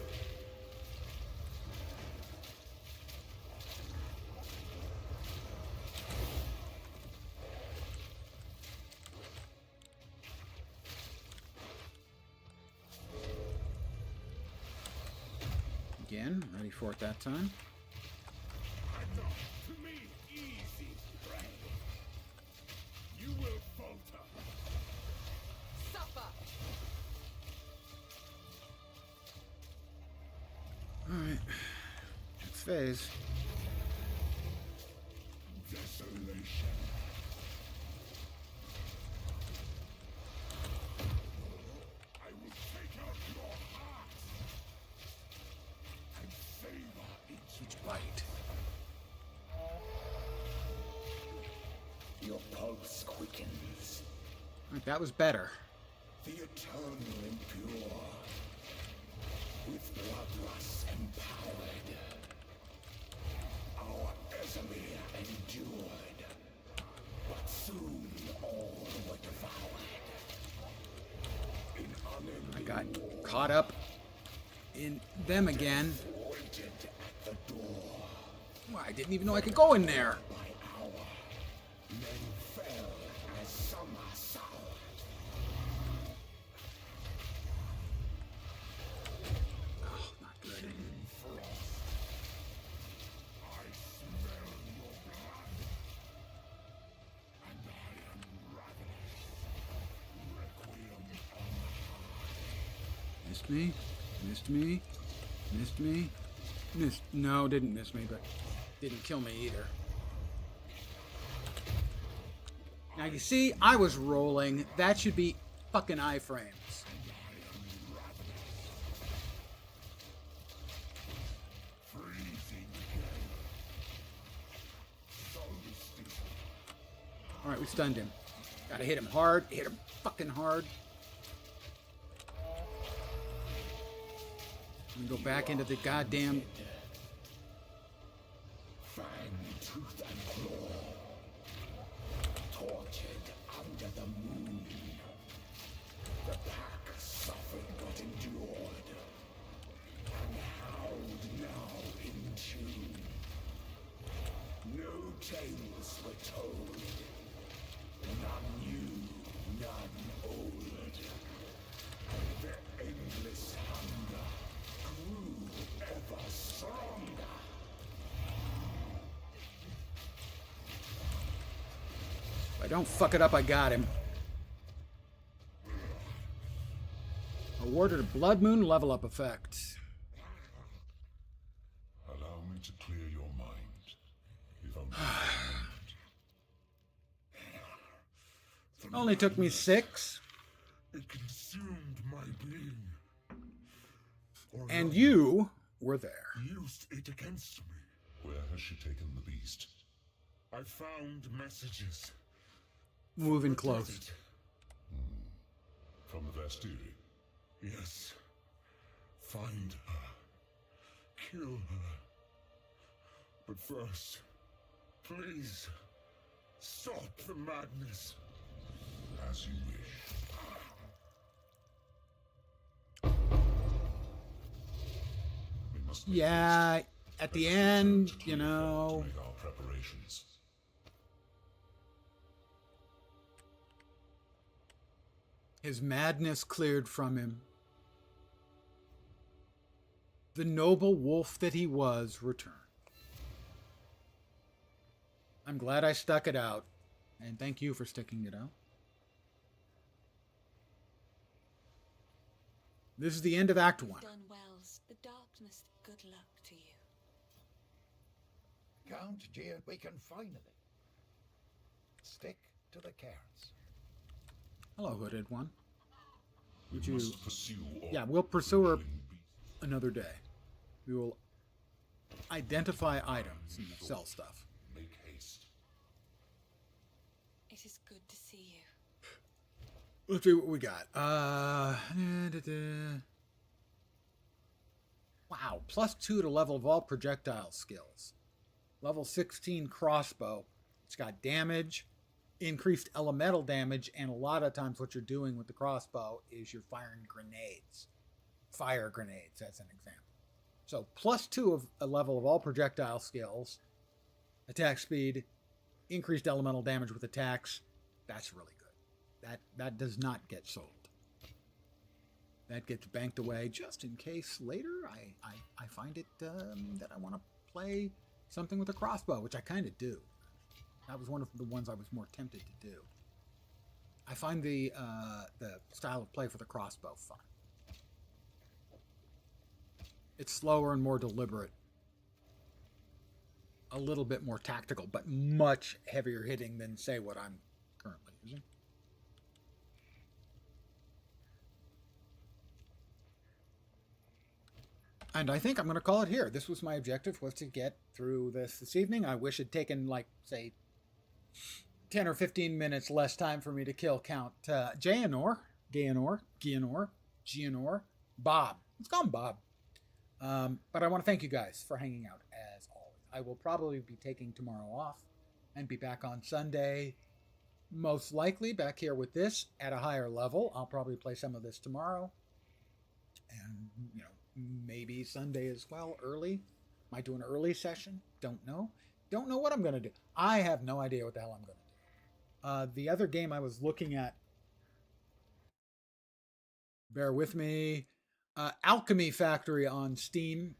Again, ready for it that time. To me, easy prey. You will falter. Suffer! Alright. Next phase. Desolation. I will take out your heart and savor each Bite. Your pulse quickens. Alright, that was better. The eternal impure. With bloodlust empowered. Our Exile endured. But soon all were devoured. In I unending got caught up in them again. waited at the door. Well, I didn't even know I could go in there. By hour, men fell as summer soured. Oh, not good. Frost. I smell your blood. And I am ravenous. Requiem on Missed me. Missed me. Missed me. Missed. No, didn't miss me, but didn't kill me either. Now you see, I was rolling. That should be fucking iframes. freezing solstice. Alright, we stunned him. Gotta hit him hard. Hit him fucking hard. And go back into the goddamn... fang, tooth, and claw. Tortured under the moon. The pack suffered but endured. And howled now in tune. No tales were told. None new, none old. And their endless hunger grew ever stronger. don't fuck it up, I got him. Awarded a Blood Moon level up effect. Allow me to clear your mind. If only for a moment. Only took me 6. It consumed my being. Or And rather, you were there. used it against me. Where has she taken the beast? I found messages. Moving From the close. desert. From the Vastiri? Yes. Find her. Kill her. But first, please, stop the madness. As you wish. We must make Yeah, haste. at the Let's return end, to you Clearfield know. to make our preparations. His madness cleared from him. The noble wolf that he was returned. I'm glad I stuck it out, and thank you for sticking it out. This is the end of Act 1. Done Wells. The darkness, good luck to you. Count, dear, we can finally stick to the carrots. Hello, Hooded One. We Would you... must pursue all Yeah, we'll pursue her fledgling beasts. another day. We will identify items and sell stuff. Make haste. It is good to see you. Let's see what we got. Wow, +2 to level of all projectile skills. Level 16 crossbow. It's got damage, increased elemental damage, and a lot of times what you're doing with the crossbow is you're firing grenades. Fire grenades, as an example. So +2 of a level of all projectile skills. Attack speed, increased elemental damage with attacks. That's really good. That does not get sold. That gets banked away just in case later I find it that I want to play something with a crossbow, which I kind of do. That was one of the ones I was more tempted to do. I find the style of play for the crossbow fun. It's slower and more deliberate. A little bit more tactical, but much heavier hitting than, say, what I'm currently using. And I think I'm going to call it here. This was my objective, was to get through this evening. I wish it'd taken, like, say, 10 or 15 minutes less time for me to kill Count Gianor, Bob. Let's call him Bob. But I want to thank you guys for hanging out, as always. I will probably be taking tomorrow off and be back on Sunday, most likely back here with this at a higher level. I'll probably play some of this tomorrow. And, you know, maybe Sunday as well, early. Might do an early session. Don't know. Don't know what I'm going to do. I have no idea what the hell I'm going to do. The other game I was looking at, bear with me, Alchemy Factory on Steam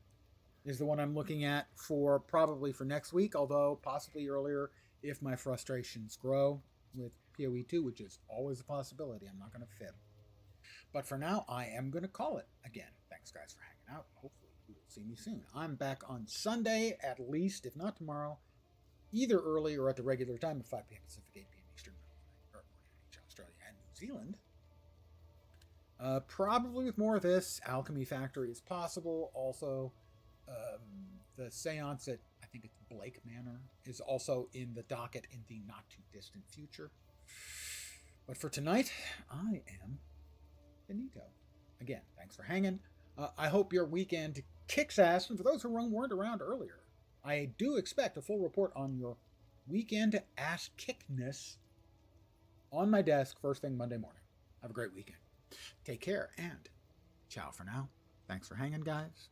is the one I'm looking at for probably for next week, although possibly earlier if my frustrations grow with PoE 2, which is always a possibility. I'm not going to fib. But for now, I am going to call it again. Thanks, guys, for hanging out. Hopefully, you will see me soon. I'm back on Sunday, at least, if not tomorrow, either early or at the regular time of 5 p.m. Pacific, 8 p.m. Eastern, or Australia and New Zealand. Probably with more of this. Alchemy Factory is possible. Also, the seance at, I think it's Blake Manor, is also in the docket in the not too distant future. But for tonight, I am Benito. Again, thanks for hanging. I hope your weekend kicks ass. And for those who weren't around earlier, I do expect a full report on your weekend ass kickness on my desk first thing Monday morning. Have a great weekend. Take care and ciao for now. Thanks for hanging, guys.